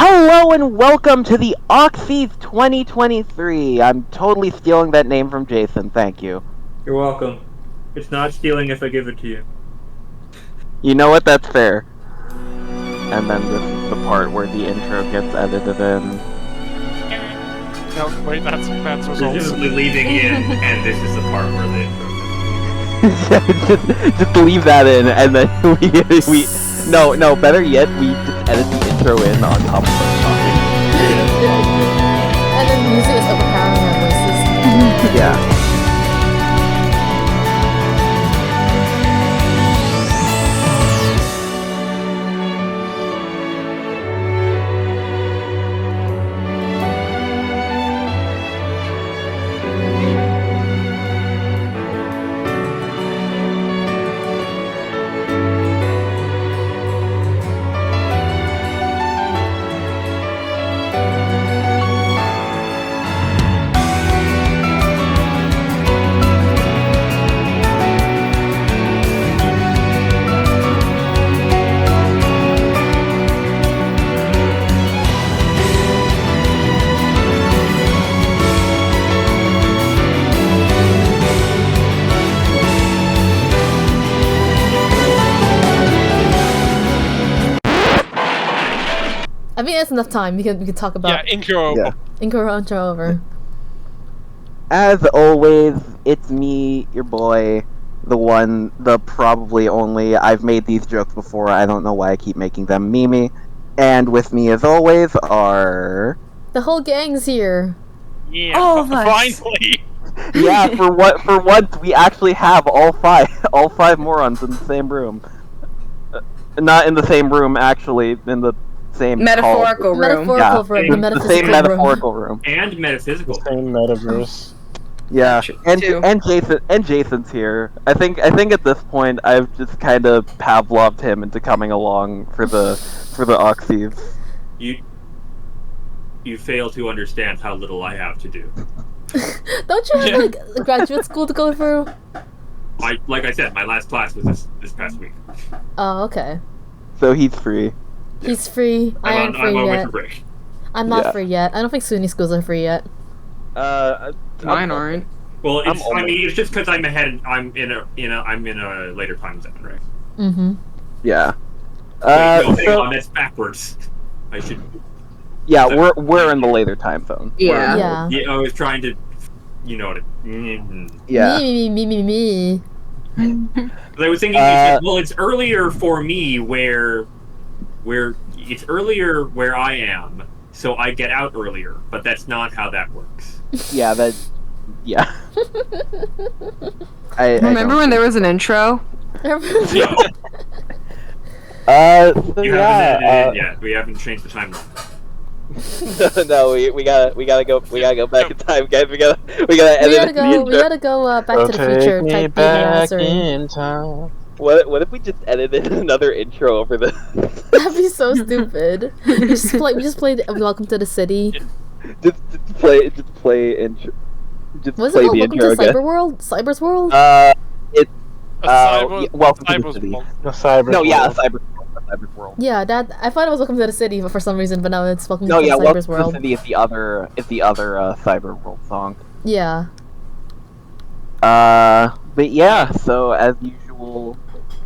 Hello and welcome to the Auxies 2023. I'm totally stealing that name from Jason, thank you. You're welcome. It's not stealing if I give it to you. You know what, that's fair. And then this is the part where the intro gets edited in. No, wait, that's results. Presumably leaving in, and this is the part where the intro. just leave that in, and then we no, better yet, we just edit the intro in on top of us talking. And then the music is overpowering our voices. Yeah. I think that's enough time. We can talk about Intro over. Yeah. intro over. As always, it's me, your boy, the one, the probably only. I've made these jokes before, I don't know why I keep making them Mimi. And with me, as always, are... The whole gang's here. Yeah, All of us. finally! Yeah, for once, we actually have all five morons in the same room. Not in the same room, actually, in the same Metaphorical hall. room. Metaphorical Yeah, room. the same metaphorical room. And metaphysical. Same metaverse. Yeah, Too. and Jason's here. I think at this point I've just kind of Pavloved him into coming along for the Auxies. You fail to understand how little I have to do. Don't you have like a graduate school to go through? Like I said, my last class was this past week. Oh, okay. So he's free. He's free. I I'm ain't on free my way yet. for break. I'm not Yeah. free yet. I don't think SUNY schools are free yet. Mine aren't. Well, I'm it's just because I'm ahead. I'm in a later time zone, right? Mm-hmm. Yeah. Wait, no, hang So, on, that's backwards. I should. yeah, we're in the later time zone. Yeah. Yeah. Yeah, I was trying to, you know what? Mm-hmm. Yeah. Me. I was thinking, well, it's earlier for me where it's earlier where I am, so I get out earlier. But that's not how that works. Yeah, yeah. I Remember when there was an intro? No, So you haven't edited it yet. We haven't changed the timeline. no, we gotta go back in time, guys. We gotta edit the intro. We gotta go back to the future. Take me Type back answering. in time. What if we just edited another intro over this? That'd be so stupid. We just played Welcome to the City. just play intro. Just What's play it called? the Welcome intro to again. Cyber's World? It's welcome to the Cyber's city. world. The cyber. No, yeah, world. cyber world. Yeah, that I thought it was Welcome to the City, but for some reason, but now it's Welcome No, to yeah, Cyber's welcome to World. the city is the other cyber world song. Yeah. But yeah, so as usual,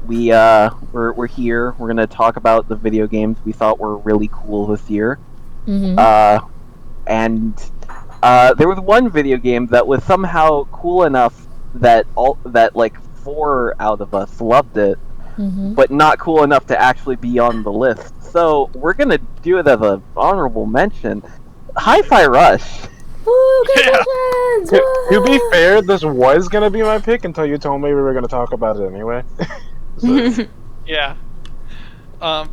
we're here. We're gonna talk about the video games we thought were really cool this year. Mm-hmm. There was one video game that was somehow cool enough that like 4 out of us loved it, Mm-hmm. but not cool enough to actually be on the list. So we're gonna do it as an honorable mention. Hi-Fi Rush. Woo! Congratulations! To be fair, this was gonna be my pick until you told me we were gonna talk about it anyway. So, Yeah.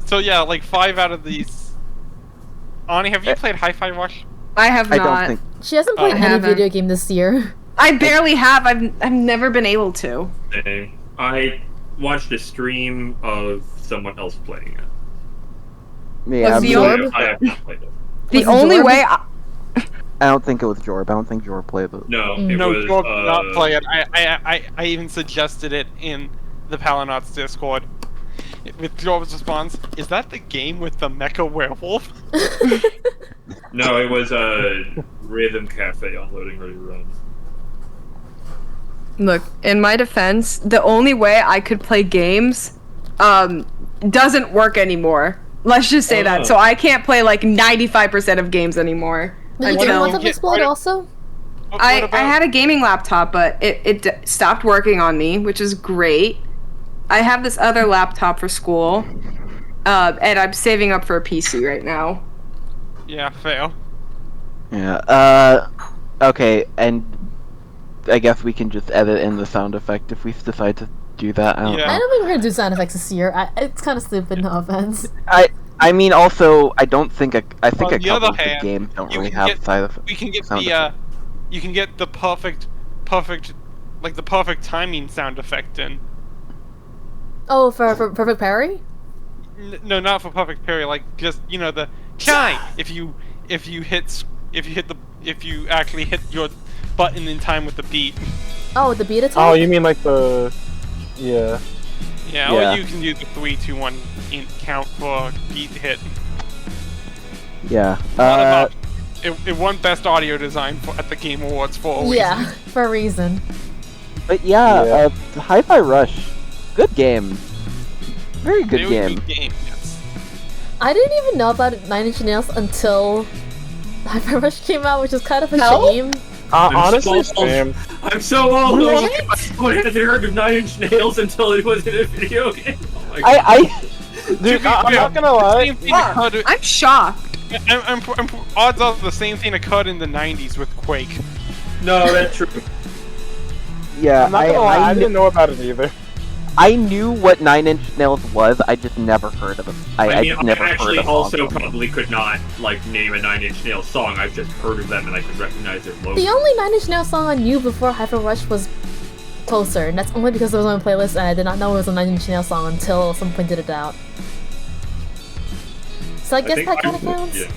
So yeah, like 5 out of these. Ani, have you played Hi-Fi Rush? I have I not. don't think. She hasn't Oh, played I any haven't. video game this year. I barely have. I've never been able to. I watched a stream of someone else playing it. Yeah, Was the I Orb? I have not played it. The Was it only Jordan? way. don't think it was Jorb. I don't think Jorb played it. No, Mm. it No, was. Jorg did not play it. I even suggested it in the Palinauts Discord. with Jordan's response, is that the game with the mecha werewolf? No, it was a Rhythm Cafe on Loading Ready Run. Look, in my defense, the only way I could play games doesn't work anymore. Let's just say that. So I can't play like 95% of games anymore. Did your game laptop explode also? I had a gaming laptop, but it stopped working on me, which is great. I have this other laptop for school, and I'm saving up for a PC right now. Yeah, fail. Yeah. Okay, and I guess we can just edit in the sound effect if we decide to do that. I don't know. I don't think we're gonna do sound effects this year. It's kind of stupid, no offense. I mean, also, I don't think I think On a the couple other of the hand, games don't you really can have get- side effects. We can get sound the effects. you can get the perfect timing sound effect in. Oh, for Perfect Parry? No, not for perfect parry. Like just the chime. If you actually hit your button in time with the beat. Oh, the beat attack? Oh, you mean like the... Yeah. Yeah, Yeah. or you can do the 3, 2, 1 count for beat hit. Yeah. What about it won Best Audio Design at the Game Awards for a reason. Yeah, for a reason. But yeah, Hi-Fi Rush, good game. Very good Very game. good game, yes. I didn't even know about 9 Inch Nails until Hi-Fi Rush came out, which is kind of a No? shame. Honestly, so old. same. I'm so old. What? I hadn't heard of 9 Inch Nails until it was in a video game. Oh my God. Dude, I'm not gonna lie. Same thing occurred, I'm shocked. odds are the same thing occurred in the 90s with Quake. No, that's true. Yeah, I'm not gonna lie, I didn't know about it either. I knew what 9 Inch Nails was, I just never heard of it. I mean, just never I heard actually of also them. probably could not name a 9 Inch Nails song. I've just heard of them and I could recognize their logo. The only 9 Inch Nails song I knew before Hi-Fi Rush was Closer, and that's only because it was on my playlist and I did not know it was a 9 Inch Nails song until someone pointed it out. So I guess think that kind I of would, counts? yeah.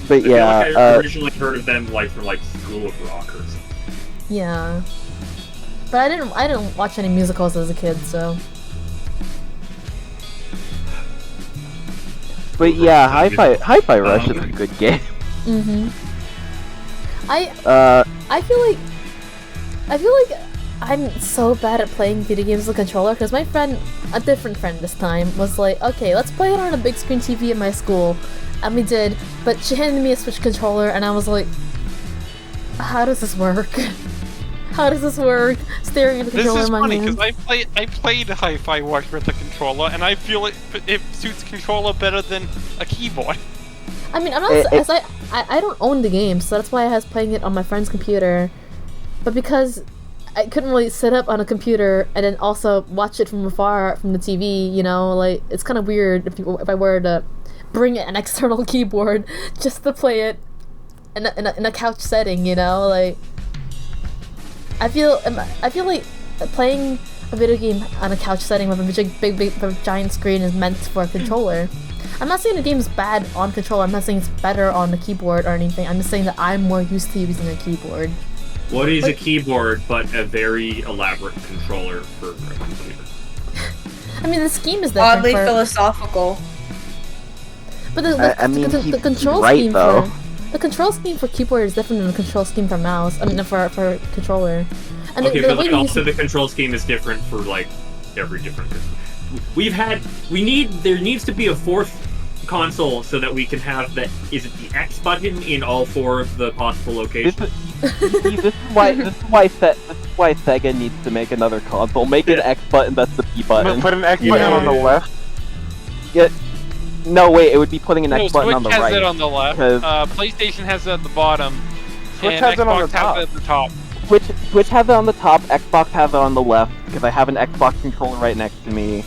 But I feel yeah, like I originally heard of them from School of Rock or something. Yeah. But I didn't watch any musicals as a kid, so. but yeah, Hi-Fi Rush is a good game. I feel like I'm so bad at playing video games with a controller because my friend, a different friend this time, was like, okay, let's play it on a big screen TV at my school. And we did, but she handed me a Switch controller and I was like, how does this work? How does this work? Staring at the This controller is in my funny hand. because I played Hi-Fi Rush with a controller, and I feel it suits controller better than a keyboard. I mean, I'm not. I don't own the game, so that's why I was playing it on my friend's computer. But because I couldn't really sit up on a computer and then also watch it from afar from the TV, like it's kind of weird if I were to bring an external keyboard just to play it in a couch setting, like. I feel like playing a video game on a couch setting with a big giant screen is meant for a controller. I'm not saying the game's bad on controller. I'm not saying it's better on the keyboard or anything. I'm just saying that I'm more used to using a keyboard. What is a keyboard but a very elaborate controller for a computer? I mean, the scheme is different. Oddly philosophical. But he's the control right, scheme though. The control scheme for keyboard is different than the control scheme for mouse. I mean, for controller. And Okay, the but way you use the control scheme is different for every different. There needs to be a fourth console so that we can have is it the X button in all 4 of the possible locations? This is why Sega needs to make another console. Make an X button that's the P button. Put an X button on the left. Yeah. No, wait, it would be putting an No, X button on the Switch has right. it on the left. 'cause PlayStation has it at the bottom. Switch and has it on Xbox the top. has it at the top. Switch has it on the top, Xbox has it on the left, because I have an Xbox controller right next to me.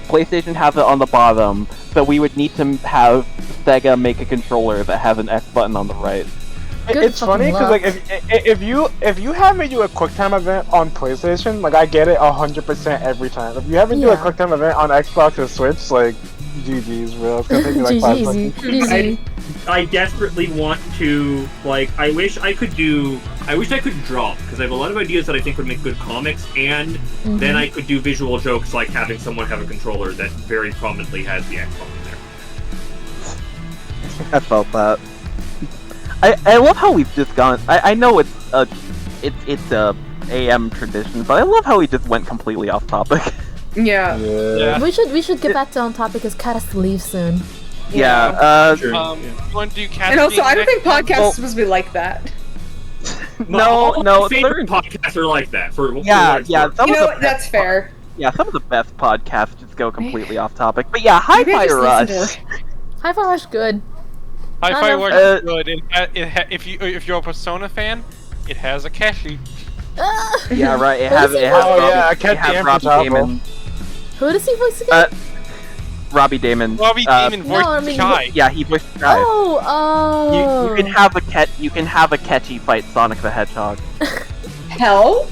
PlayStation has it on the bottom, so we would need to have Sega make a controller that has an X button on the right. Good It's funny because fucking if you have me do a QuickTime event on PlayStation, I get it 100% every time. If you have me do a Yeah. QuickTime event on Xbox or Switch, GG's, bro. It's gonna take me 5 GG, seconds. easy. I desperately want to I wish I could do I wish I could draw, because I have a lot of ideas that I think would make good comics, and then I could do visual jokes like having someone have a controller that very prominently has the Xbox in there. I felt that. I love how we've just gone. I know it's a AM tradition, but I love how we just went completely off topic. Yeah. We should get back to on topic because Kat has to leave soon. Yeah. Sure. You want to do Kat? And also, I don't think podcasts Well- are supposed to be like that. No. Favorite podcasts are like that. Yeah. Some You of know the what? That's fair. some of the best podcasts just go completely off topic. But yeah, Maybe I Hi-Fi just Rush. listen to- Hi-Fi Rush, good. Hi-Fi Rush Uh, is good. If you're a Persona fan, it has a Keshi. Yeah, right. It What has is he it has Oh, Robbie, yeah, I it kept has the Robbie Infantile. Damon. Who does he voice again? Robbie Damon. Robbie Damon voiced I mean, Shy. Yeah, he voiced Shy. Oh. You can have a catchy fight Sonic the Hedgehog Help?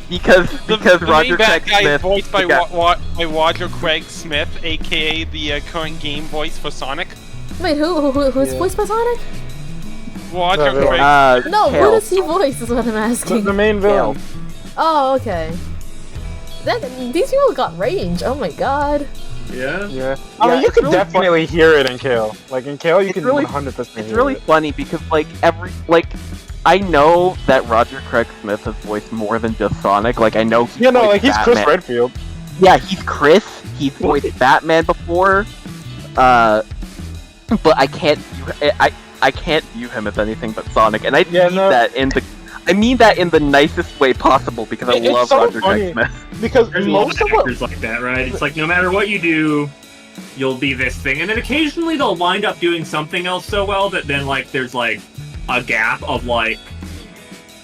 because The Roger main bad Craig guy Smith is voiced by, yeah. by Roger Craig Smith, aka the current game voice for Sonic. Wait, who's Yeah. voiced by Sonic? Roger No, Craig. No, who Kale. does he voice is what I'm asking. The main villain. Oh, okay. These people got range. Oh my god. Yeah. Yeah. I mean, Yeah, you it's could really definitely hear it in Kale. Like, in Kale, you It's can really- 100% It's hear really it. funny because I know that Roger Craig Smith has voiced more than just Sonic. Like I know You know, like, he's Chris Batman. Redfield. Yeah, he's Chris. He's voiced Batman before. But I can't view him as anything but Sonic, and I mean that in the nicest way possible because I It's love so Roger funny. Craig Smith. Because There's a lot most of of what... actors like that, right? It's like no matter what you do, you'll be this thing, and then occasionally they'll wind up doing something else so well that then like there's like a gap of like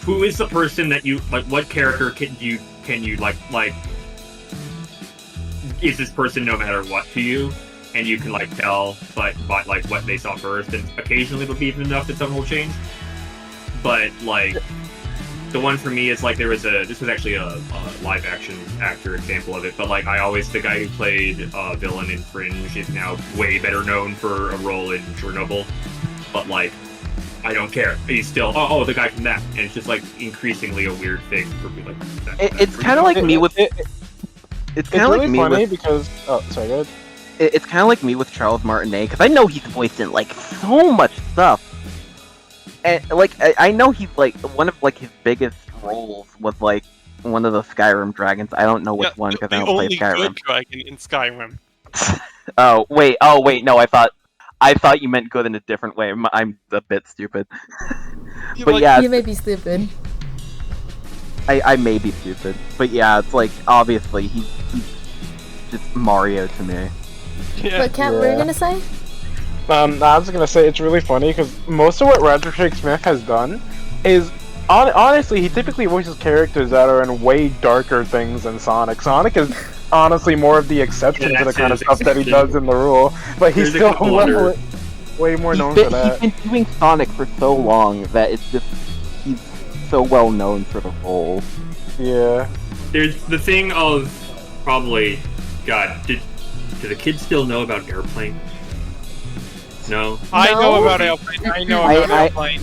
who is the person that you like? What character can you like is this person no matter what to you? And you can like tell, but like what they saw first, and occasionally it'll be even enough that something will change. But like the one for me is like this was actually a live action actor example of it, but like I always the guy who played villain in Fringe is now way better known for a role in Chernobyl, but like I don't care. He's still the guy from that, and it's just like increasingly a weird thing for me. Like It's kind of like me with. It's It's kind of really like me funny with. because... Oh, sorry, go ahead. It's kind of like me with Charles Martinet because I know he's voiced in like so much stuff, and like I know he's like one of like his biggest roles was like one of the Skyrim dragons. I don't know which one because I the don't play only Skyrim. good dragon in Skyrim. Oh wait, no, I thought you meant good in a different way. I'm a bit stupid. But Like, yeah, You may be stupid. I may be stupid, but yeah, it's like obviously he's just Mario to me. yeah. But Kat, what were you Yeah. gonna say? I was gonna say it's really funny because most of what Roger Craig Smith has done is honestly he typically voices characters that are in way darker things than Sonic. Sonic is honestly more of the exception Yeah, to the that's kind of his stuff that he exception. does in the rule, but he's There's a still couple other- way more known He's for that. been doing Sonic for so long that it's just he's so well known for the role. Yeah. There's the thing of probably, God, do the kids still know about Airplane? No. I know No. about Airplane. I know I- about I- Airplane.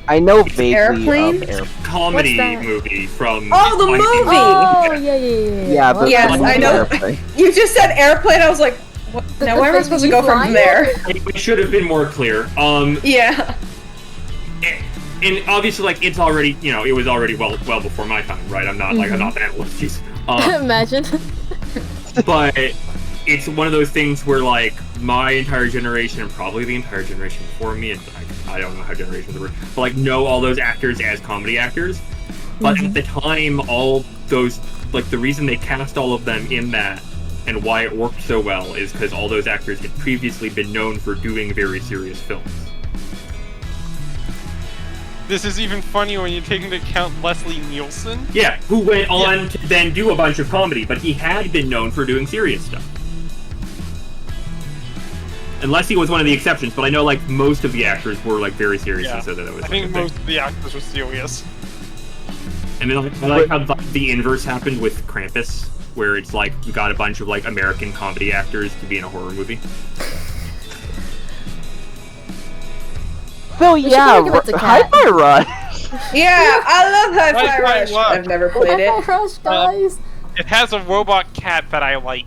I know vaguely Airplane? of Airplane. Comedy What's that? movie from. Oh, the movie! Oh, yeah. Yeah, What? the Yes, movie I know. Airplane. You just said airplane, I was like, what? Now the where am I thing supposed to you go from fly there? We should have been more clear. Yeah. And obviously, like it's already, it was already well before my time, right? I'm not I'm not that old. Jeez. Imagine. But it's one of those things where like my entire generation and probably the entire generation before me, and I don't know how generations work, but like know all those actors as comedy actors. But at the time, all those like the reason they cast all of them in that and why it worked so well is because all those actors had previously been known for doing very serious films. This is even funnier when you take into account Leslie Nielsen. Yeah, who went on to then do a bunch of comedy, but he had been known for doing serious stuff. Unless he was one of the exceptions, but I know like most of the actors were like very serious, Yeah. and so that was I like, think a thing. most of the actors were serious. And then I like how the inverse happened with Krampus, where it's like you got a bunch of like American comedy actors to be in a horror movie. So should yeah, probably give it to Kat. Hi-Fi Rush. Yeah, I love Hi-Fi Hi-Fi Rush. Rush. I've never played it. Hi-Fi Rush, guys. It has a robot cat that I like.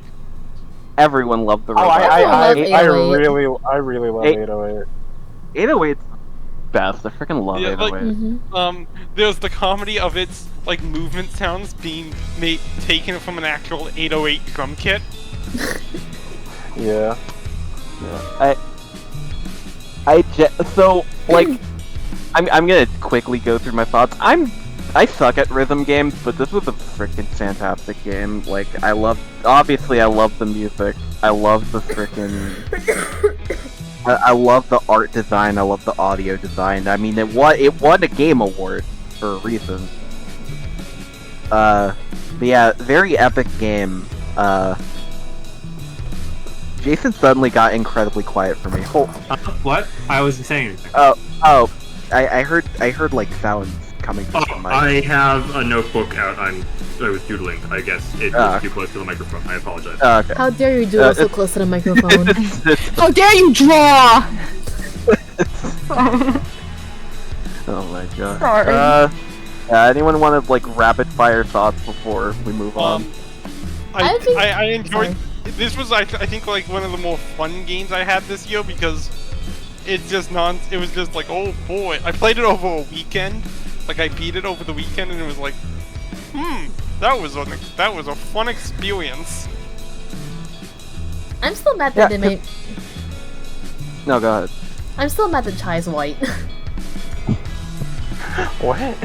Everyone loved the Oh, robot. Everyone loves 808. I really love Eight- 808. 808's best. I freaking love Yeah, like- 808. There's the comedy of its like movement sounds being taken from an actual 808 drum kit. Yeah. So like, I'm gonna quickly go through my thoughts. I suck at rhythm games, but this was a freaking fantastic game. Like, obviously I love the music. I love the freaking. I love the art design. I love the audio design. I mean, it won a game award for a reason. But yeah, very epic game. Jason suddenly got incredibly quiet for me. What? I wasn't saying anything. I heard like sounds coming from the mic. I have a notebook out. I was doodling. I guess it was too close to the microphone. I apologize. Okay. How dare you do it so close to the microphone? How dare you draw? Oh my god. Sorry. Anyone want to like rapid fire thoughts before we move on? I enjoyed. This was I think like one of the more fun games I had this year because it's just it was just like, oh boy. I played it over a weekend. Like I beat it over the weekend and it was like, that was a fun experience. I'm still mad that they made. No, go ahead. I'm still mad that Chai's white. What?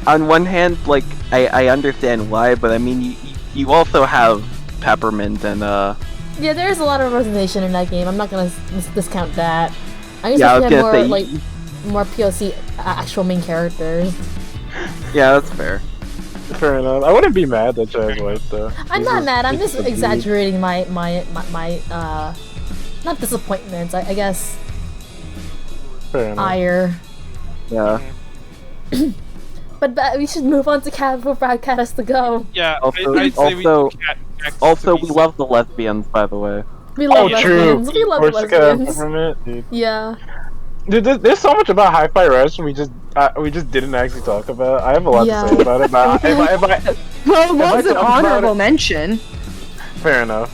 On one hand, like I understand why, but I mean you also have Peppermint and Yeah, there's a lot of representation in that game. I'm not gonna discount that. I guess Yeah, I if was we had gonna more say- more POC actual main characters. Yeah, that's fair. Fair enough. I wouldn't be mad that Chai's white though. I'm This not is- mad. I'm this just is a beauty. exaggerating my not disappointments. I guess Fair enough. ire. Yeah. But we should move on to Cat before Brad Cat has to go. Yeah, Also- I'd say we also- do cat next Also, to we be- love the lesbians, by the way. We love Oh, true. lesbians. We love Or just get a lesbians. peppermint, dude. Yeah. Dude, there's so much about Hi-Fi Rush we just didn't actually talk about. I have a lot Yeah. to say about it, but if I Well, it I was an talk about honorable it- mention. fair enough.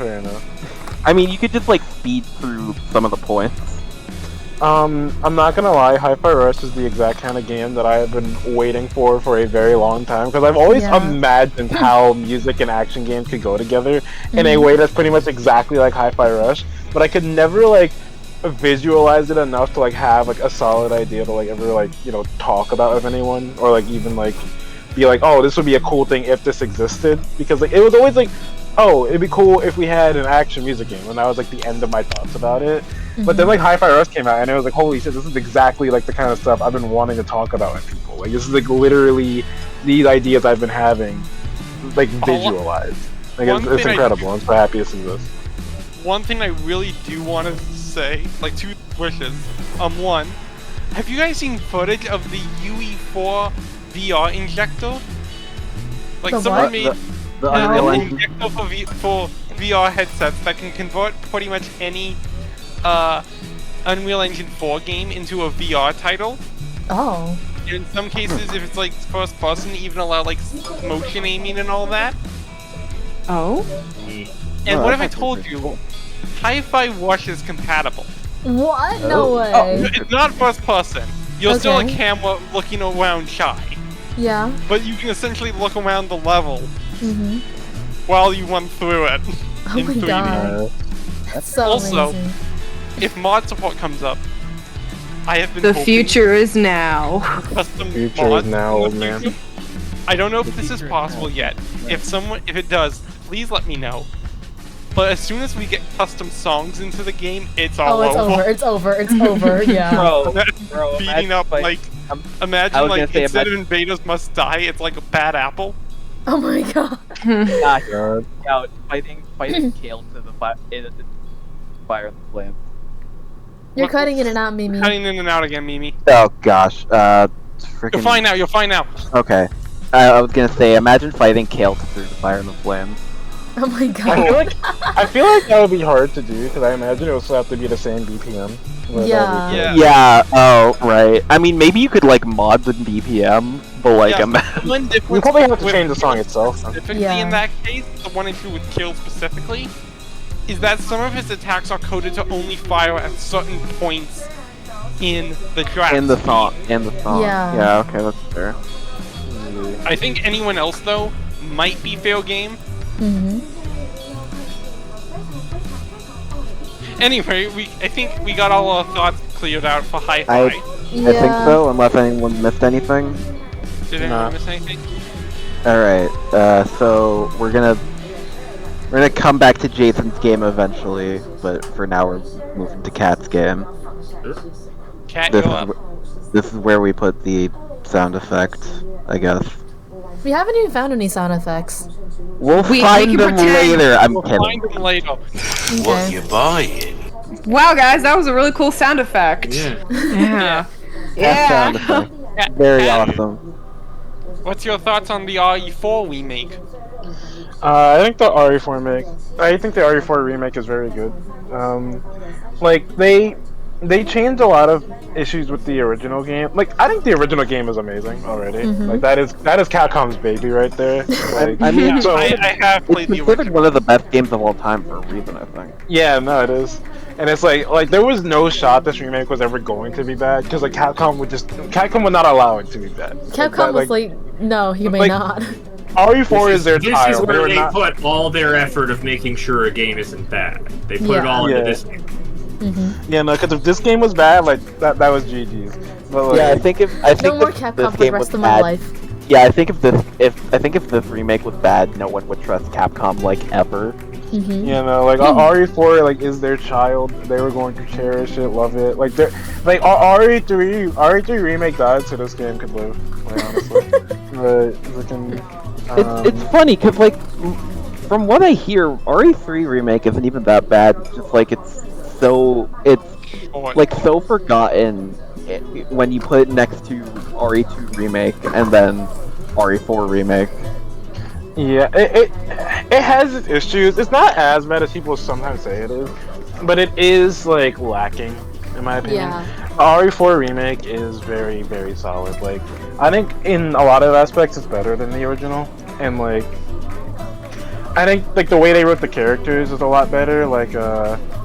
I mean, you could just like speed through some of the points. I'm not gonna lie, Hi-Fi Rush is the exact kind of game that I have been waiting for a very long time, because I've always Yeah. imagined how music and action games could go together in a way that's pretty much exactly like Hi-Fi Rush, but I could never like visualize it enough to like have like a solid idea to like ever like, you know, talk about with anyone, or like even like be like, oh, this would be a cool thing if this existed, because like it was always like, oh, it'd be cool if we had an action music game, and that was like the end of my thoughts about it. But then like Hi-Fi Rush came out, and it was like, holy shit, this is exactly like the kind of stuff I've been wanting to talk about with people. Like this is like literally these ideas I've been having, like visualized. Like one it's thing incredible. I'm so happy to see this. One thing I really do want to say, like two wishes. One, have you guys seen footage of the UE4 VR injector? Like The someone what? made The an Unreal Engine. injector for VR headsets that can convert pretty much any Unreal Engine 4 game into a VR title. Oh. And in some cases, if it's like first person, even allow like motion aiming and all that. Oh? And Oh, what if I that's told pretty you, cool. Hi-Fi Rush is compatible? What? No way. It's not first person. You're still a Okay. camera looking around shy, Yeah. but you can essentially look around the level Mhm. while you run through it. Oh in my 3D. god. That's so Also, amazing. If mod support comes up, I have been The hoping future is now. custom Future is mods now, in the old man. future. I don't know if this is possible yet. If it does, please let me know. But as soon as we get custom songs into the game, it's all Oh, it's over. It's over. It's over. Yeah. Bro, Beating imagine up like- like, I imagine was like gonna say, instead of invaders must die, it's like a bad apple. Oh my god. Nah, God. yeah, fighting Kale to the fire and the flame. You're What- cutting in and out, Mimi. Cutting in and out again, Mimi. Oh gosh. Freaking. You're fine now. You're fine now. Okay. I was gonna say, imagine fighting Kale through the fire and the flames. Oh my god. I feel like that would be hard to do because I imagine it would still have to be the same BPM. Yeah. Yeah. Oh, right. I mean, maybe you could like mod the BPM, but like, One You difference probably have to with change the song itself. specifically Yeah. in that case, the one and two with kill specifically, is that some of his attacks are coded to only fire at certain points in the track. in the song. Yeah. Yeah. Okay, that's fair. I think anyone else though might be fair game. Mm-hmm. Anyway, I think we got all our thoughts cleared out for Hi-Fi. I think so, unless anyone missed anything. Did anyone miss anything? All right. So we're gonna come back to Jason's game eventually, but for now we're moving to Cat's game. Cat, This go up. this is where we put the sound effect, I guess. We haven't even found any sound effects. We'll We find can them pretend. later. I'm We'll kidding. find them later. What you buying? Wow, guys, that was a really cool sound effect. Yeah. Yeah. That sound effect. Very Cat, awesome. What's your thoughts on the RE4 remake? I think the RE4 remake is very good. Like they changed a lot of issues with the original game. Like I think the original game is amazing already. Mhm. Like that is Capcom's baby right there. Like, I mean, so I have It's played the considered original. one of the best games of all time for a reason, I think. yeah, no, it is. And it's like there was no shot this remake was ever going to be bad because like Capcom would not allow it to be bad. Capcom was like, no, you may like- not. RE4 is their This is child. They where were they not. put all their effort of making sure a game isn't bad. They put it Yeah. all into Yeah. this game. Mm-hmm. Yeah, no, because if this game was bad, like that was GG's. But like, Yeah, I think No more if Capcom this for the game rest was of my bad, life. yeah, I think if this remake was bad, no one would trust Capcom like ever. Mm-hmm. you know, like RE4 like is their child. They were going to cherish it, love it. Like they're like RE3 remake died, so this game could live. Like honestly, but freaking, It's funny because like from what I hear, RE3 remake isn't even that bad. It's just like it's like so forgotten when you put it next to RE2 remake and then RE4 remake. yeah, it has its issues. It's not as bad as people sometimes say it is, but it is like lacking in my opinion. Yeah. RE4 remake is very, very solid. Like, I think in a lot of aspects it's better than the original, and like, I think like the way they wrote the characters is a lot better. Like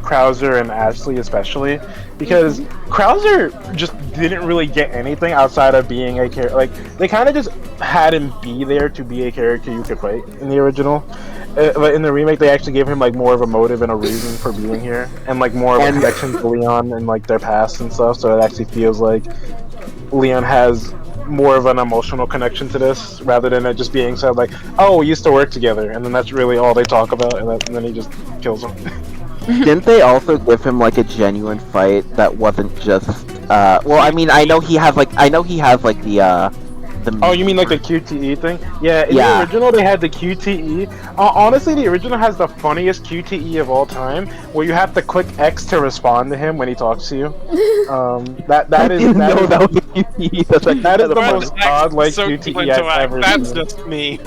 Krauser and Ashley especially, because Krauser just didn't really get anything outside of being a character. Like they kind of just had him be there to be a character you could play in the original. But in the remake, they actually gave him like more of a motive and a reason for being here, and like more of a connection to Leon and like their past and stuff. So it actually feels like Leon has more of an emotional connection to this, rather than it just being said like, "Oh, we used to work together," and then that's really all they talk about, and then he just kills him. Didn't they also give him like a genuine fight that wasn't just? Well, I mean, I know he has like the. Oh, you mean like the QTE thing? Yeah, in the original they had the QTE. Honestly, the original has the funniest QTE of all time, where you have to click X to respond to him when he talks to you. That is was a QTE. that is the most That's godlike so QTE I've ever That's seen. just me.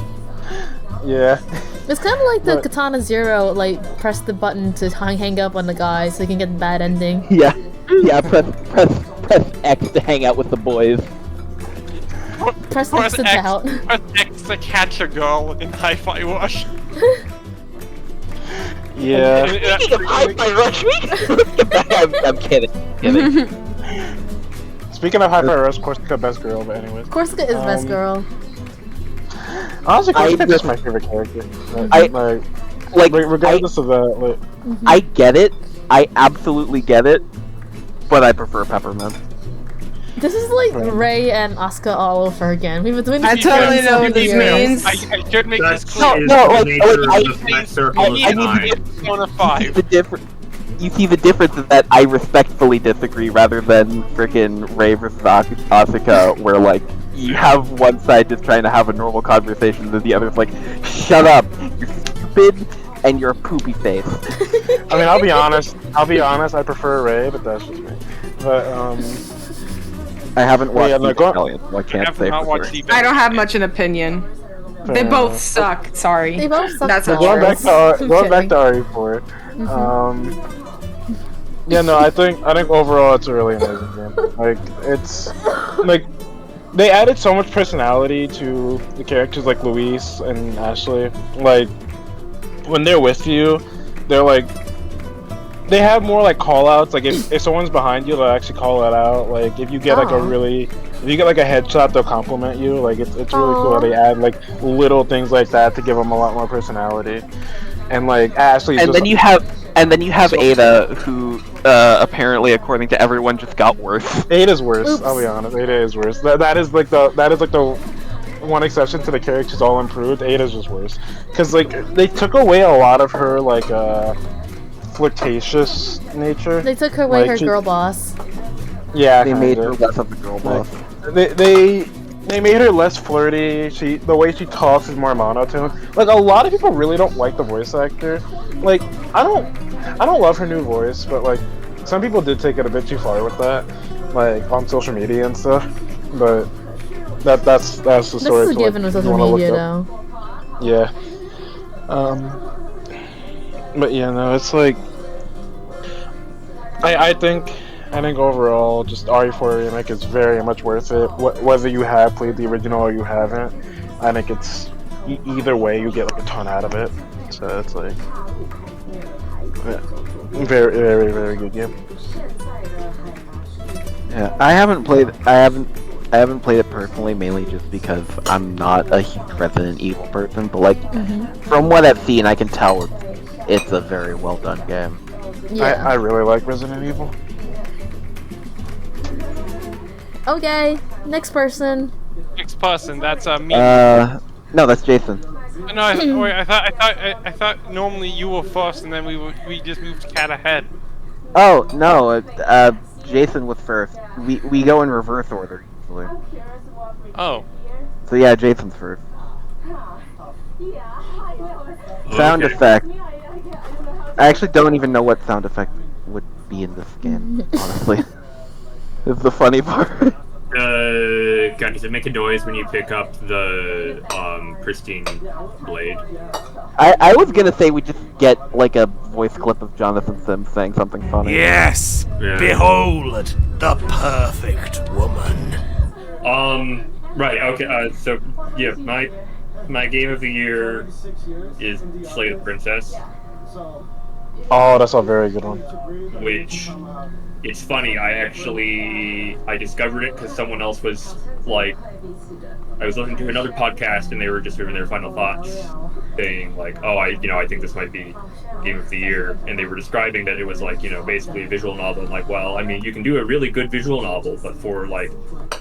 Yeah. It's kind of like the But- Katana Zero, like press the button to hang up on the guy so you can get the bad ending. Yeah, press X to hang out with the boys. Press X to doubt. Press X to catch a girl in Hi-Fi Rush. Yeah. I'm kidding. Speaking of Hi-Fi Rush, Corsica best girl, but anyways. Corsica is best girl. Honestly, Corsica is just- my favorite character. Like, regardless of that, like, I get it. I absolutely get it. But I prefer Peppermint. This is like Ray and Asuka all over again. We've been doing this I for totally so know what many this years. means. I should make this That's clear. No, like, the nature I- of the flat circle I of need time. to get Persona You 5. see the difference is that I respectfully disagree rather than frickin' Ray versus Asuka, where like you have one side just trying to have a normal conversation, and the other's like, "Shut up, you're stupid, and you're a poopy face." I mean, I'll be honest, I prefer Ray, but that's just me. But, I haven't watched Yeah, the like, go- Italian, so I I can't have say not for watched sure. the I don't have much an opinion. They both suck. Sorry. They both suck. That's So not going true. back to RE4. Yeah, no, I think overall it's a really amazing game. Like it's like they added so much personality to the characters like Luis and Ashley. Like when they're with you, they're like they have more like call outs. Like if someone's behind you, they'll actually call it out. Like if you get like if you get like a headshot, they'll compliment you. Like it's really cool how they add like little things like that to give them a lot more personality. And like Ashley, and then you have Ada, who apparently, according to everyone, just got worse. Ada's worse. Oops. I'll be honest. Ada is worse. That is like the one exception to the characters all improved. Ada's just worse because like they took away a lot of her like flirtatious nature. They took away like, her girl boss. Yeah, they made her less of a girl boss. They made her less flirty. The way she talks is more monotone. Like a lot of people really don't like the voice actor. Like I don't love her new voice, but like some people did take it a bit too far with that, like on social media and stuff. But that's the story. This is a given with social media, though. Yeah. But yeah, no, it's like I think overall, just RE4 Remake is very much worth it. Whether you have played the original or you haven't, I think it's either way you get like a ton out of it. So it's like very, very, very good game. Yeah, I haven't played it personally, mainly just because I'm not a huge Resident Evil person. But like from what I've seen, I can tell it's a very well done game. Yeah. I really like Resident Evil. Okay, next person. Next person, that's me. No, that's Jason. No, I thought normally you were first, and then we just moved cat ahead. Oh no, Jason was first. We go in reverse order usually. Oh. So yeah, Jason's first. Sound effect. I actually don't even know what sound effect would be in this game, honestly. Is the funny part. God, does it make a noise when you pick up the pristine blade? I was gonna say we just get like a voice clip of Jonathan Sims saying something funny. Yes! Yeah. Behold, the perfect woman. Right, okay, so, yeah, my game of the year is Slay the Princess. Oh, that's a very good one. Which, it's funny, I discovered it because someone else was, like, I was listening to another podcast and they were just giving their final thoughts, saying, like, oh, I think this might be game of the year, and they were describing that it was, like, basically a visual novel, and, like, well, I mean, you can do a really good visual novel, but for, like,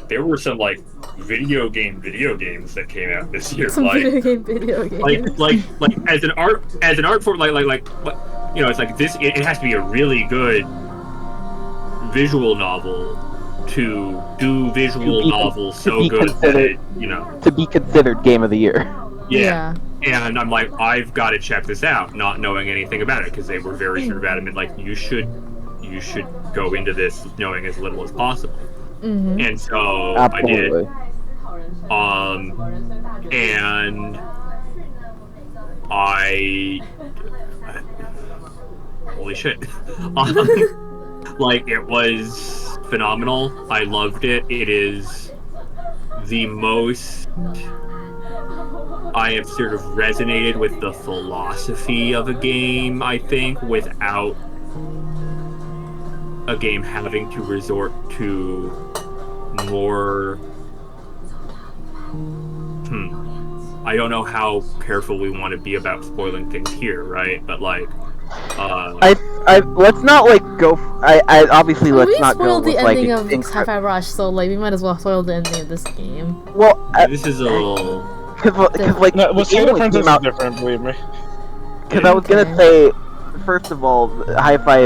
there were some, like, video games that came out this year, Some like, video games. like as an art form, like it's like this. It has to be a really good visual novel to do visual novels so good that to be considered game of the year. Yeah. And I'm like, I've got to check this out, not knowing anything about it, because they were very sort of adamant, like, you should go into this knowing as little as possible. And so Absolutely. And holy shit. Like, it was phenomenal. I loved it. It is the most I have sort of resonated with the philosophy of a game, I think, without a game having to resort to more... I don't know how careful we want to be about spoiling things here, right? But, like... let's not, like, go... I obviously, let's not go with, like... We spoiled the ending of Hi-Fi Rush, so, like, we might as well spoil the ending of this game. Well, this is a little... Because, like... No, well, Slay the Princess is different, believe me. Because I was gonna say... First of all, Hi-Fi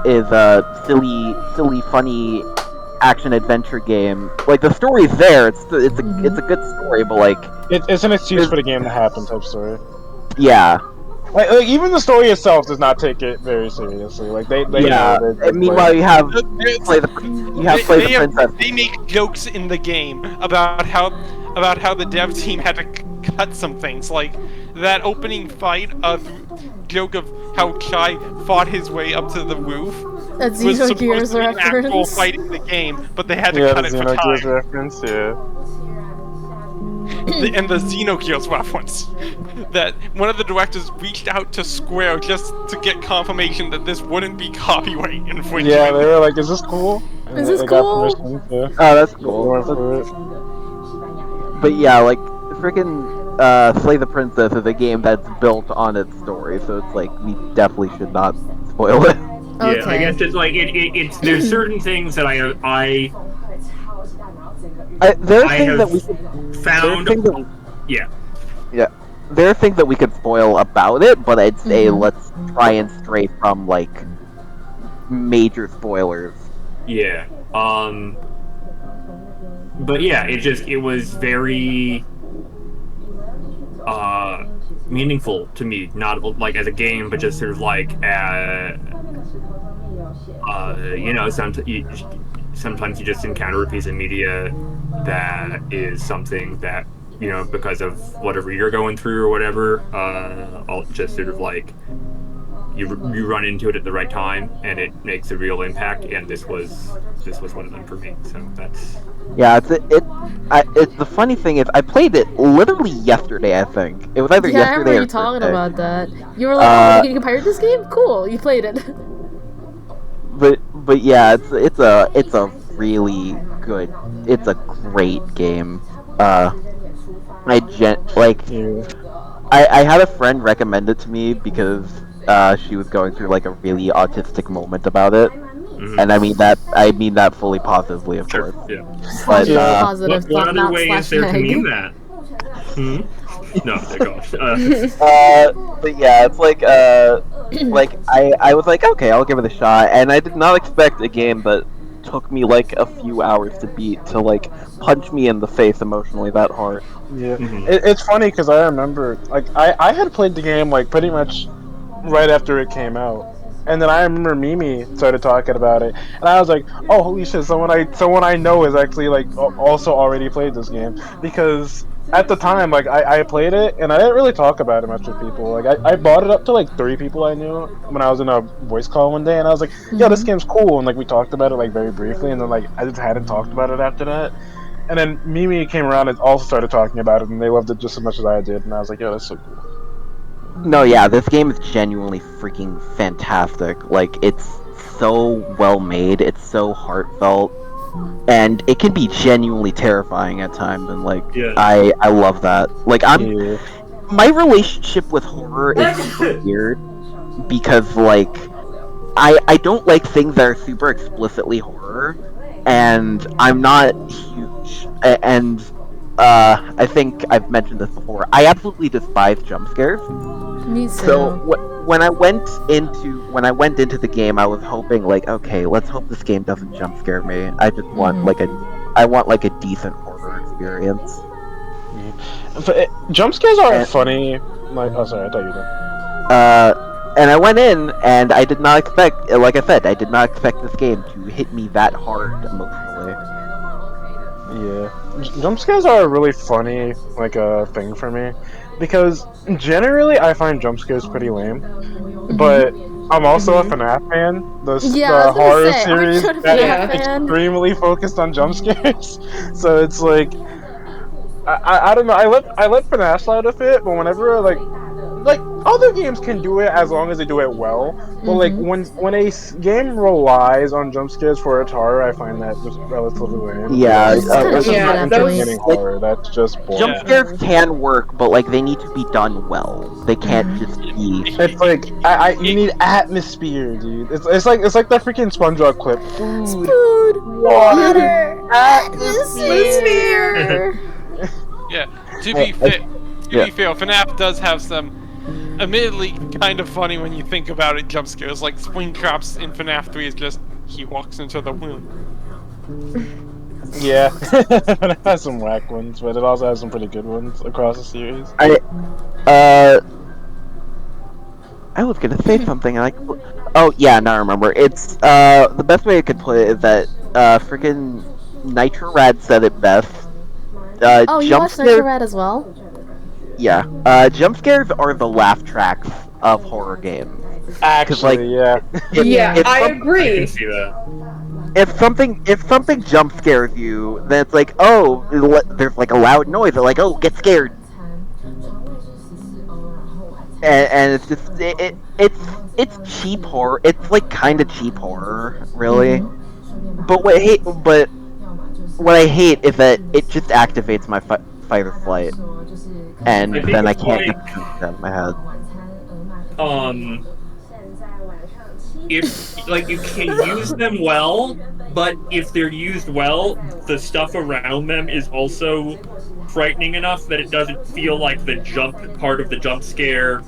is a silly, funny action-adventure game. Like, the story's there, it's a good story, but, like... It's an excuse for the game to happen type story. Yeah. Like even the story itself does not take it very seriously. Like they yeah. And meanwhile, you have Slay the Princess. They make jokes in the game about how the dev team had to cut some things, like that opening fight, joke of how Chai fought his way up to the roof. A Was supposed Xenogears to be an actual reference. fight in the game, but they had to Yeah, cut the it for Xenogears time. reference, yeah. And the Xenogears reference. That one of the directors reached out to Square just to get confirmation that this wouldn't be copyright infringement. Yeah, they were like, is this cool? And Is they this got cool? permission to Oh, that's go cool. for it. But yeah, like freaking Slay the Princess is a game that's built on its story, so it's like we definitely should not spoil it. Okay. Yeah, I guess it's like it's there's certain things that There are I things that have we could, found. Yeah. there are things that we could spoil about it, but I'd say Mhm. let's try and stray from like major spoilers. Yeah. But yeah, it was very meaningful to me, not like as a game, but just sort of like you know, sometimes you just encounter a piece of media that is something that, you know, because of whatever you're going through or whatever, I'll just sort of like you run into it at the right time and it makes a real impact, and this was one of them for me. So that's Yeah, it's the funny thing is I played it literally yesterday. I think it was either Yeah, I remember yesterday or you talking Thursday. about that. You were like, "Oh, you pirate this game? Cool, you played it." But yeah, it's a really good, it's a great game. I had a friend recommend it to me because she was going through like a really autistic moment about it, and I mean that fully positively, of course. Yeah. But Positive, what other not way is slash there to neg. mean that? No, gosh. but yeah, it's like I was like, okay, I'll give it a shot, and I did not expect a game that took me like a few hours to beat to like punch me in the face emotionally that hard. Yeah, it's funny because I remember, like, I had played the game like pretty much right after it came out, and then I remember Mimi started talking about it, and I was like, oh holy shit, someone I know is actually like also already played this game, because at the time, like, I played it and I didn't really talk about it much with people. Like, I brought it up to like 3 people I knew when I was in a voice call one day, and I was like, yo, this game's cool, and like we talked about it like very briefly, and then like I just hadn't talked about it after that. And then Mimi came around and also started talking about it, and they loved it just as much as I did. And I was like, yo, that's so cool. No, yeah, this game is genuinely freaking fantastic. Like, it's so well made, it's so heartfelt, and it can be genuinely terrifying at times. And like, Yeah. I love that. Like, my relationship with horror is super weird because like, I don't like things that are super explicitly horror, and I'm not huge. And I think I've mentioned this before. I absolutely despise jump scares. Me too. So when I went into the game, I was hoping like, okay, let's hope this game doesn't jump scare me. I just want I want like a decent horror experience. But jump scares are funny. Like, oh sorry, I thought you were. And I went in, and I did not expect, like I said, I did not expect this game to hit me that hard emotionally. Yeah, jump scares are a really funny like thing for me, because generally I find jump scares pretty lame, but I'm also a FNAF fan. The horror series that is extremely focused on jump scares. So it's like I don't know. I let FNAF slide with it, but whenever like other games can do it as long as they do it well. But like when a game relies on jump scares for its horror, I find that just relatively lame. Yeah, horror. That's just boring. Jump scares can work, but like they need to be done well. They can't just be. It's like you need atmosphere, dude. It's like the freaking SpongeBob clip. Food, water, atmosphere. Yeah. To be fair, FNAF does have some. Admittedly, kind of funny when you think about it. Jump scares like Springtraps in FNAF 3 is just he walks into the room. Yeah, it has some whack ones, but it also has some pretty good ones across the series. I was gonna say something, and oh yeah, now I remember. It's the best way I could put it is that freaking Nitro Rad said it best. Oh, you watched Nitro Rad as well? jump scares are the laugh tracks of horror games. Actually, yeah. I agree. I can see that. If something jump scares you, then it's like, oh, there's like a loud noise. They're like, oh, get scared. And it's just it's cheap horror. It's like kind of cheap horror, really. But what I hate is that it just activates my fight or flight, and then I can't get it out of my head. If like you can use them well, but if they're used well, the stuff around them is also frightening enough that it doesn't feel like the jump part of the jump scare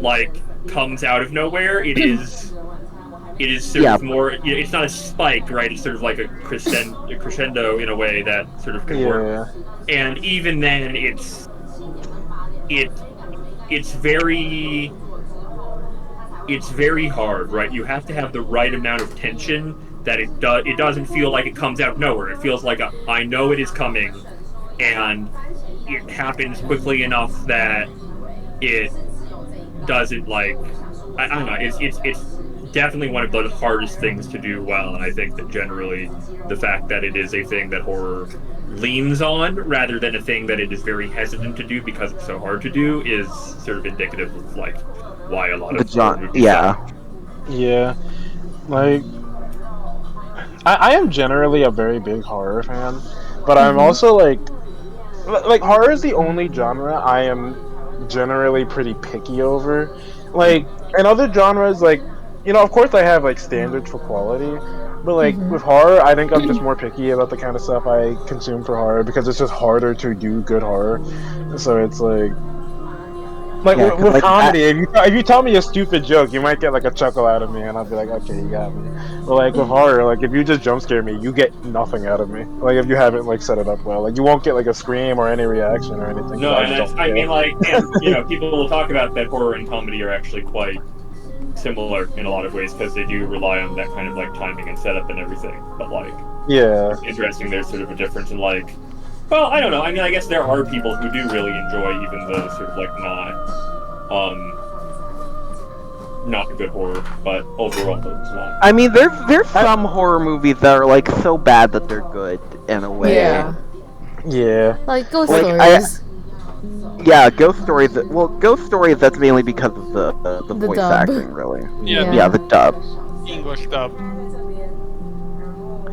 like comes out of nowhere. It is sort of more. It's not a spike, right? It's sort of like a crescendo in a way that sort of can work. And even then, it's very hard, right? You have to have the right amount of tension that it doesn't feel like it comes out of nowhere. It feels like I know it is coming, and it happens quickly enough that it doesn't like I don't know. It's definitely one of the hardest things to do well, and I think that generally the fact that it is a thing that horror leans on rather than a thing that it is very hesitant to do because it's so hard to do is sort of indicative of like why a lot of horror movies yeah, like I am generally a very big horror fan, but I'm also like horror is the only genre I am generally pretty picky over. Like in other genres, like, you know, of course I have like standards for quality, but like with horror, I think I'm just more picky about the kind of stuff I consume for horror because it's just harder to do good horror. So it's like with comedy, if you tell me a stupid joke, you might get like a chuckle out of me, and I'll be like, okay, you got me. But like with horror, like if you just jump scare me, you get nothing out of me. Like if you haven't like set it up well, like you won't get like a scream or any reaction or anything. No, and I mean, like, and, you know, people will talk about that horror and comedy are actually quite similar in a lot of ways because they do rely on that kind of like timing and setup and everything. But like, it's interesting. There's sort of a difference in like. Well, I don't know. I mean, I guess there are people who do really enjoy even the sort of like not good horror, but overall it's not. I mean, there's some horror movies that are like so bad that they're good in a way. Yeah. Like Ghost Stories. Ghost Stories. Well, Ghost Stories. That's mainly because of the voice dub. acting, really. Yeah, the dub. English dub.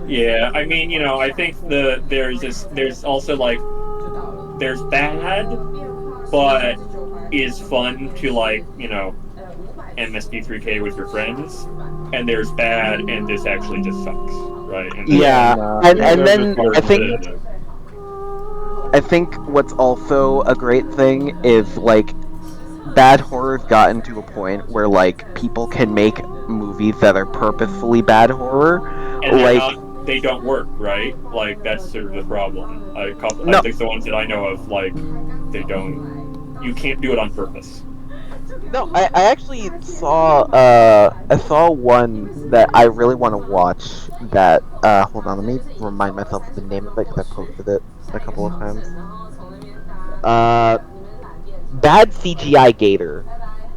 Yeah, I mean, you know, I think there's also like there's bad, but is fun to like, you know, MSD3K with your friends, and there's bad and this actually just sucks, right? And and then I think what's also a great thing is like bad horror's gotten to a point where like people can make movies that are purposefully bad horror, and like. They don't work, right? Like that's sort of the problem. I think the ones that I know of, like, they don't. You can't do it on purpose. No, I actually saw one that I really want to watch. That hold on, let me remind myself of the name of it because I posted it a couple of times. Bad CGI Gator.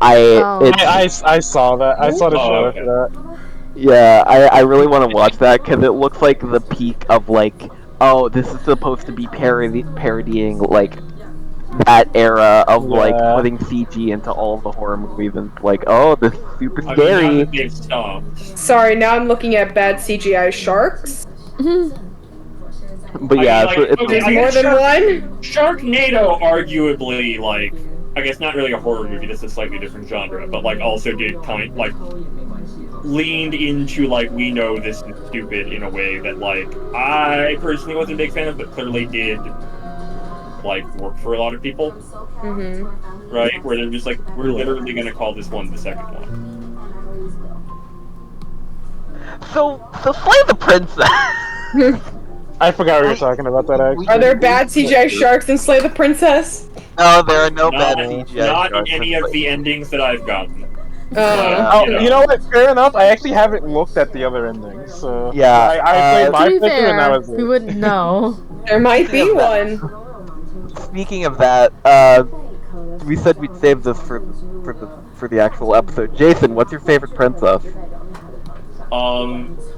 I saw that. I saw the trailer for that. Yeah, I really want to watch that because it looks like the peak of like, oh, this is supposed to be parodying like that era of like putting CG into all of the horror movies and like, oh, this is super scary. Sorry, now I'm looking at bad CGI sharks. But there's more than one. Sharknado, arguably, like, I guess not really a horror movie. That's a slightly different genre, but like also did kind like. Leaned into like we know this is stupid in a way that like I personally wasn't a big fan of, but clearly did like work for a lot of people. Right? Where they're just like, we're literally gonna call this one the second one. So Slay the Princess. I forgot we were talking about that. Actually, are there bad CGI sharks in Slay the Princess? No, there are no bad CGI not sharks. in any of the endings that I've gotten. You know what? Fair enough. I actually haven't looked at the other endings, so yeah. I played my fiction and that was it. We wouldn't know. There might be one. Speaking of that, we said we'd save this for the actual episode. Jason, what's your favorite princess?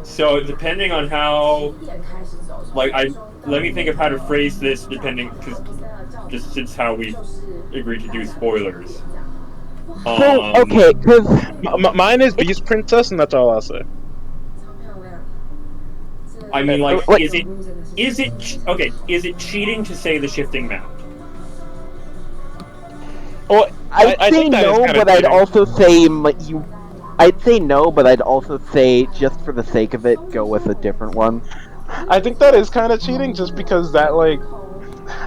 So depending on how, let me think of how to phrase this because just since how we agreed to do spoilers. So, okay, because mine is Beast Princess, and that's all I'll say. I mean, is it cheating to say the shifting mount? Well, I'd say no, but I'd also say I'd say no, but I'd also say, just for the sake of it, go with a different one. I think that is kind of cheating, just because that, like...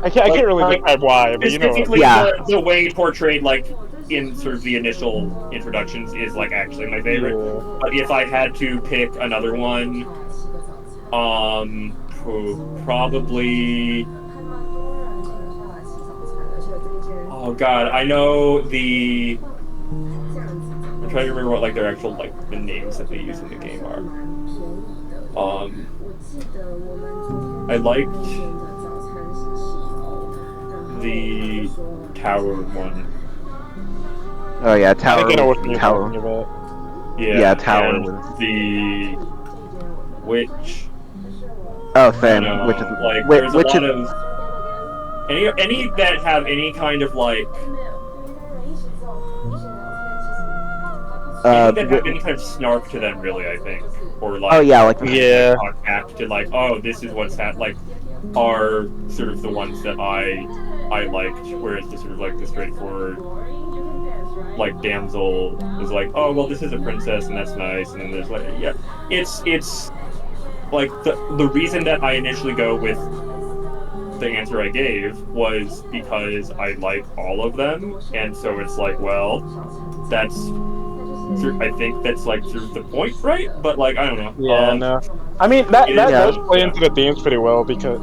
I can't really describe why, but you know... Specifically, the way portrayed, in sort of the initial introductions is, actually my favorite. Yeah. But if I had to pick another one, probably... Oh god, I know the... I'm trying to remember what their actual the names that they use in the game are. I liked the tower one. Oh yeah, tower. I think I know what you're tower. talking about. Yeah, tower and was the witch. Oh, same. Which is there's a lot of any that have any kind of that have any kind of snark to them, really, I think, or talk back to oh, this is what's are sort of the ones that I liked, whereas the sort of the straightforward damsel is oh well, this is a princess and that's nice, and then there's it's the reason that I initially go with the answer I gave was because I like all of them, and so it's well, that's I think that's sort of the point, right? But I don't know. Yeah, no. I mean that does play into the themes pretty well, because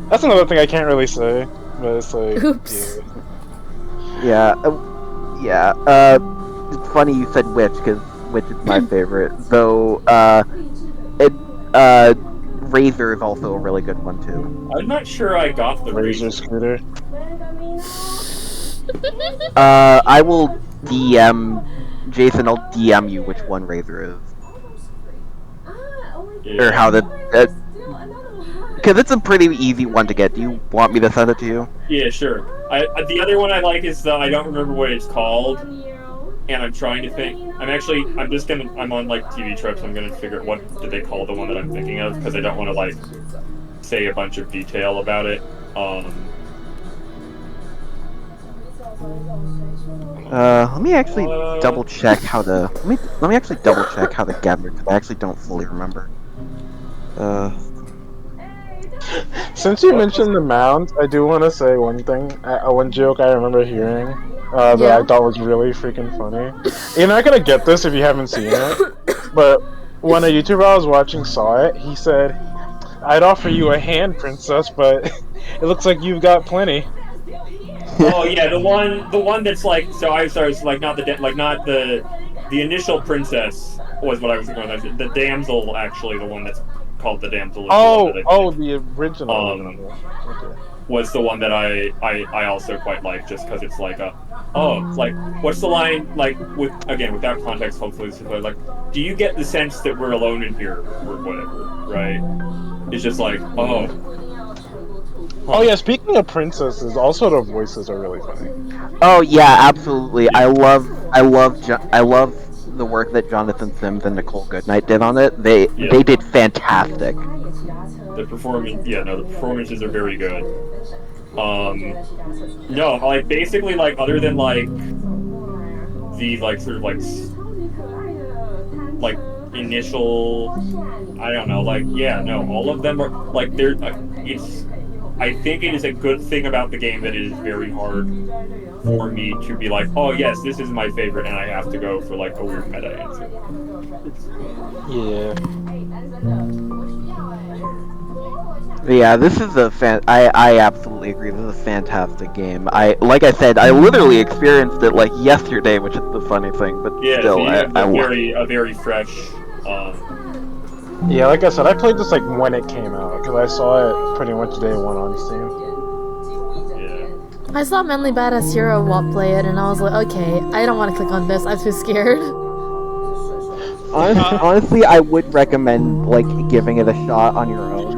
that's another thing I can't really say, but it's oops. Yeah. It's funny you said witch, because witch is my favorite. Though Razor is also a really good one too. I'm not sure I got the Razor Scooter. I will DM Jason. I'll DM you which one Razor is, or how because it's a pretty easy one to get. Do you want me to send it to you? Yeah, sure. The other one I like is I don't remember what it's called, and I'm trying to think. I'm on TV trips. I'm gonna figure out what do they call the one that I'm thinking of, because I don't want to say a bunch of detail about it. Let me actually double check how the let me actually double check how the gather, because I actually don't fully remember. Since you mentioned the mounds, I do want to say one thing. One joke I remember hearing that I thought was really freaking funny. You're not gonna get this if you haven't seen it, but when a YouTuber I was watching saw it, he said, "I'd offer you a hand, princess, but it looks like you've got plenty." Oh yeah, the one that's not the initial princess was what I was going with. The damsel, actually, the one that's called the damsel. The original. Was the one that I also quite like, just because it's what's the line without context, hopefully it's do you get the sense that we're alone in here or whatever, right? It's just Oh yeah, speaking of princesses, also the voices are really funny. Oh yeah, absolutely. I love the work that Jonathan Sims and Nicole Goodnight did on it. They did fantastic. The performances are very good. Basically other than the sort of initial, I don't know, all of them are they're it's. I think it is a good thing about the game that it is very hard for me to be oh yes, this is my favorite, and I have to go for a weird meta answer. Yeah, this is I absolutely agree. This is a fantastic game. Like I said, I literally experienced it yesterday, which is the funny thing. But still, a very fresh. Yeah, like I said, I played this when it came out, because I saw it pretty much day one on Steam. I saw Manly Badass Hero play it, and I was like, okay, I don't want to click on this. I'm too scared. Honestly, I would recommend like giving it a shot on your own.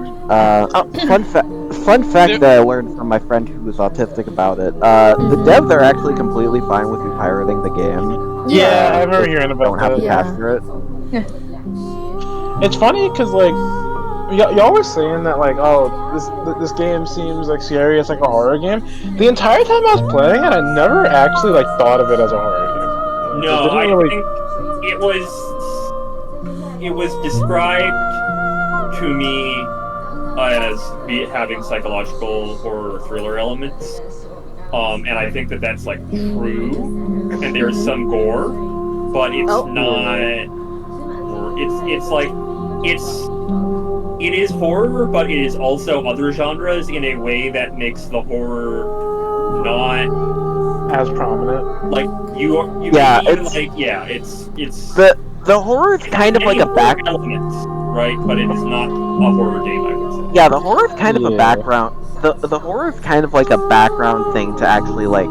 Fun fact that I learned from my friend who was autistic about it. The devs are actually completely fine with you pirating the game. Yeah, I remember hearing about don't have to Yeah. capture it. It's funny because like y'all were saying that like, oh, this game seems like scary. It's like a horror game. The entire time I was playing it, I never actually like thought of it as a horror game. Like, No, I really... think it was described to me as having psychological horror thriller elements, and I think that that's like true. And there's some gore, but it's not. It's like it is horror, but it is also other genres in a way that makes the horror not as prominent. Like you Yeah, even it's- like it's The horror is kind of like a back. element, right? But it is not a horror game, I would say. Yeah, the horror is kind of a Yeah. background. The horror is kind of like a background thing to actually like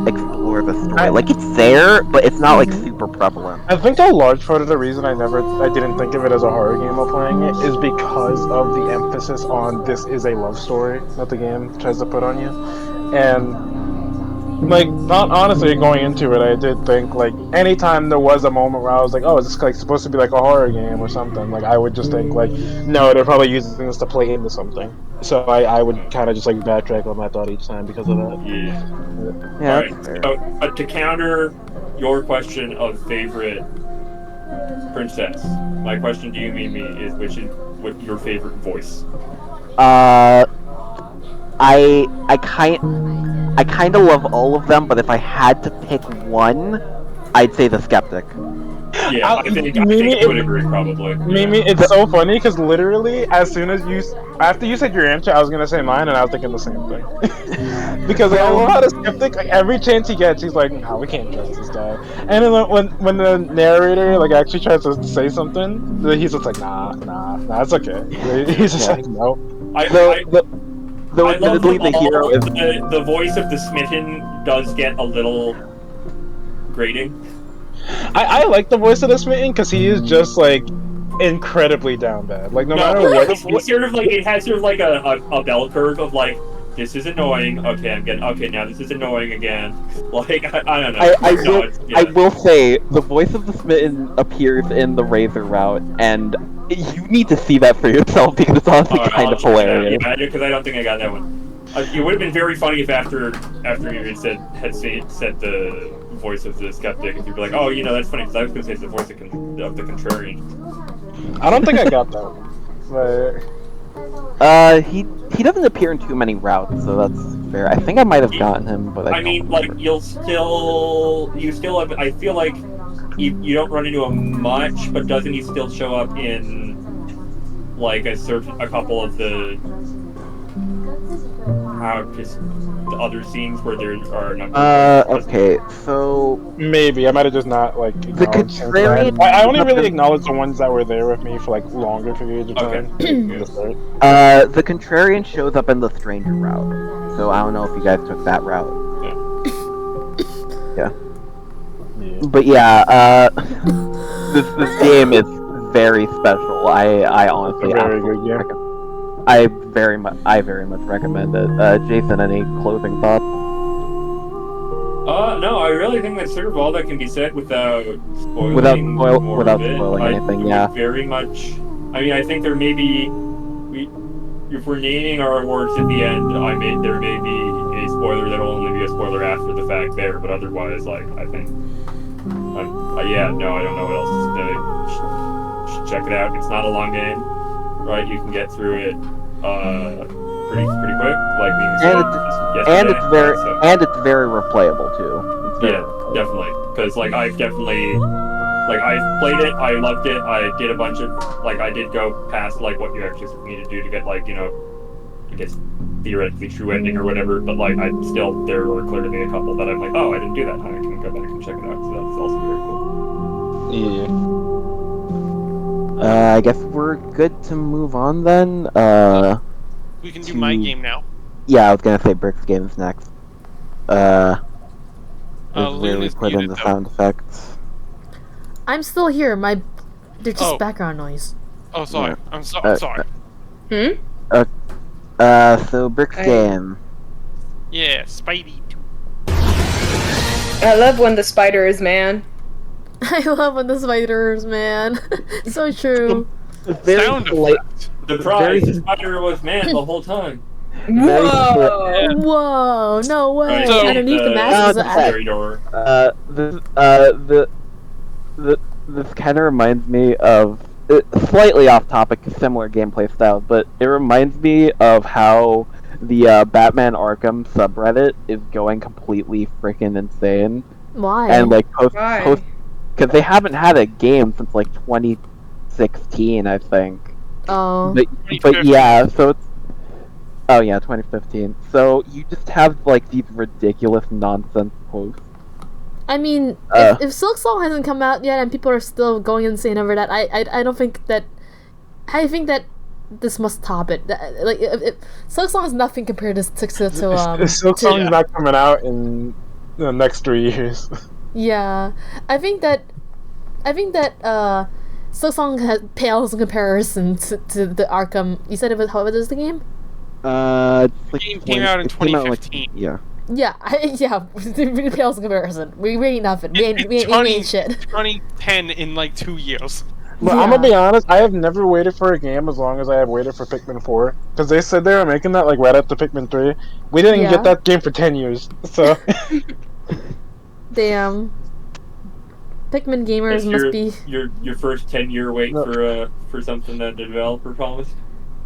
explore the story. Like it's there, but it's not like super prevalent. I think a large part of the reason I didn't think of it as a horror game while playing it is because of the emphasis on this is a love story that the game tries to put on you. And like, not honestly going into it, I did think like anytime there was a moment where I was like, oh, is this like supposed to be like a horror game or something? Like I would just think like, no, they're probably using this to play into something. So I would kind of just like backtrack on my thought each time because of that. Yeah. Yeah, Alright, that's fair. so to counter your question of favorite princess, my question to you, Mimi, is what your favorite voice? I kind of love all of them, but if I had to pick one, I'd say the skeptic. Yeah, I think I would agree probably. Mimi, it's so funny because literally as soon as after you said your answer, I was gonna say mine, and I was thinking the same thing. Because like, I love how the skeptic, like every chance he gets, he's like, "No, we can't trust this guy." And then when the narrator like actually tries to say something, he's just like, "Nah, it's okay." He's just like, "No." Though I love admittedly the hero is the voice of the smitten does get a little grating. I like the voice of the smitten because he is just like incredibly down bad. Like no matter what. It's sort of like it has sort of like a bell curve of like, this is annoying. Okay, now this is annoying again. Like I don't know. I will say the voice of the smitten appears in the Razor route, and you need to see that for yourself because it's honestly kind of hilarious. Yeah, because I don't think I got that one. It would have been very funny if after you had said the voice of the skeptic, if you'd be like, oh, that's funny because I was going to say it's the voice of the contrarian. I don't think I got that one. But... he doesn't appear in too many routes, so that's fair. I think I might have gotten him, but I mean, don't remember. like you still have, I feel like you don't run into him much, but doesn't he still show up in like a couple of the other scenes where there are numbers? Okay, so maybe I might have just not like the contrarian. I only really acknowledged the ones that were there with me for like longer periods of time. The contrarian shows up in the stranger route, so I don't know if you guys took that route. Yeah. But yeah, this game is very special. I honestly very good game. I very much recommend it. Jason, any closing thoughts? No, I really think that's sort of all that can be said without spoiling anything. Yeah. Very much. I mean, I think there may be. If we're naming our awards at the end, there may be a spoiler that'll only be a spoiler after the fact there, but otherwise, like, I think. I don't know what else to say. Should check it out. It's not a long game, right? You can get through it pretty quick, like we and it's very replayable too. Definitely. Because like I've played it, I loved it. I did a bunch of I did go past like what you actually need to do to get I guess theoretically true ending or whatever. But like there were clearly a couple that I'm like, oh, I didn't do that. I can go back and check it out. So that's also very cool. Yeah. I guess we're good to move on then. We can do my game now. Yeah, I was gonna say Brick's game is next. Is where we Luna's put in muted, the though. sound effects. I'm still here. They're just background noise. Oh, sorry. Yeah. I'm sorry. So Brick's game. Yeah, Spidey 2. I love when the spiders, man. I love when the spiders, man. So true. Sound effect. Surprise! The spider was man the whole time. Whoa! Whoa! No way! Right, So, Underneath the mask is the a Scary door. This kind of reminds me of slightly off topic, similar gameplay style, but it reminds me of how the Batman Arkham subreddit is going completely freaking insane. Why? And like Why? post because they haven't had a game since like 2016, I think. Oh. But yeah, so it's 2015. So you just have like these ridiculous nonsense posts. I mean, if Silksong hasn't come out yet and people are still going insane over that, I don't think that. I think that this must top it. Like, Silksong is nothing compared to Silksong's not coming out in the next 3 years. Yeah, I think that Silksong pales in comparison to the Arkham. You said it was, how old is the game? The game came out in 2015. Yeah. Yeah, it really pales in comparison. We ain't nothing. We ain't shit. 2010 in like 2 years. But I'm gonna be honest, I have never waited for a game as long as I have waited for Pikmin 4. Because they said they were making that like right after Pikmin 3. We didn't get that game for 10 years, so... Damn. Pikmin gamers must be... Your first 10-year wait for something that the developer promised?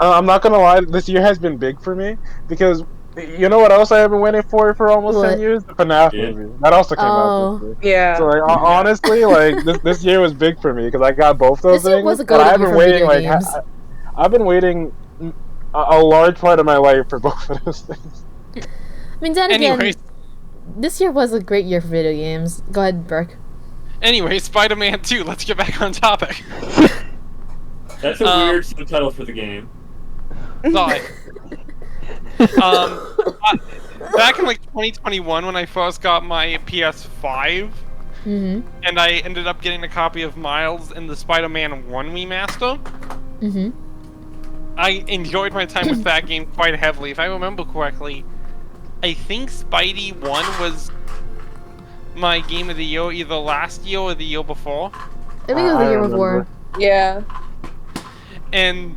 I'm not gonna lie, this year has been big for me, because... You know what else I have been waiting for almost 10 years? The FNAF movie. That also came out this year. Yeah. So, like, honestly, like, this year was big for me, because I got both those This year things. was a But golden I've year been for waiting, video like, games. I've been waiting a large part of my life for both of those things. I mean, then again, Anyways. this year was a great year for video games. Go ahead, Burke. Anyway, Spider-Man 2, let's get back on topic. That's a weird subtitle for the game. Sorry. Back in like 2021 when I first got my PS5, and I ended up getting a copy of Miles in the Spider-Man 1 remaster, I enjoyed my time with that game quite heavily. If I remember correctly, I think Spidey 1 was my game of the year either last year or the year before. I think it was the year before. Yeah. And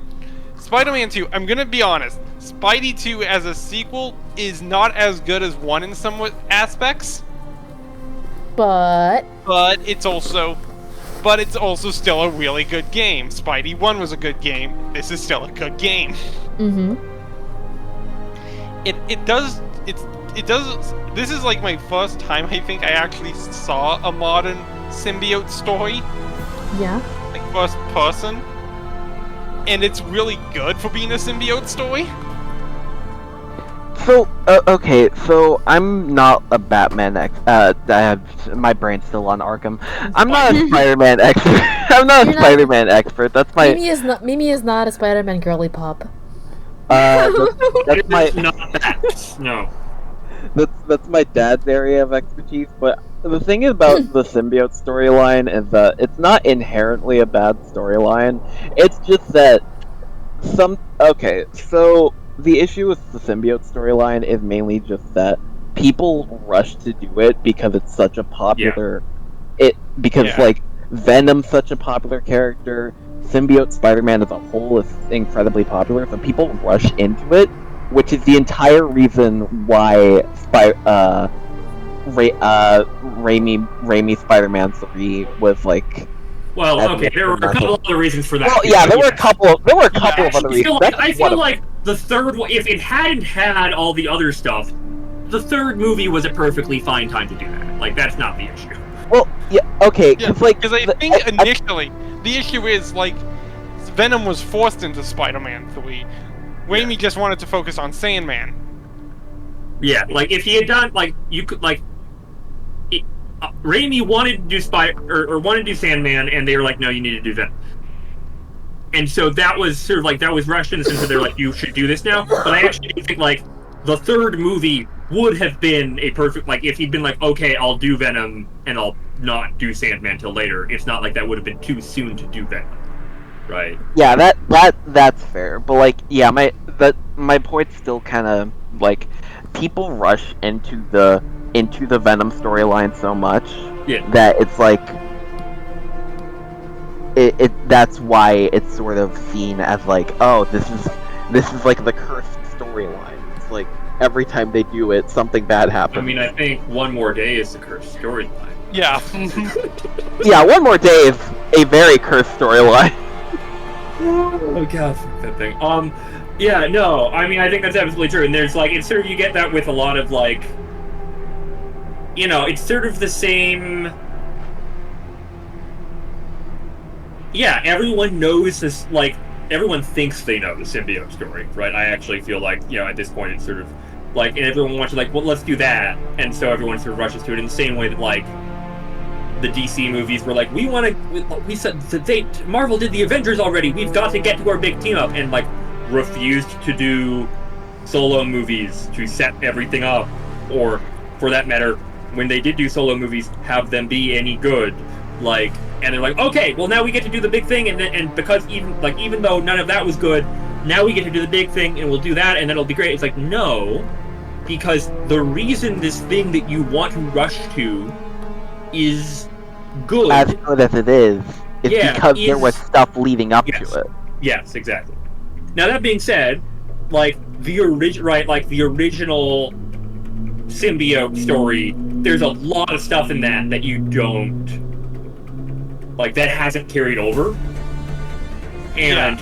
Spider-Man 2, I'm gonna be honest, Spidey 2 as a sequel is not as good as 1 in some aspects. But it's also still a really good game. Spidey 1 was a good game. This is still a good game. This is like my first time I think I actually saw a modern symbiote story. Yeah. Like first person. And it's really good for being a symbiote story. So, okay, so I'm not a Batman I have my brain's still on Arkham. I'm not a Spider-Man expert. I'm not a Spider-Man expert. That's my. Mimi is not a Spider-Man girly pop. That's my. Not that. No. That's my dad's area of expertise. But the thing about the symbiote storyline is that it's not inherently a bad storyline. It's just that so the issue with the symbiote storyline is mainly just that people rush to do it because it's such a popular. Like Venom's such a popular character. Symbiote Spider-Man as a whole is incredibly popular, so people rush into it, which is the entire reason why Raimi Spider-Man 3 was like. Well, okay, there were a couple other reasons for that. Well, yeah, there were a couple of other reasons. I feel like the third one, if it hadn't had all the other stuff, the third movie was a perfectly fine time to do that. Like, that's not the issue. Well, yeah, okay, because I think initially the issue is like Venom was forced into Spider-Man 3. Raimi just wanted to focus on Sandman. Yeah, like if he had done you could Raimi wanted to do wanted to do Sandman, and they were like, no, you need to do Venom. And so that was sort of like that was rushed in the sense that they're like, you should do this now. But I actually think like the third movie would have been a perfect, like, if he'd been like, okay, I'll do Venom and I'll not do Sandman till later. It's not like that would have been too soon to do Venom, right? Yeah, that's fair. But like, yeah, my point's still kind of like people rush into the Venom storyline so much that it's like that's why it's sort of seen as like, oh, this is like the cursed storyline. It's like every time they do it, something bad happens. I mean, I think One More Day is the cursed storyline. Yeah. Yeah, One More Day is a very cursed storyline. Oh god, fuck that thing. Yeah, no, I mean, I think that's absolutely true. And there's like, it's sort of, you get that with a lot of like, you know, it's sort of the same. Yeah, everyone knows this, like, everyone thinks they know the symbiote story, right? I actually feel like, you know, at this point it's sort of like, and everyone wants to like, well, let's do that. And so everyone sort of rushes to it in the same way that like the DC movies were like, we said that Marvel did the Avengers already, we've got to get to our big team up, and like refused to do solo movies to set everything up, or for that matter, when they did do solo movies, have them be any good. Like, and they're like, okay, well now we get to do the big thing, and because even though none of that was good, now we get to do the big thing, and we'll do that, and then it'll be great. It's like, no, because the reason this thing that you want to rush to is good, as good as it is because there was stuff leading up to it. Yes, exactly. Now that being said, like the original symbiote story, there's a lot of stuff in that you don't. Like, that hasn't carried over, and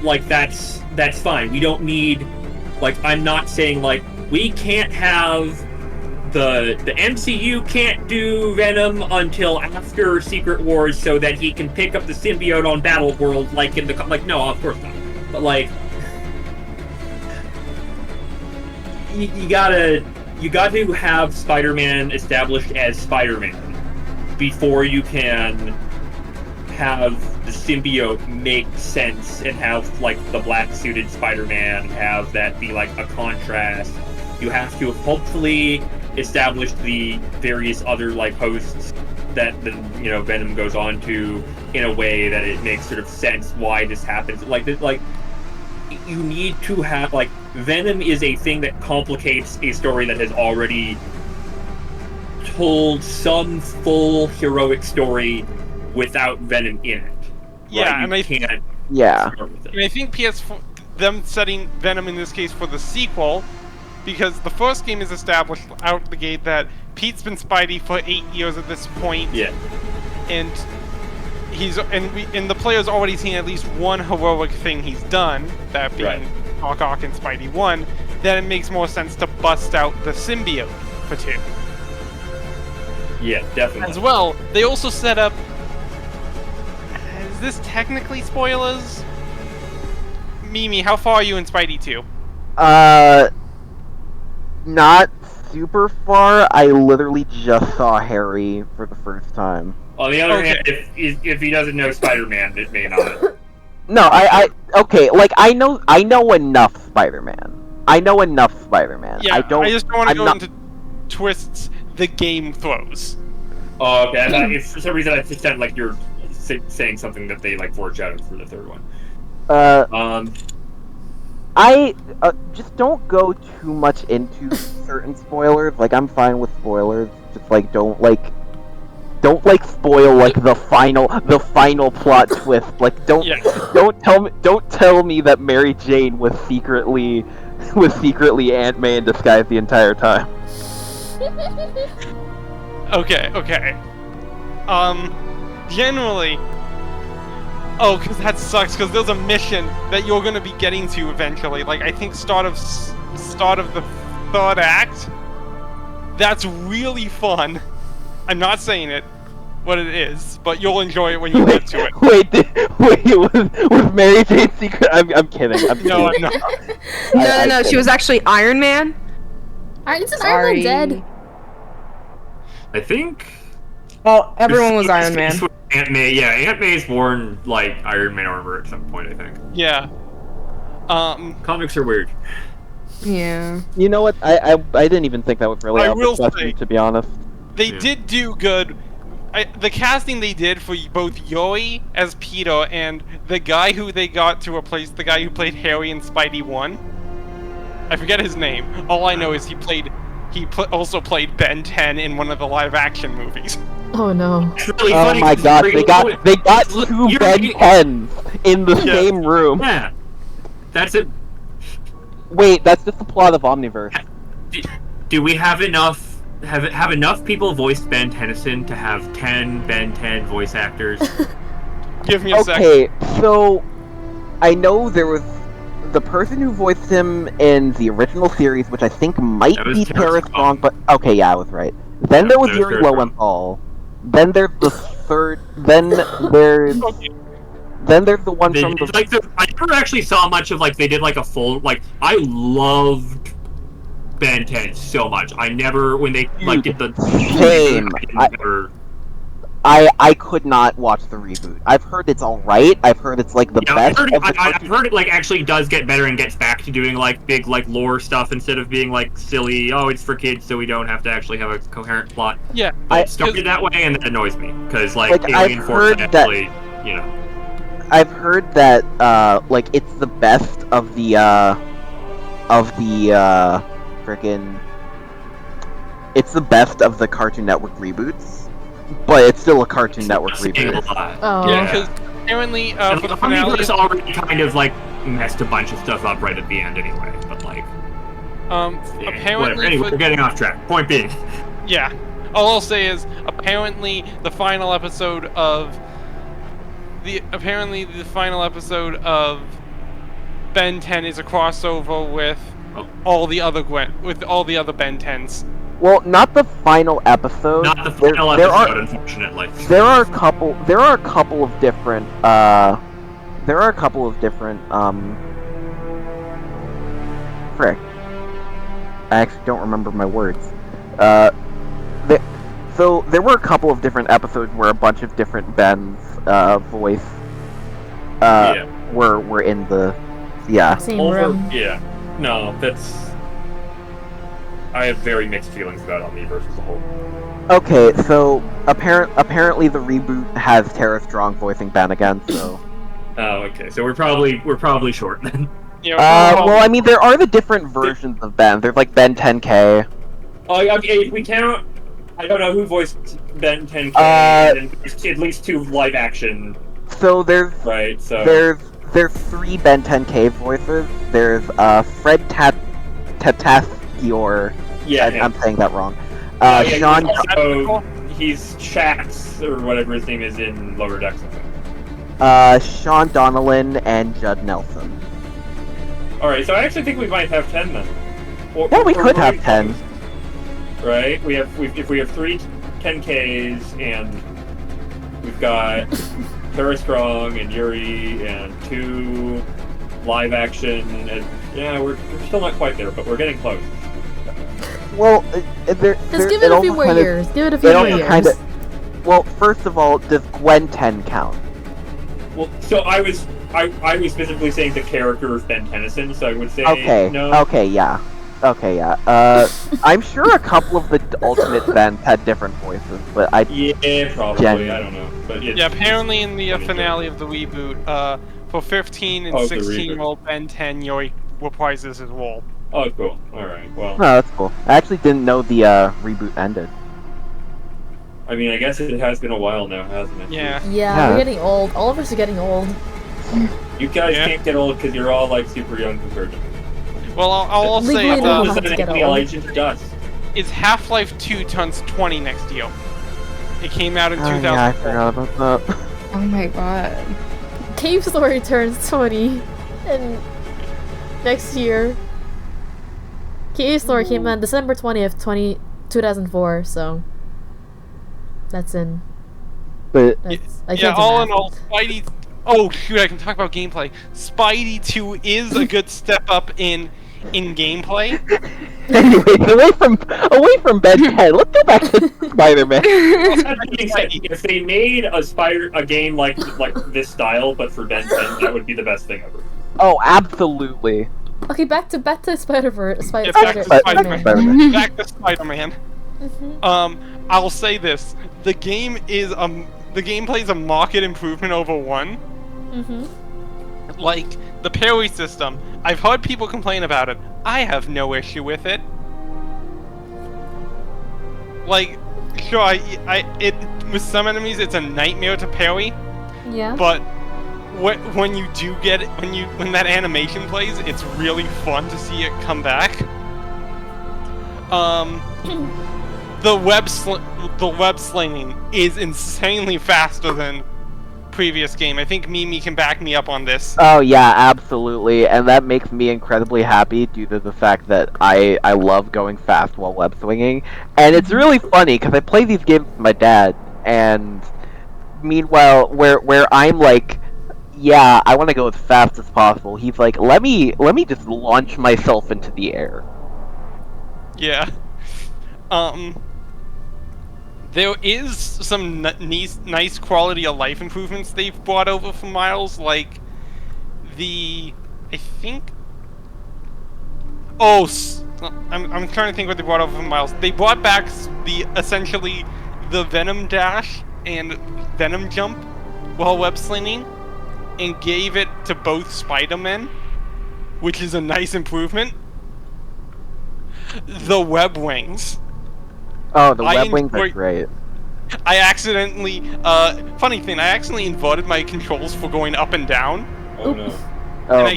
like that's fine. We don't need, like, I'm not saying like we can't have the MCU can't do Venom until after Secret Wars so that he can pick up the symbiote on Battle World, like in the like. No, of course not. But like, you got to have Spider-Man established as Spider-Man before you can have the symbiote make sense and have like the black suited Spider-Man have that be like a contrast. You have to hopefully establish the various other like hosts that the Venom goes on to in a way that it makes sort of sense why this happens. Like you need to have, like, Venom is a thing that complicates a story that has already told some full heroic story without Venom in it. Yeah, and I think and I think PS4, them setting Venom in this case for the sequel, because the first game is established out the gate that Pete's been Spidey for 8 years at this point. Yeah. And the player's already seen at least one heroic thing he's done, that being Doc Ock and Spidey 1, then it makes more sense to bust out the symbiote for 2. Yeah, definitely. As well, they also set up... Is this technically spoilers? Mimi, how far are you in Spidey 2? Not super far. I literally just saw Harry for the first time. On the other hand, if he doesn't know Spider-Man, it may not. No, okay, like, I know enough Spider-Man. I know enough Spider-Man. Yeah, I just don't want to go into twists the game throws. Oh, okay. I thought, if for some reason I just sounded like you're saying something that they, like, foreshadowed for the third one. I just don't go too much into certain spoilers. Like, I'm fine with spoilers. Just, like, don't spoil, like, the final plot twist. Like, don't tell me that Mary Jane was secretly Aunt May in disguise the entire time. Okay. Generally... Oh, because that sucks, because there's a mission that you're going to be getting to eventually. Like, I think start of the third act. That's really fun. I'm not saying what it is, but you'll enjoy it when you get to it. Wait, was Mary Jane secret? I'm kidding. No, I'm not. No, she was actually Iron Man. Isn't Iron Man dead? I think... Well, everyone was Iron Man. Aunt May, yeah, Aunt May's worn, like, Iron Man armor at some point, I think. Yeah. Comics are weird. Yeah. You know what? I didn't even think that was really I out will the question, say- to be honest. They did do good. The casting they did for both Yoi as Peter and the guy who they got to replace the guy who played Harry in Spidey 1. I forget his name. All I know is he also played Ben 10 in one of the live-action movies. Oh no. It's really Oh funny my 'cause gosh, you're- they got two you're- Ben 10s in the same room. Yeah. That's it. Wait, that's just the plot of Omniverse. Do we have enough have enough people voiced Ben Tennyson to have 10 Ben 10 voice actors? Give me a second. Okay, so I know there was the person who voiced him in the original series, which I think might That was be Tara Paris Strong. Strong, but okay, yeah, I was right. Then Yeah, there was that was Yuri Tara Strong. Lowenthal. Then there's the third. Then there's the one They from did, the. I never actually saw much of they did a full I loved Ben 10 so much. I never when they did the Same. I never, I could not watch the reboot. I've heard it's alright. I've heard it's the yeah, best. I've heard it actually does get better and gets back to doing big lore stuff instead of being silly. Oh, it's for kids, so we don't have to actually have a coherent plot. Yeah. But it started that way, and that annoys me because I've Alien Force heard actually, I've heard that it's the best of the friggin' it's the best of the Cartoon Network reboots, but it's still a Cartoon Network reboot. Oh. Yeah, because apparently And for the Omniverse finale, already kind of messed a bunch of stuff up right at the end anyway. But apparently whatever. Anyway, we're getting off track. Point being, yeah. All I'll say is apparently the final episode of Ben 10 is a crossover with all the other Ben 10s. Well, not the final episode. not the final episode, unfortunately. There are a couple of different frick. I actually don't remember my words. So there were a couple of different episodes where a bunch of different Ben's voice were in the Same room. Yeah. No, that's. I have very mixed feelings about Omniverse as a whole. Okay, so apparently the reboot has Tara Strong voicing Ben again, so. Oh, okay. So we're probably short then. Well, I mean, there are the different versions of Ben. There's Ben 10K. Oh, okay. If we count, I don't know who voiced Ben 10K. And there's at least 2 live action. So there's right. So there's 3 Ben 10K voices. There's Fred Tatasciore. yeah, I'm saying that wrong. Sean. Sean. He's Shax or whatever his name is in Lower Decks. Sean Donnellan and Judd Nelson. All right. So I actually think we might have 10 then. Yeah, we could have 10. Right. If we have 3 10Ks and we've got Tara Strong and Yuri and 2 live action, and yeah, we're still not quite there, but we're getting close. Well, Just give it a few more years. Give it a few more years. Well, first of all, does Gwen 10 count? Well, so I was specifically saying the character of Ben Tennyson, so I would say no. Okay, yeah. I'm sure a couple of the alternate Bens had different voices, but yeah, probably. I don't know, but yeah, apparently in the finale of the reboot, for 15 and 16-year-old Ben 10, Yori reprises his role. Oh, cool. All right. Well. Oh, that's cool. I actually didn't know the reboot ended. I mean, I guess it has been a while now, hasn't it? Yeah. Yeah, we're getting old. All of us are getting old. You guys can't get old because you're all super young compared to me. Well, I'll say is Half-Life 2 turns 20 next year. It came out in 2004. Yeah, I forgot about that. Oh my god. Cave Story turns 20 and next year. Cave Story came out December 20th, 2004, so that's in. But all in all, Spidey. Oh shoot! I can talk about gameplay. Spidey 2 is a good step up in gameplay. Anyways, away from Ben 10, let's go back to Spider-Man. If they made a game like this style, but for Ben 10, that would be the best thing ever. Oh, absolutely. Okay, back to Spider-Verse. Yeah, Spider-Man. Back to Spider-Man. I'll say this: the game plays a marked improvement over 1. Like the parry system, I've heard people complain about it. I have no issue with it. Like, sure, with some enemies it's a nightmare to parry. Yeah. But when you do get it, when that animation plays, it's really fun to see it come back. The web slinging is insanely faster than previous game. I think Mimi can back me up on this. Oh yeah, absolutely, and that makes me incredibly happy due to the fact that I love going fast while web swinging, and it's really funny because I play these games with my dad, and meanwhile, where I'm like, yeah, I want to go as fast as possible, he's like, let me just launch myself into the air. Yeah. There is some nice quality of life improvements they've brought over for Miles, like I'm trying to think what they brought over for Miles. They brought back essentially the Venom Dash and Venom Jump while web slinging, and gave it to both Spider-Men, which is a nice improvement. The web wings. Oh, the web wings are great. I accidentally, funny thing, I accidentally inverted my controls for going up and down. Oh no. Oh, and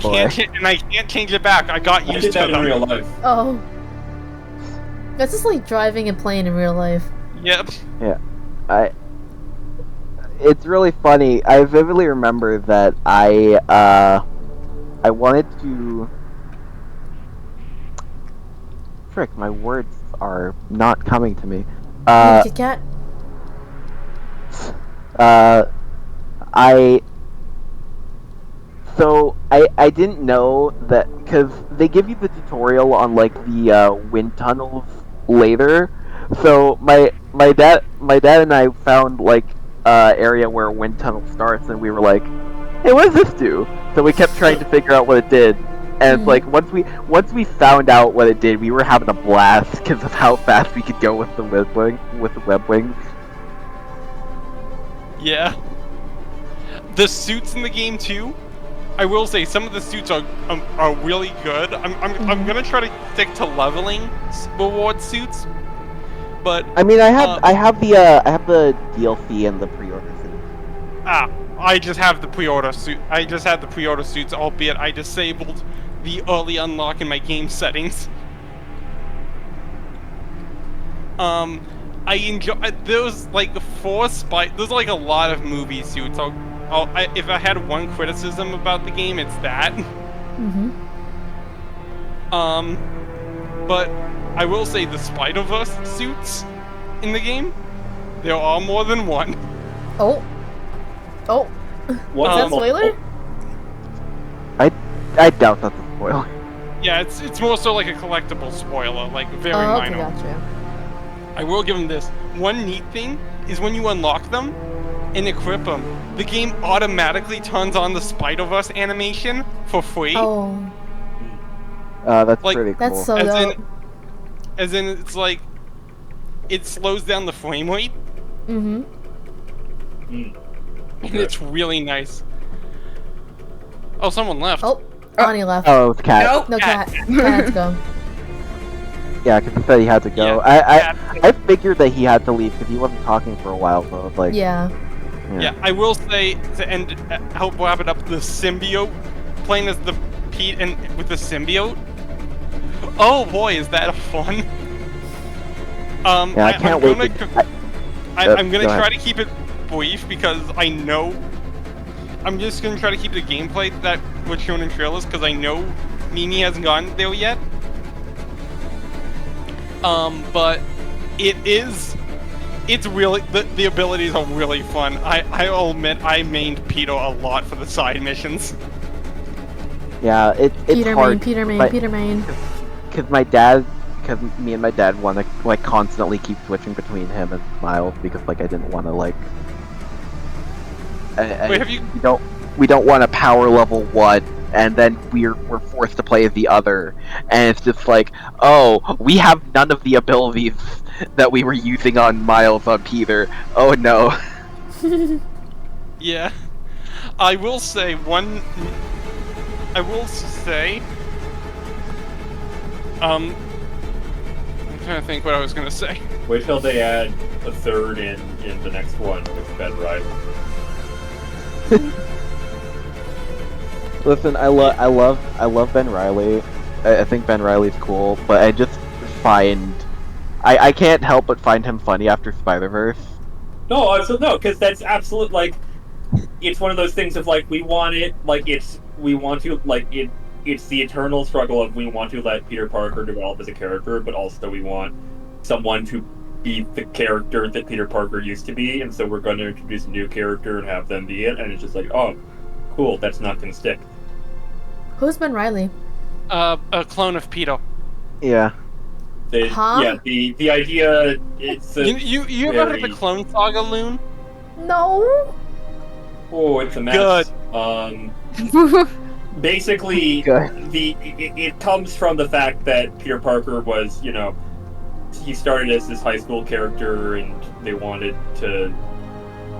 I can't change it back. I got used to that in real life. Oh. That's just like driving and playing in real life. Yep. Yeah. It's really funny. I vividly remember that I wanted to... Frick, my words are not coming to me. Kit Kat? I didn't know that, because they give you the tutorial on like the wind tunnels later. So my dad and I found like area where a wind tunnel starts, and we were like, hey, what does this do? So we kept trying to figure out what it did. And it's like once we found out what it did, we were having a blast because of how fast we could go with the web wings. Yeah. The suits in the game too. I will say some of the suits are really good. I'm gonna try to stick to leveling reward suits, but I mean, I have the DLC and the pre-order suit. I just have the pre-order suit. I just had the pre-order suits, albeit I disabled the early unlock in my game settings. I enjoy. There's like there's like a lot of movie suits. If I had one criticism about the game, it's that. But I will say the Spider-Verse suits in the game, there are more than one. Oh. What's that spoiler? I doubt that's a spoiler. Yeah, it's more so like a collectible spoiler, like very minor. Gotcha. I will give them this. One neat thing is when you unlock them and equip them, the game automatically turns on the Spider-Verse animation for free. Oh. That's like, pretty cool. That's so dope. As in, it's like, it slows down the frame rate. Mm-hmm. And it's really nice. Oh, someone left. Oh, Bonnie left. Oh, it's Cat. Nope. No, Cat. Cat had to go. Yeah, because he said he had to go. Yeah, I figured that he had to leave because he wasn't talking for a while, so I was like... Yeah. Yeah, I will say, to end, help wrap it up, the symbiote, playing as the Pete and with the symbiote. Oh boy, is that fun! Yeah, I can't wait. I'm gonna try to keep it brief because I know. I'm just gonna try to keep the gameplay that was shown in trailers because I know Mimi hasn't gotten there yet. But it's really, the abilities are really fun. I'll admit I mained Peter a lot for the side missions. Yeah, it's hard. Peter Main. Because me and my dad want to like constantly keep switching between him and Miles because like I didn't want to like. Wait, have you? We don't want a power level 1 and then we're forced to play the other, and it's just like, oh, we have none of the abilities that we were using on Miles on Peter. Oh no. Yeah. I will say, I'm trying to think what I was gonna say. Wait till they add a third in the next one with Ben Riley. Listen, I love Ben Riley. I think Ben Riley's cool, but I just find I can't help but find him funny after Spider-Verse. No, because that's absolute, like, it's one of those things of, like, we want it, like, it's the eternal struggle of we want to let Peter Parker develop as a character, but also we want someone to be the character that Peter Parker used to be, and so we're going to introduce a new character and have them be it, and it's just like, oh, cool, that's not going to stick. Who's Ben Riley? A clone of Peter. Yeah. Yeah, the idea, it's you ever heard the Clone Saga, Loon? No. Oh, it's a mess. Good. Basically, it comes from the fact that Peter Parker was, he started as this high school character, and they wanted to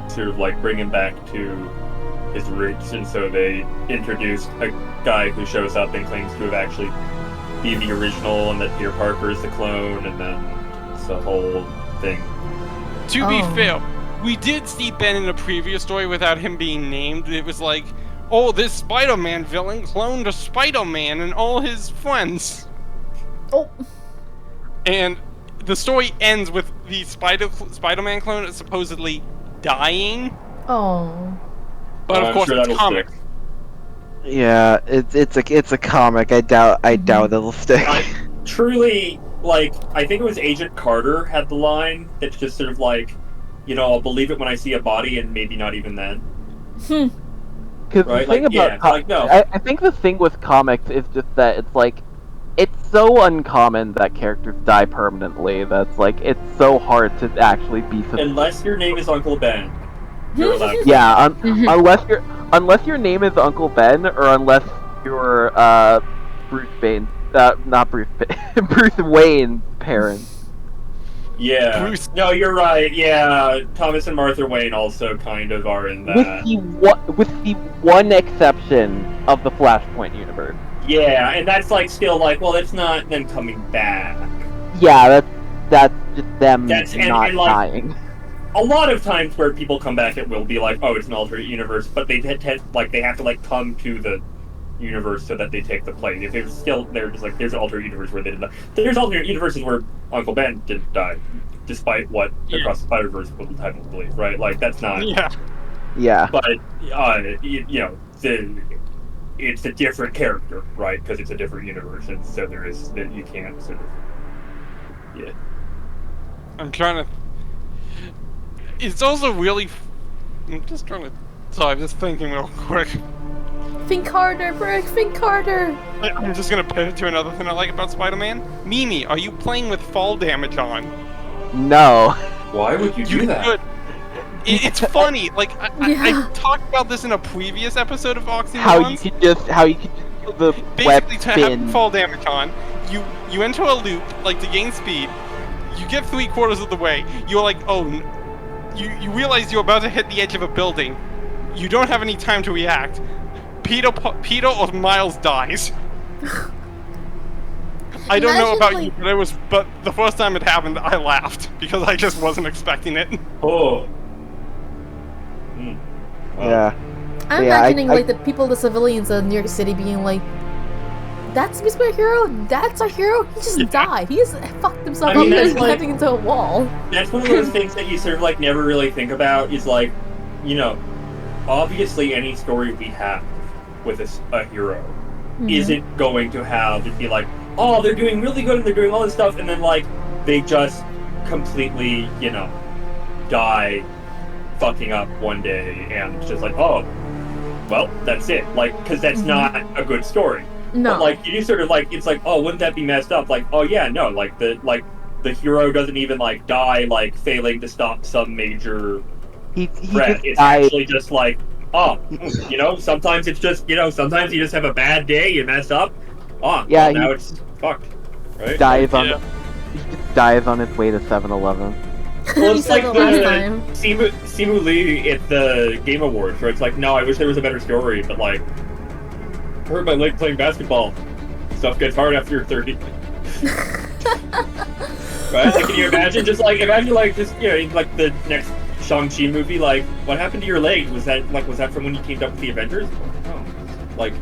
sort of like bring him back to his roots, and so they introduced a guy who shows up and claims to have actually be the original, and that Peter Parker is the clone, and then it's a whole thing. To be fair, we did see Ben in a previous story without him being named. It was like, oh, this Spider-Man villain cloned a Spider-Man and all his friends. Oh. And the story ends with the Spider-Man clone supposedly dying. Oh. But of course, it's comic. Yeah, it's a comic. I doubt it'll stick. Truly, like, I think it was Agent Carter had the line that's just sort of like, I'll believe it when I see a body, and maybe not even then. Because right? the thing I think the thing with comics is just that it's like, it's so uncommon that characters die permanently. That's like, it's so hard to actually be. Unless your name is Uncle Ben. You're allowed to. Yeah, unless your name is Uncle Ben, or unless you're Bruce Wayne, not Bruce Bruce Wayne's parents. Yeah. Bruce. No, you're right. Yeah, Thomas and Martha Wayne also kind of are in that. With the one exception of the Flashpoint universe. Yeah, and that's like still like, well, it's not them coming back. Yeah, that's just them not dying. A lot of times where people come back, it will be like, oh, it's an alternate universe, but they have to like come to the universe so that they take the plate. If it's still there, just like there's an alternate universe where they didn't die. There's alternate universes where Uncle Ben didn't die, despite what Across the Spider-Verse would have to believe, right? Like that's not. Yeah. But it's a different character, right? Because it's a different universe, and so there is that you can't sort of. Yeah. I'm trying to. It's also really. I'm just trying to. Sorry, I'm just thinking real quick. Think harder, Brick. Think harder. I'm just gonna pivot to another thing I like about Spider-Man. Mimi, are you playing with fall damage on? No. Why would you do that? Good. It's funny. Like I talked about this in a previous episode of Auxy Moron. How you could just feel the basically web to spin. have fall damage on. You enter a loop like to gain speed. You get 3/4 of the way. You're like, oh. You realize you're about to hit the edge of a building. You don't have any time to react. Peter or Miles dies. I don't know about you, but the first time it happened, I laughed because I just wasn't expecting it. Oh. Yeah. I'm imagining like the civilians of New York City being like, "That's my hero. That's our hero. He just died. He just fucked himself up by slamming into a wall." That's one of those things that you sort of like never really think about. Is like, obviously any story we have with a hero isn't going to have it be like, oh, they're doing really good and they're doing all this stuff, and then like they just completely, die fucking up one day, and it's just like, oh, well, that's it. Like, because that's not a good story. No. But like you do sort of like, it's like, oh, wouldn't that be messed up? Like, oh yeah, no, like the hero doesn't even like die like failing to stop some major threat. It's actually just like sometimes it's just, sometimes you just have a bad day, you mess up. Yeah, now it's fucked, right? Dies on his way to 7-Eleven. Well, You it's said like the last time. Simu Lee at the Game Awards, where it's like, no, I wish there was a better story, but like, I hurt my leg playing basketball. Stuff gets hard after you're 30. Right? Like, can you imagine? Just like the next Shang-Chi movie, like, what happened to your leg? Was that from when you teamed up with the Avengers? Oh, like,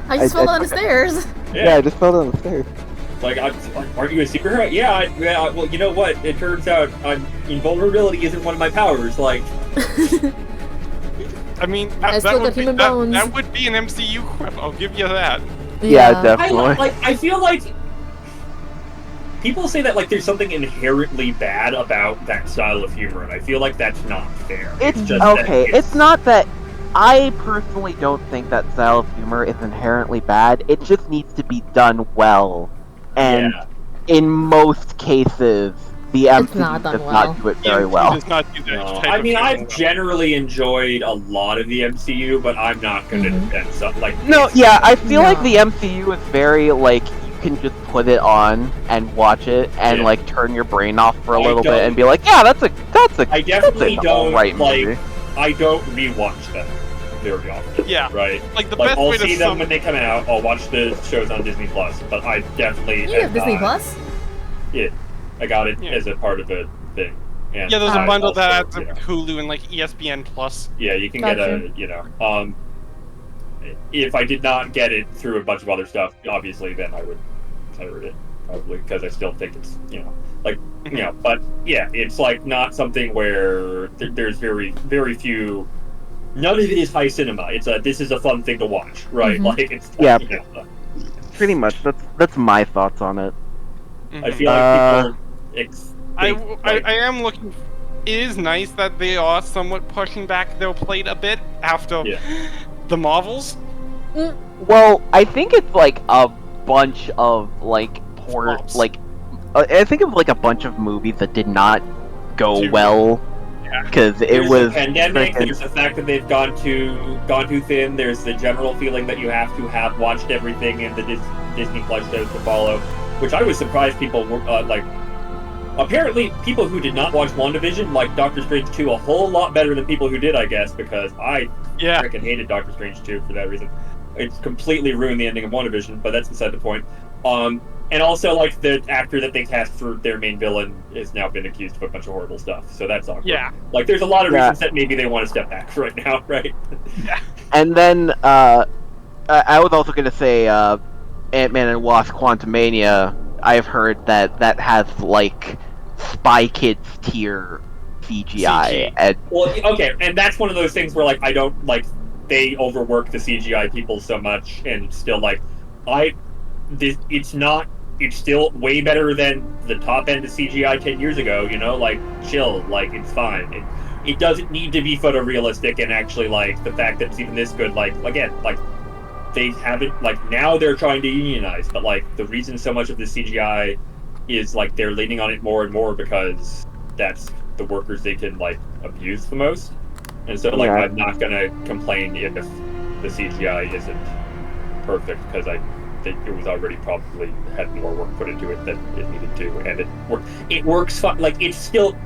I just fell down the stairs. Yeah, I just fell down the stairs. Like, aren't you a superhero? Yeah, well, you know what? It turns out invulnerability isn't one of my powers. Like, I mean, I still got human bones. That would be an MCU quip. I'll give you that. Yeah, definitely. I feel like people say that like there's something inherently bad about that style of humor, and I feel like that's not fair. It's just okay. It's not that. I personally don't think that style of humor is inherently bad. It just needs to be done well. And in most cases, the MCU does not do it very well. Does not do that I mean, I've generally enjoyed a lot of the MCU, but I'm not going to defend something like. No, yeah, I feel like the MCU is very like you can just put it on and watch it and like turn your brain off for a little bit and be like, yeah, that's a. I definitely don't right movie. I don't rewatch them very often. Yeah. Right. Like the like, best I'll way to see them when they come out. I'll watch the shows on Disney Plus, but I definitely. You have Disney Plus? Yeah, I got it as a part of a thing. And there's a bundle also, that adds Hulu and like ESPN Plus. Yeah, you can get a if I did not get it through a bunch of other stuff, obviously, then I would pirate it probably because I still think it's but yeah, it's like not something where there's very very few. None of it is high cinema. This is a fun thing to watch, right? Like it's pretty much. That's my thoughts on it. I feel like people. I am looking. It is nice that they are somewhat pushing back their plate a bit after the Marvels. Well, I think it's like a bunch of like poor I think of like a bunch of movies that did not go well. Because it was a pandemic. There's the fact that they've gone too thin. There's the general feeling that you have to have watched everything in the Disney Plus shows to follow, which I was surprised people were like. Apparently, people who did not watch WandaVision like Doctor Strange 2 a whole lot better than people who did, I guess, because I freaking hated Doctor Strange 2 for that reason. It's completely ruined the ending of WandaVision, but that's beside the point. And also, like, the actor that they cast for their main villain has now been accused of a bunch of horrible stuff, so that's awkward. Yeah. Like, there's a lot of reasons that maybe they want to step back right now, right? Yeah. And then, I was also going to say, Ant-Man and Wasp Quantumania, I've heard that has, like, Spy Kids tier CGI. And... Well, okay, and that's one of those things where, like, I don't, like, they overwork the CGI people so much, and still, like, it's still way better than the top end of CGI 10 years ago, like, chill, like, it's fine. It doesn't need to be photorealistic, and actually, like, the fact that it's even this good, like, again, like, they haven't, like, now they're trying to unionize, but, like, the reason so much of the CGI is, like, they're leaning on it more and more because that's the workers they can, like, abuse the most. And so, like, I'm not gonna complain if the CGI isn't perfect, because I think it was already probably had more work put into it than it needed to, and it works fine. Like, it's still,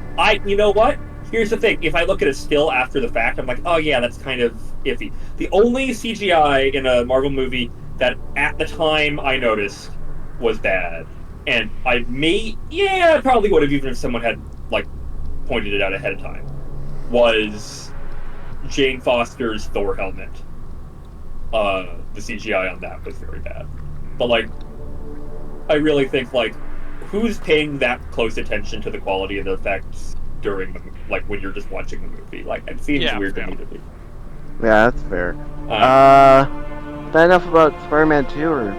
you know what? Here's the thing, if I look at a still after the fact, I'm like, oh yeah, that's kind of iffy. The only CGI in a Marvel movie that at the time I noticed was bad, and I probably would have, even if someone had, like, pointed it out ahead of time, was Jane Foster's Thor helmet. The CGI on that was very bad. But, like, I really think, like, who's paying that close attention to the quality of the effects during, like, when you're just watching the movie? Like, it seems weird to me to be. Yeah, that's fair. Is that enough about Spider-Man 2, or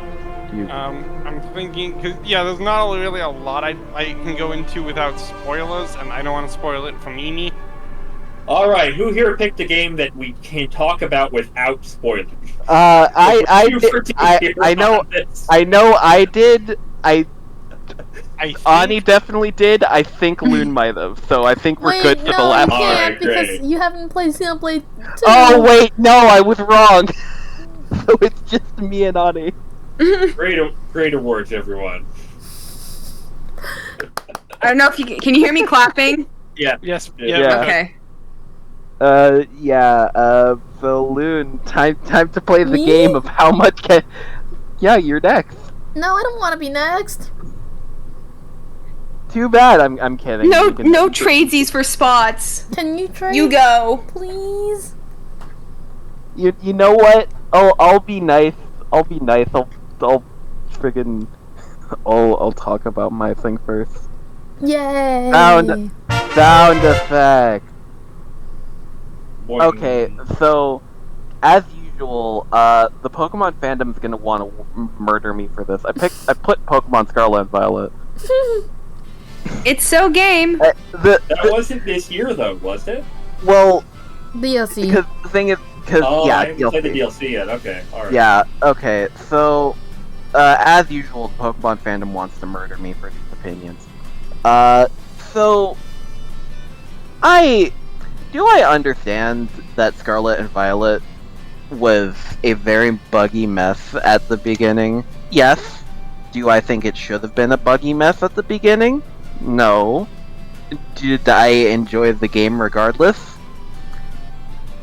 do you... I'm thinking, because, there's not really a lot I can go into without spoilers, and I don't want to spoil it for Mimi. Alright, who here picked a game that we can talk about without spoilers? I Ani definitely did. I think Loon might have. So I think we're good for the last you one. can't because you haven't played Xenoblade 2. Oh wait, no, I was wrong. So it's just me and Ani. Great awards, everyone. I don't know if you can you hear me clapping? Yeah. Yes. Yeah. Okay. So Loon, time to play the Me? game of how much can. Yeah, you're next. No, I don't want to be next. Too bad. I'm kidding. No, You can- no tradesies for spots. Can you trade? You go. Please. You know what? I'll be nice. I'll be nice. I'll friggin' I'll talk about my thing first. Yay. Sound effect. Boing. Okay, so as usual, the Pokemon fandom's gonna want to murder me for this. I put Pokemon Scarlet and Violet. It's so game. That wasn't this year, though, was it? Well, DLC. because the thing is, Oh, yeah, I haven't played the DLC. DLC yet. Okay, alright. Yeah, okay, so, as usual, the Pokemon fandom wants to murder me for these opinions. So, I understand that Scarlet and Violet was a very buggy mess at the beginning. Yes. Do I think it should have been a buggy mess at the beginning? No. Did I enjoy the game regardless?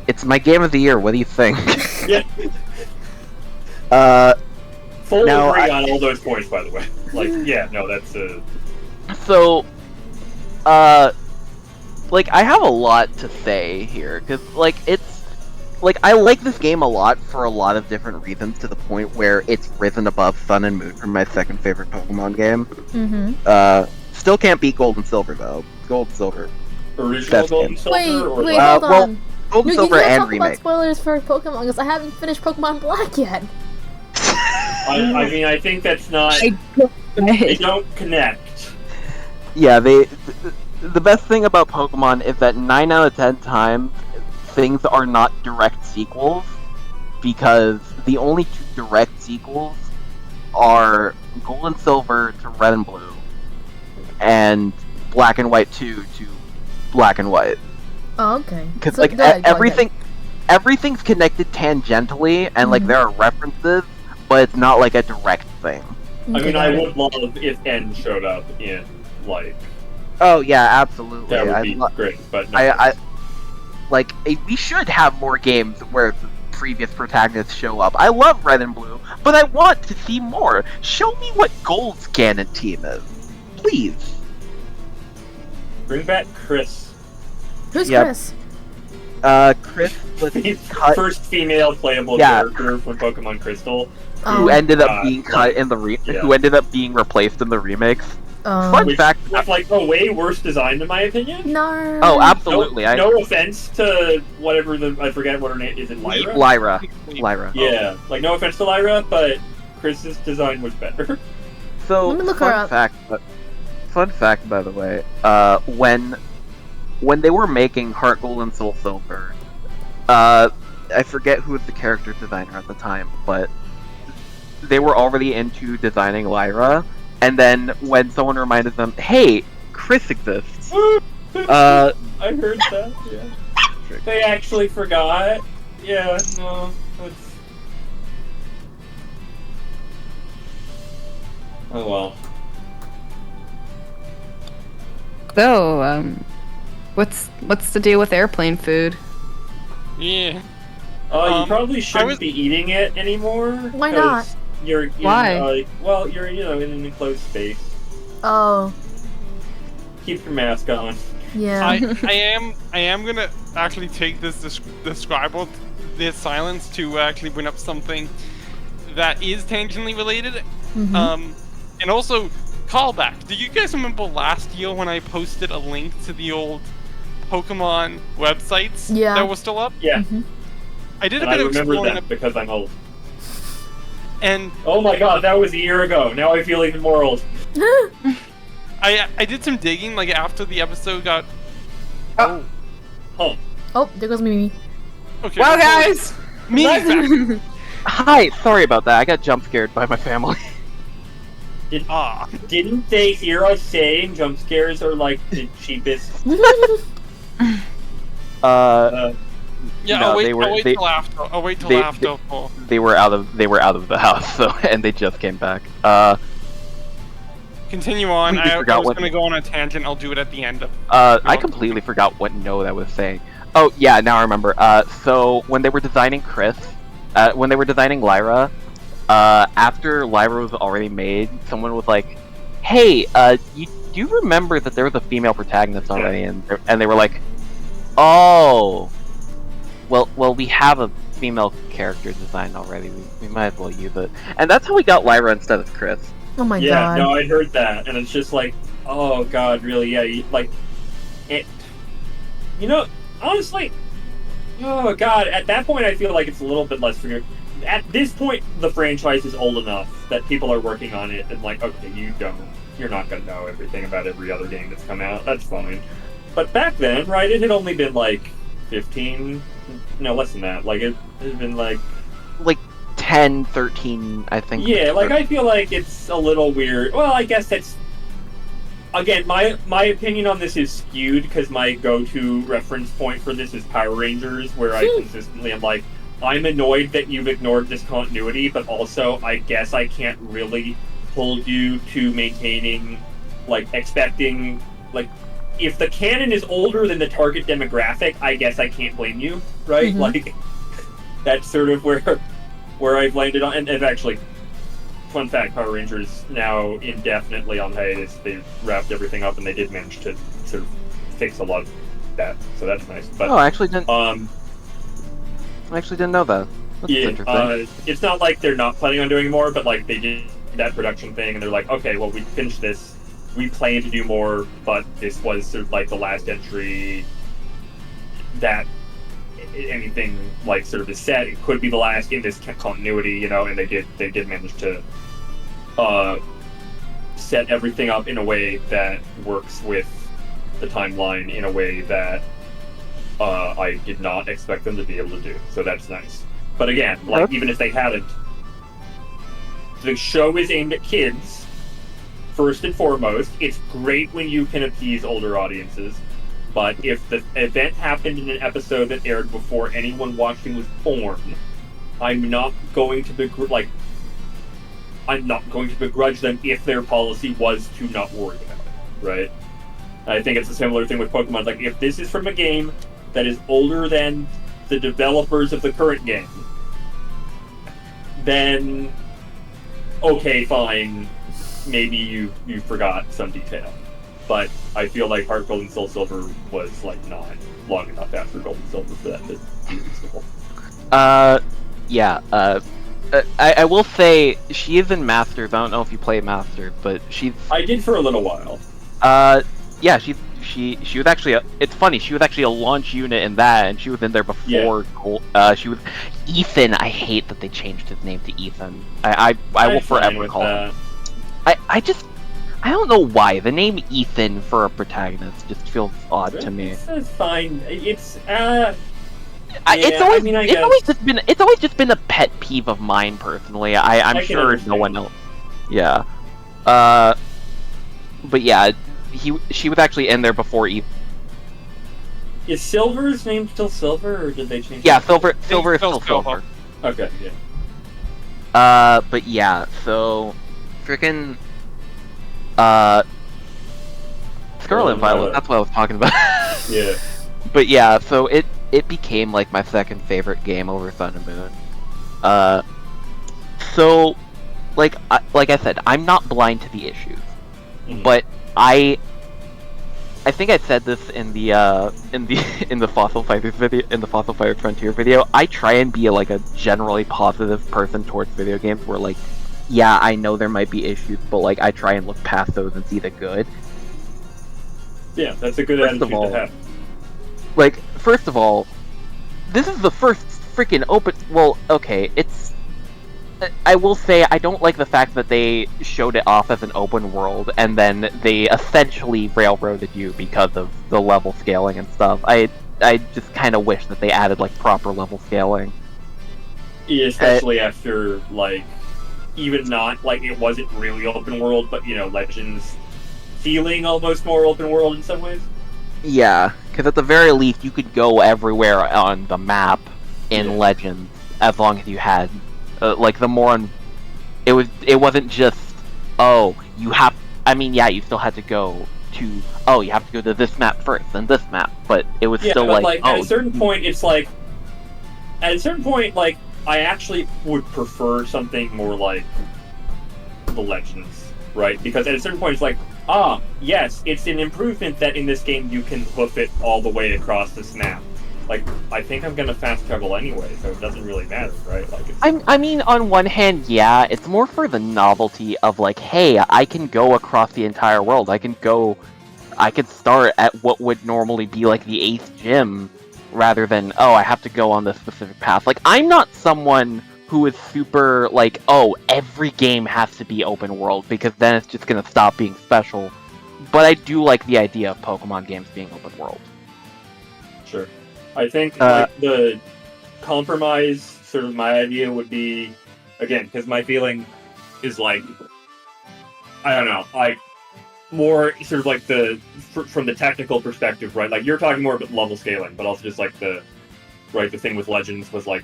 It's my game of the year, what do you think? Yeah. Full Now, agree on all those points, by the way. Like, yeah, no, that's So, like, I have a lot to say here, because, like, it's, like, I like this game a lot for a lot of different reasons, to the point where it's risen above Sun and Moon from my second favorite Pokemon game. Mm-hmm. Still can't beat Gold and Silver, though. Gold and Silver. original Best Gold game. and Silver. or Wait, like- hold well, on. Gold and You Silver can't and talk about Remake. spoilers for Pokemon because I haven't finished Pokemon Black yet. I mean, I think that's not. They don't connect. Yeah, the best thing about Pokemon is that 9 out of 10 times, things are not direct sequels, because the only two direct sequels are Gold and Silver to Red and Blue, and Black and White 2 to Black and White. Oh, okay. Because So, like go ahead, go ahead. everything's connected tangentially, and like Mhm. there are references, but it's not like a direct thing. I Okay, mean, got I it. would love if N showed up in, like, Oh yeah, absolutely. that would I be lo- great, but no. I like we should have more games where the previous protagonists show up. I love Red and Blue, but I want to see more. Show me what Gold's canon team is, please. Bring back Chris. Who's Yep. Chris? Chris was cut, First female playable Yeah. character from Pokemon Crystal. who Oh. ended up being cut in the yeah. who ended up being replaced in the remakes. Oh. Fun With, fact. with like a way worse design, in my opinion. No. Oh, absolutely. No offense to whatever I forget what her name is. It Lyra? Lyra. Yeah, like no offense to Lyra, but Chris's design was better. So Let me look her up. Fun fact, by the way, when they were making Heart Gold and Soul Silver, I forget who was the character designer at the time, but they were already into designing Lyra, and then when someone reminded them, "Hey, Chris exists," I heard that. Yeah, they actually forgot. Yeah, no, it's. Oh well. So, what's the deal with airplane food? Yeah. You probably shouldn't was- be eating it anymore. Why 'cause You're Why? well, you're in an enclosed space. Oh, Keep your mask on. yeah. I am gonna actually take this silence to actually bring up something that is tangentially related. Mhm. And also callback. Do you guys remember last year when I posted a link to the old Pokemon websites Yeah. that were still up? Yeah, Mhm. I did a and I bit of remember exploring that because I'm old. and Oh my god, that was a year ago. Now I feel even more old. I did some digging like after the episode got. Huh. Oh, there goes Mimi. Okay. Well, guys, Me exactly. Hi, sorry about that. I got jump scared by my family. Didn't they hear us saying jump scares are like the cheapest? Yeah, No, I'll wait they till after. I'll wait till they- after. they were out of the house, so and they just came back. Continue on. Completely I forgot was what- going to go on a tangent. I'll do it at the end. I completely forgot what Node I was saying. Oh yeah, now I remember. So when they were designing when they were designing Lyra, after Lyra was already made, someone was like, "Hey, do you remember that there was a female protagonist already?" And they were like, "Oh, well, we have a female character design already. We might as well use it." And that's how we got Lyra instead of Chris. Oh my Yeah, god. no, I heard that, and it's just like, oh god, really? Yeah, it. You know, honestly, oh god, at that point, I feel like it's a little bit less forgiving. At this point, the franchise is old enough that people are working on it, and like, okay, you're not gonna know everything about every other game that's come out. That's fine. But back then, right, it had only been like 15, no, less than that. Like, it had been like 10, 13, I think. yeah, like, I feel like it's a little weird. Well, I guess that's... Again, my opinion on this is skewed, because my go-to reference point for this is Power Rangers, where I consistently am like, I'm annoyed that you've ignored this continuity, but also, I guess I can't really hold you to maintaining, like, expecting, like, if the canon is older than the target demographic, I guess I can't blame you, right? Mhm. Like, that's sort of where I've landed on. And actually, fun fact, Power Rangers now indefinitely on hiatus. They've wrapped everything up, and they did manage to sort of fix a lot of that, so that's nice. But Oh, I actually didn't know that. That's yeah, interesting. it's not like they're not planning on doing more, but like they did that production thing, and they're like, okay, well, we finished this. We plan to do more, but this was sort of like the last entry that anything like sort of is set. It could be the last in this continuity, you know, and they did manage to set everything up in a way that works with the timeline in a way that I did not expect them to be able to do. So that's nice. But again, like, even if they hadn't, the show is aimed at kids. First and foremost, it's great when you can appease older audiences, but if the event happened in an episode that aired before anyone watching was born, I'm not going to begrudge them if their policy was to not worry about it, right? I think it's a similar thing with Pokemon. Like, if this is from a game that is older than the developers of the current game, then okay, fine. Maybe you forgot some detail, but I feel like Heart Gold and Soul Silver was like not long enough after Gold and Silver for that to be reasonable. Yeah. I will say she is in Masters. I don't know if you play Masters, but she's. I did for a little while. Yeah, she was actually it's funny, she was actually a launch unit in that, and she was in there before. Yeah. She was Ethan. I hate that they changed his name to Ethan. I will forever call him. I don't know why the name Ethan for a protagonist just feels odd to me. It's fine. It's it's always just been a pet peeve of mine personally. I'm sure no one else. Yeah. But yeah, she was actually in there before Ethan. Is Silver's name still Silver, or did they change? Yeah, Silver is still Silver. Okay, yeah. But yeah, so freaking Scarlet and Violet, that's what I was talking about. Yeah. But yeah, so it became like my second favorite game over Sun and Moon. So like I said, I'm not blind to the issues. Mm-hmm. But I think I said this in the Fossil Fighters video, in the Fossil Fighter Frontier video. I try and be like a generally positive person towards video games, where like, yeah, I know there might be issues, but like I try and look past those and see the good. Yeah, that's a good attitude to have. Like, first of all, this is the first freaking open. Well, okay, it's. I will say I don't like the fact that they showed it off as an open world and then they essentially railroaded you because of the level scaling and stuff. I just kind of wish that they added like proper level scaling. Yeah, especially after like even not, like, it wasn't really open world, but, you know, Legends feeling almost more open world in some ways. Yeah, because at the very least, you could go everywhere on the map in Legends, as long as you had, like, the Moron... It wasn't just, oh, you have... I mean, yeah, you still had to go to... Oh, you have to go to this map first, then this map, but it was still but, like, at a certain point, it's like... At a certain point, like, I actually would prefer something more like the Legends, right? Because at a certain point, it's like, yes, it's an improvement that in this game you can hoof it all the way across this map. Like, I think I'm gonna fast travel anyway, so it doesn't really matter, right? Like, I mean, on one hand, yeah, it's more for the novelty of, like, hey, I can go across the entire world. I could start at what would normally be, like, the 8th gym, rather than, oh, I have to go on this specific path. Like, I'm not someone who is super, like, oh, every game has to be open world, because then it's just gonna stop being special. But I do like the idea of Pokemon games being open world. Sure. I think, like, the compromise, sort of my idea would be, again, because my feeling is, like, I don't know, like, more sort of like from the technical perspective, right? Like, you're talking more about level scaling, but also just like the thing with Legends was like,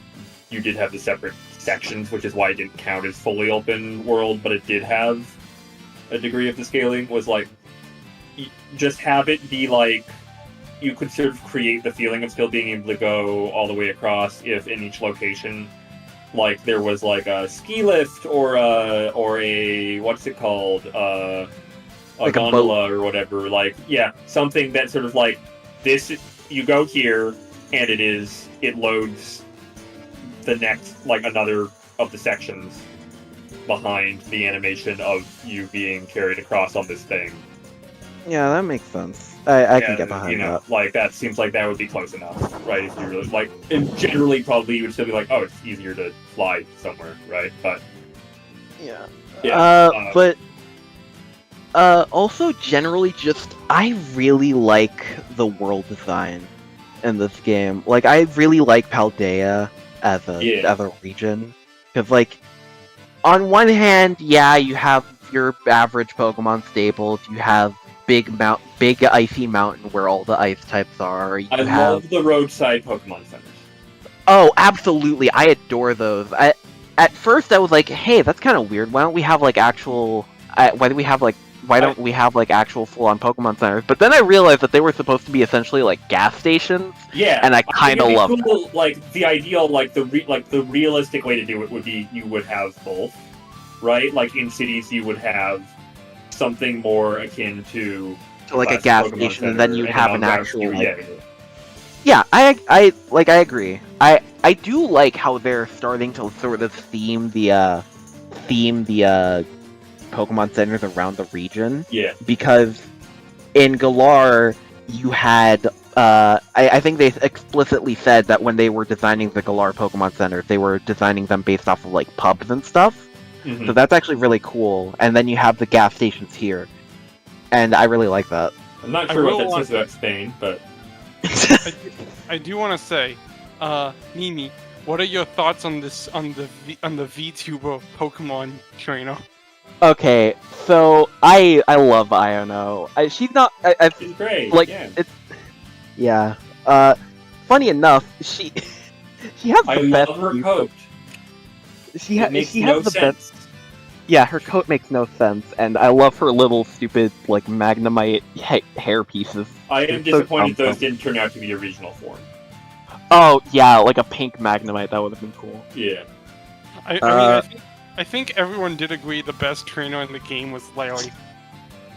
you did have the separate sections, which is why it didn't count as fully open world, but it did have a degree of the scaling, was like, just have it be like, you could sort of create the feeling of still being able to go all the way across if in each location, like, there was like a ski lift or a what's it called, like gondola or whatever, like, yeah, something that sort of like, this, you go here, and it loads the next, like, another of the sections behind the animation of you being carried across on this thing. Yeah, that makes sense. I can get behind that. Like, that seems like that would be close enough, right? If you really, like, and generally probably you would still be like, oh, it's easier to fly somewhere, right? But but also generally just, I really like the world design in this game. Like, I really like Paldea as a region, because, like, on one hand, yeah, you have your average Pokemon staples. You have big icy mountain where all the ice types are. I love the roadside Pokemon centers. Oh, absolutely! I adore those. At first, I was like, "Hey, that's kind of weird. Why don't we have like actual? Why don't we have like actual full-on Pokemon centers?" But then I realized that they were supposed to be essentially like gas stations. Yeah, and I kind of love that. Like, the ideal, like the realistic way to do it would be you would have both, right? Like, in cities, you would have something more akin to like a gas station, and then you'd have an actual. Yeah, I agree. I do like how they're starting to sort of theme the Pokemon centers around the region. Yeah. Because in Galar, you had I think they explicitly said that when they were designing the Galar Pokemon centers, they were designing them based off of like pubs and stuff. Mm-hmm. So that's actually really cool. And then you have the gas stations here, and I really like that. I'm not sure what that says about Spain, but I do want to say, Mimi, what are your thoughts on this on the VTuber Pokemon trainer? Okay, so I love Iono. She's not. She's great. Like, yeah. Yeah. Funny enough, she has the best. I love her coat. She has the best. Yeah, her coat makes no sense, and I love her little stupid like Magnemite hair pieces. I am disappointed those didn't turn out to be original form. Oh yeah, like a pink Magnemite, that would have been cool. Yeah. I think everyone did agree the best trainer in the game was Larry.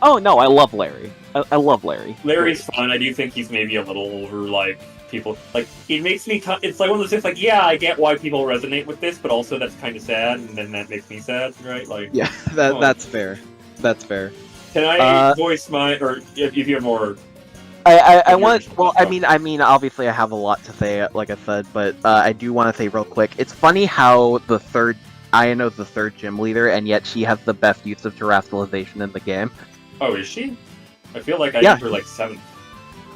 Oh no, I love Larry. I love Larry. Larry's fun. I do think he's maybe a little over, like, people. Like, it makes me. It's like one of those things. Like, yeah, I get why people resonate with this, but also that's kind of sad, and then that makes me sad, right? Like, yeah, that's fair. That's fair. Can I voice my, or if you have more? I want. Well, I mean, obviously, I have a lot to say, like I said, but I do want to say real quick. It's funny how Iono's the third gym leader, and yet she has the best use of terrestrialization in the game. Oh, is she? I feel like I used her like 7th.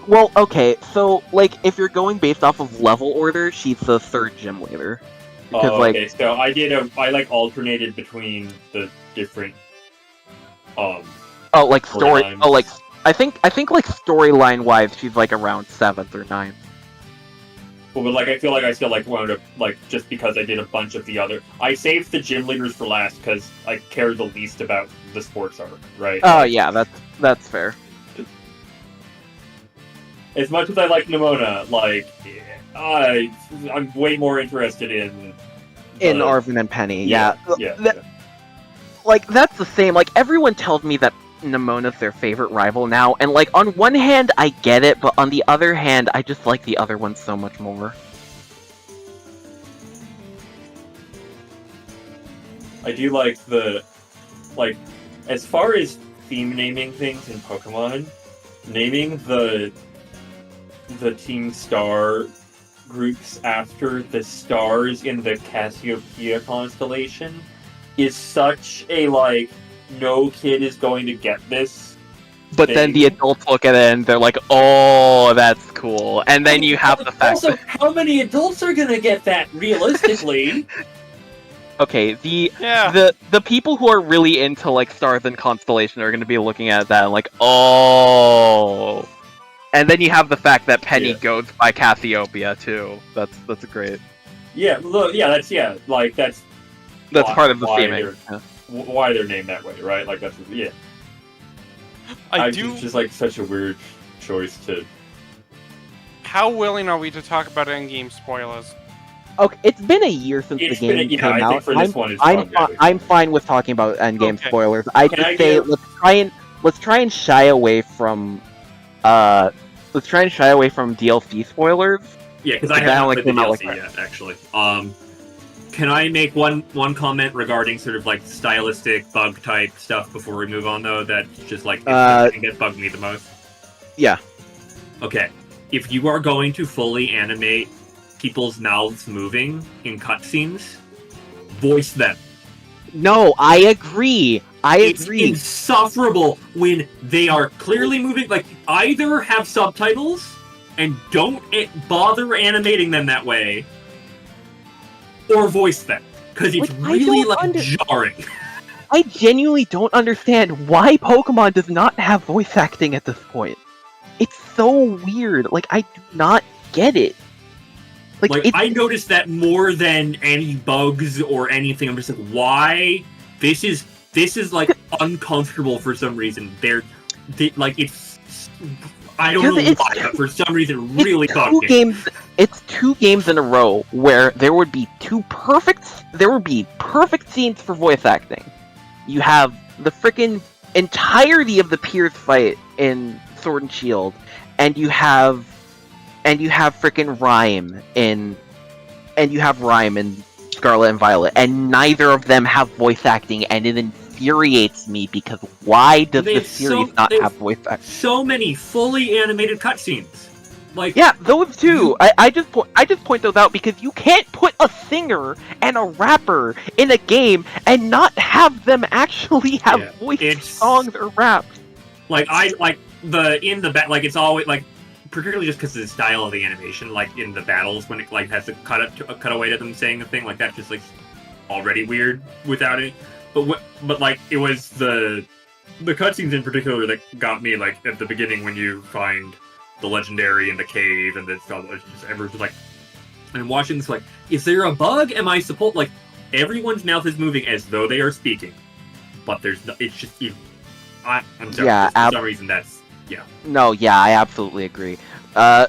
Well, okay, so like if you're going based off of level order, she's the third gym leader. Okay, so I like alternated between the different like story. storylines. Oh, like I think like storyline wise, she's like around 7th or 9th. But like I feel like I still like wanted to like just because I did a bunch of the other. I saved the gym leaders for last because I care the least about the sports arc, right? Oh yeah, that's fair. As much as I like Nimona, like I'm way more interested in Arvin and Penny. Yeah. Yeah. Like that's the same. Like everyone tells me that Nimona's their favorite rival now, and like on one hand I get it, but on the other hand I just like the other one so much more. I do like as far as theme naming things in Pokemon, naming the Team Star groups after the stars in the Cassiopeia constellation is such a like no kid is going to get this. But then the adults look at it and they're like, "Oh, that's cool." And then you have the fact also, how many adults are gonna get that realistically? Okay, the people who are really into like stars and constellation are gonna be looking at that and like, "Oh." And then you have the fact that Penny goes by Cassiopeia too. That's great. Yeah, look, that's part of the theming. Why they're named that way, right? Like that's It's just like such a weird choice to. How willing are we to talk about endgame spoilers? Okay, it's been a year since the game came I out. think for this one it's I'm fine with talking about endgame spoilers. Let's try and shy away from DLC spoilers. Yeah, because I haven't played the DLC yet, actually. Can I make one comment regarding sort of like stylistic bug type stuff before we move on, though? That's just like the thing that bugged me the most. Yeah. Okay, if you are going to fully animate people's mouths moving in cutscenes, voice them. No, I agree. It's insufferable when they are clearly moving. Like, either have subtitles and don't bother animating them that way, or voice them, because it's really jarring. I genuinely don't understand why Pokemon does not have voice acting at this point. It's so weird. Like, I do not get it. Like I noticed that more than any bugs or anything. I'm just like, why? This is like uncomfortable for some reason. It's I don't know why, but for some reason, really bugged me. It's 2 games in a row where there would be perfect scenes for voice acting. You have the freaking entirety of the Pierce fight in Sword and Shield, and you have freaking Rhyme in Scarlet and Violet, and neither of them have voice acting, and it infuriates me because why does this series not have voice acting? So many fully animated cutscenes. Like, yeah, those too. I just point those out because you can't put a singer and a rapper in a game and not have them actually have voice songs or raps. Like it's always like, particularly just because of the style of the animation, like in the battles when it like has to cut away to them saying a thing like that, just like already weird without it. But like it was the cutscenes in particular that got me, like at the beginning when you find the legendary in the cave and it's just everyone's like, I'm watching this like, is there a bug? Am I supposed like everyone's mouth is moving as though they are speaking, but there's no, it's just I'm sorry, for some reason that's. Yeah. No, yeah, I absolutely agree. I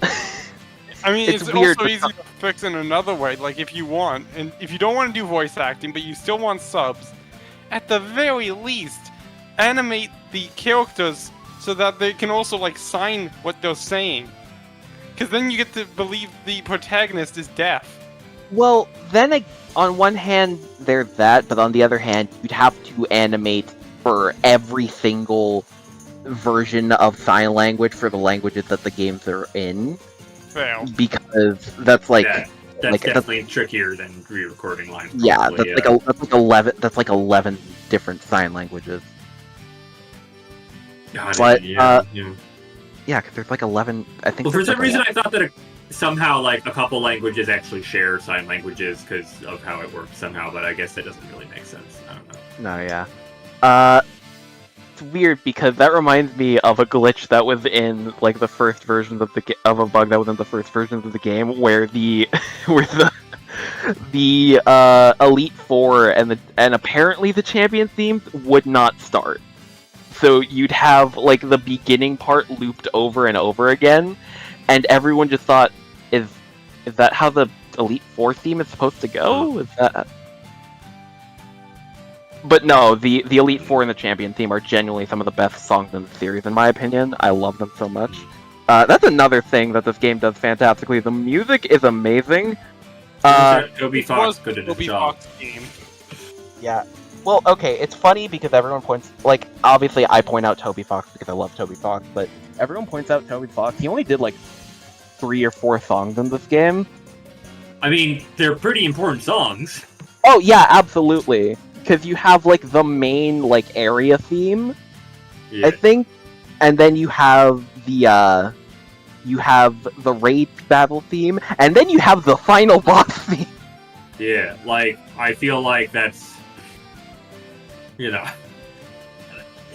mean, it's weird, also easy to fix in another way. Like, if you want, and if you don't want to do voice acting, but you still want subs, at the very least, animate the characters so that they can also, like, sign what they're saying. Because then you get to believe the protagonist is deaf. Well, then, on one hand, there's that, but on the other hand, you'd have to animate for every single version of sign language for the languages that the games are in. Fail. Because that's like that's definitely trickier than re-recording lines. Yeah, probably, that's like 11 different sign languages. God, but yeah, because there's like 11. I think. Well, for some reason, I thought that somehow like a couple languages actually share sign languages because of how it works somehow, but I guess that doesn't really make sense. I don't know. No, yeah. It's weird because that reminds me of a glitch that was in like the first versions of of a bug that was in the first versions of the game where the where the Elite Four and apparently the champion themes would not start. So you'd have like the beginning part looped over and over again, and everyone just thought, is that how the Elite Four theme is supposed to go? Is that? But no, the Elite Four and the Champion theme are genuinely some of the best songs in the series, in my opinion. I love them so much. That's another thing that this game does fantastically. The music is amazing. Toby Fox could have Toby Fox game. Yeah. Well, okay, it's funny because everyone points... Like, obviously I point out Toby Fox because I love Toby Fox, but everyone points out Toby Fox. He only did, like, 3 or 4 songs in this game. I mean, they're pretty important songs. Oh, yeah, absolutely. Because you have, like, the main, like, area theme, Yeah. I think, and then you have the raid battle theme, and then you have the final boss theme. Yeah, like, I feel like that's... You know.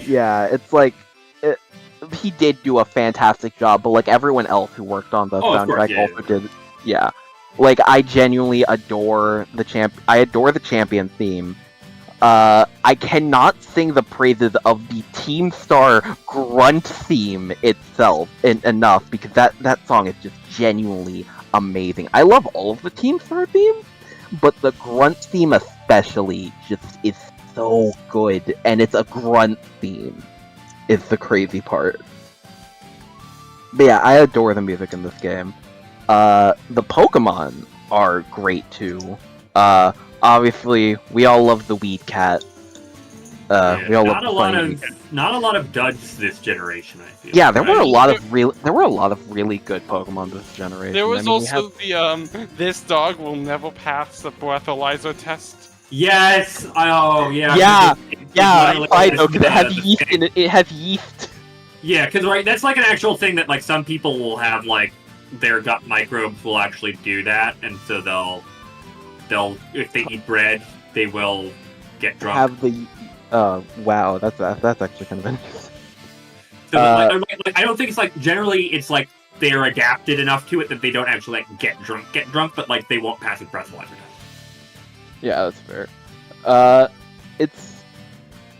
Yeah, it's like... he did do a fantastic job, but, like, everyone else who worked on the soundtrack also did... Yeah. Like, I genuinely adore the champion theme. I cannot sing the praises of the Team Star grunt theme itself enough because that song is just genuinely amazing. I love all of the Team Star themes, but the grunt theme especially just is so good, and it's a grunt theme. Is the crazy part. But yeah, I adore the music in this game. The Pokemon are great too. Obviously, we all love the Weed Cat. We all love not a lot of duds this generation. I feel. Yeah, there were a lot of really good Pokemon this generation. There was also the this dog will never pass the breathalyzer test. Yes. Oh yeah. Yeah. I know because it has yeast in it. It has yeast. Yeah, because right, that's like an actual thing that like some people will have like their gut microbes will actually do that, and so they'll if they eat bread, they will get drunk. Have the wow, that's actually kind of interesting. So I don't think it's like generally it's like they're adapted enough to it that they don't actually like get drunk, but like they won't pass a breathalyzer test. Yeah, that's fair.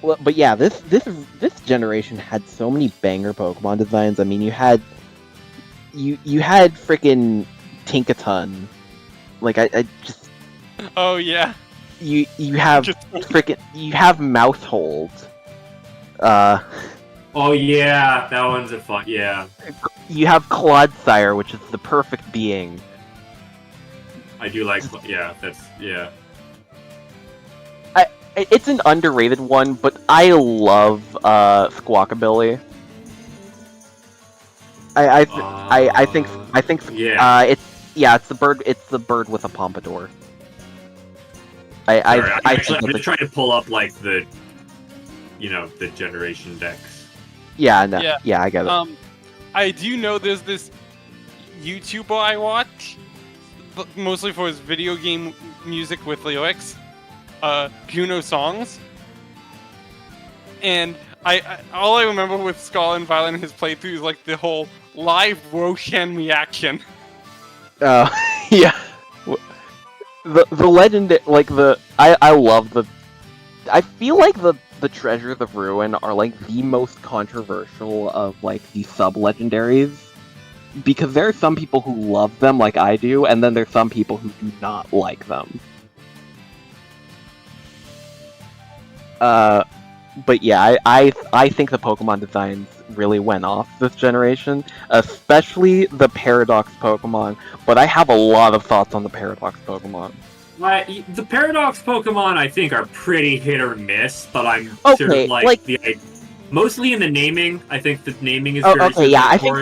But yeah, this generation had so many banger Pokemon designs. I mean, you had freaking Tinkaton. Like I just. Oh yeah. You have you have Mouthhold. Oh yeah, that one's a fun. Yeah. You have Clodsire, which is the perfect being. I do like. Yeah, that's yeah. It's an underrated one, but I love Squawkabilly. I think yeah. It's the bird. It's the bird with a pompadour. I'm just trying to pull up like the generation decks. Yeah, no, yeah, I get it. I do know there's this YouTuber I watch, mostly for his video game music with lyrics, Juno Songs, and all I remember with Skull and Violet in his playthrough is like the whole live Roshan reaction. Oh, yeah. The legend, like I love the. I feel like the Treasures of Ruin are like the most controversial of like the sub-legendaries, because there are some people who love them like I do, and then there's some people who do not like them. But yeah, I think the Pokemon designs really went off this generation, especially the Paradox Pokemon, but I have a lot of thoughts on the Paradox Pokemon. The Paradox Pokemon, I think, are pretty hit or miss, but I'm sort of like mostly in the naming. I think the naming is very okay. Yeah, I think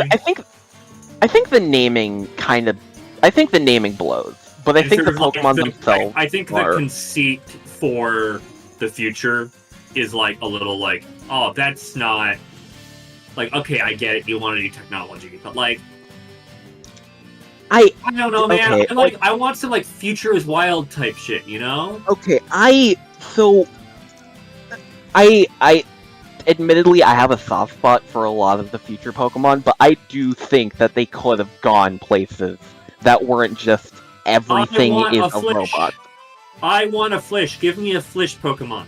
the naming the naming blows, but I think the Pokemon themselves. I think the conceit for the future is like a little like, oh, that's not like, okay, I get it, you want to do technology, but like I don't know, man. Okay, I want some like Future is Wild type shit, you know? Okay, I admittedly I have a soft spot for a lot of the future Pokemon, but I do think that they could have gone places that weren't just everything is a robot. I want a Flish. Give me a Flish Pokemon.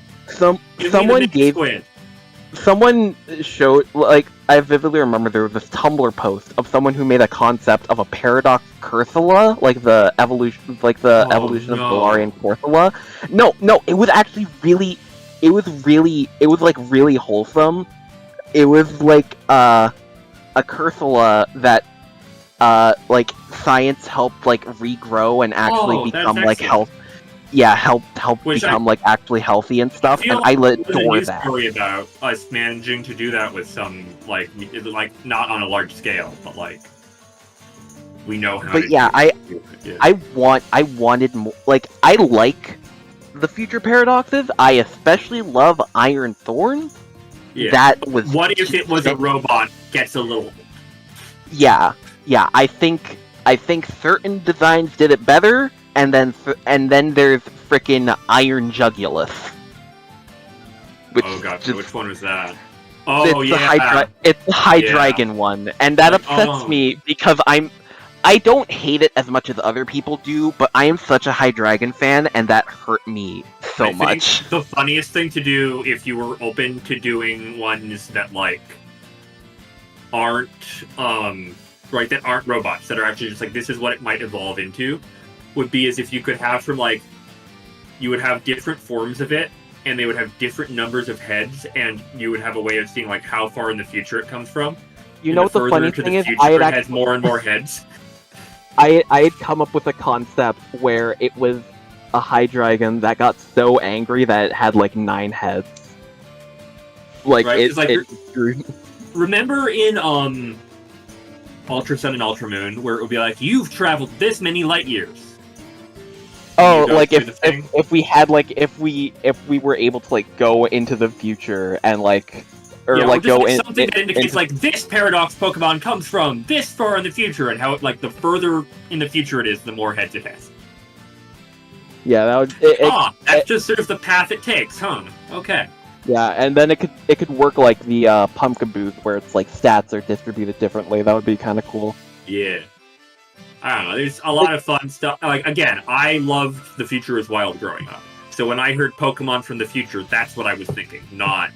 Someone showed, like, I vividly remember there was this Tumblr post of someone who made a concept of a Paradox Cursula, like the evolution of Galarian Corsola. No, it was actually really, it was like really wholesome. It was like a Cursula that like science helped like regrow and actually become like health. Yeah, help become like actually healthy and stuff, and I adore that. Story about us managing to do that with some like not on a large scale, but like we know how. But yeah, I wanted more. Like I like the future paradoxes. I especially love Iron Thorn. Yeah. That was. What if it was a robot? Gets a little. Yeah. I think certain designs did it better. And then there's frickin' Iron Jugulus. Oh god, which one was that? Oh it's yeah, it's the Hydreigon one, and that upsets me because I don't hate it as much as other people do, but I am such a Hydreigon fan, and that hurt me so much. The funniest thing to do if you were open to doing ones that like aren't that aren't robots, that are actually just like this is what it might evolve into, would be as if you could have you would have different forms of it, and they would have different numbers of heads, and you would have a way of seeing like how far in the future it comes from. You know what the funny thing is? It has more and more heads. I had come up with a concept where it was a Hydreigon that got so angry that it had like 9 heads. Like right? Remember in Ultra Sun and Ultra Moon, where it would be like, you've traveled this many light years. Oh, like if we had like if we were able to like go into the future and like go in something that indicates like this Paradox Pokemon comes from this far in the future, and how like the further in the future it is, the more heads it has. Yeah, that would. That's just sort of the path it takes, huh? Okay. Yeah, and then it could work like the Pumpkin Booth, where it's like stats are distributed differently. That would be kind of cool. Yeah. I don't know, there's a lot of fun stuff. Like, again, I loved The Future is Wild growing up. So when I heard Pokemon from the future, that's what I was thinking, not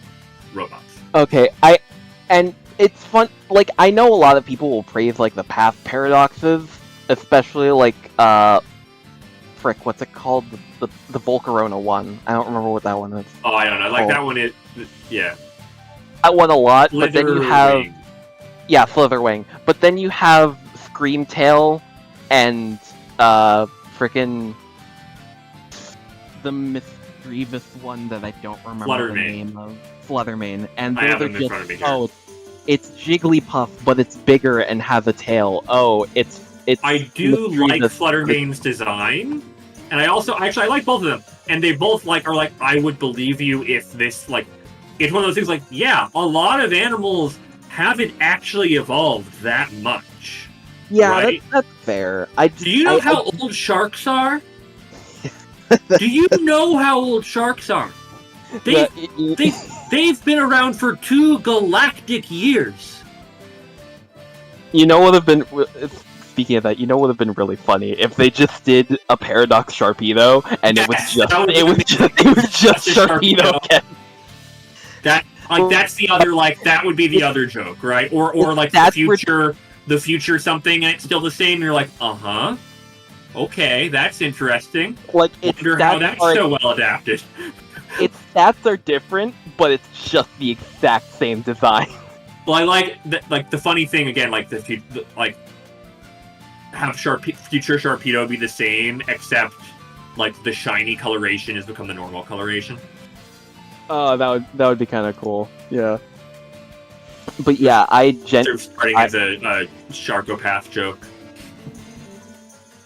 robots. Okay, and it's fun, like, I know a lot of people will praise, like, the past paradoxes, especially, like, what's it called? The Volcarona one. I don't remember what that one is. Oh, I don't know, like, that one is, yeah. That one a lot, but then you have... Yeah, Slitherwing. But then you have Screamtail, and frickin' the mischievous one that I don't remember the name of. Fluttermane. And those are just it's Jigglypuff, but it's bigger and has a tail. Oh, it's I do like Fluttermane's design, and I also I like both of them, and they both are like I would believe you if this it's one of those things like yeah, a lot of animals haven't actually evolved that much. Yeah, right? that's fair. Do you know how old sharks are? Do you know how old sharks are? They've been around for 2 galactic years. You know what would have been... Speaking of that, you know what would have been really funny? If they just did a Paradox Sharpedo, and it was just Sharpedo again. That's the other, that would be the other joke, right? Or the future something, and it's still the same, and you're like, uh-huh. Okay, that's interesting. Wonder how that's so well adapted. Its stats are different, but it's just the exact same design. Well, I like the funny thing again, have future Sharpedo be the same, except the shiny coloration has become the normal coloration. Oh, that would be kind of cool. Yeah. But yeah, starting as a Sharkopath joke.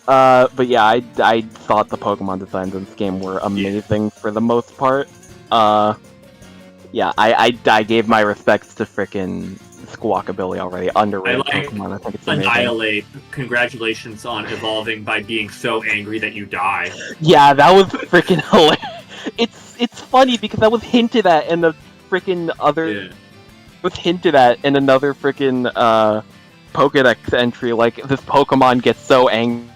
But yeah, I thought the Pokemon designs in this game were amazing for the most part. Yeah, I gave my respects to frickin' Squawkabilly already. Underrated I like Pokemon. I think it's amazing. Annihilate. Congratulations on evolving by being so angry that you die. Yeah, that was freaking hilarious. It's funny because that was hinted at in the freaking other. Yeah. It was hinted at in another freaking Pokedex entry. Like this Pokemon gets so angry,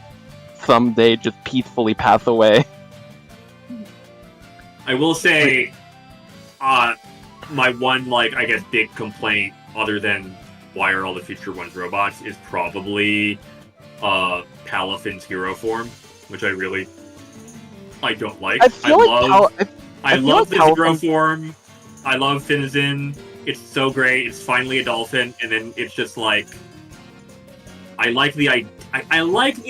someday just peacefully pass away. I will say, my one, like, I guess, big complaint, other than why are all the future ones robots, is probably Palafin's hero form, which I don't like. I love this hero form. I love Finizen. It's so great. It's finally a dolphin, and then it's just like, I like the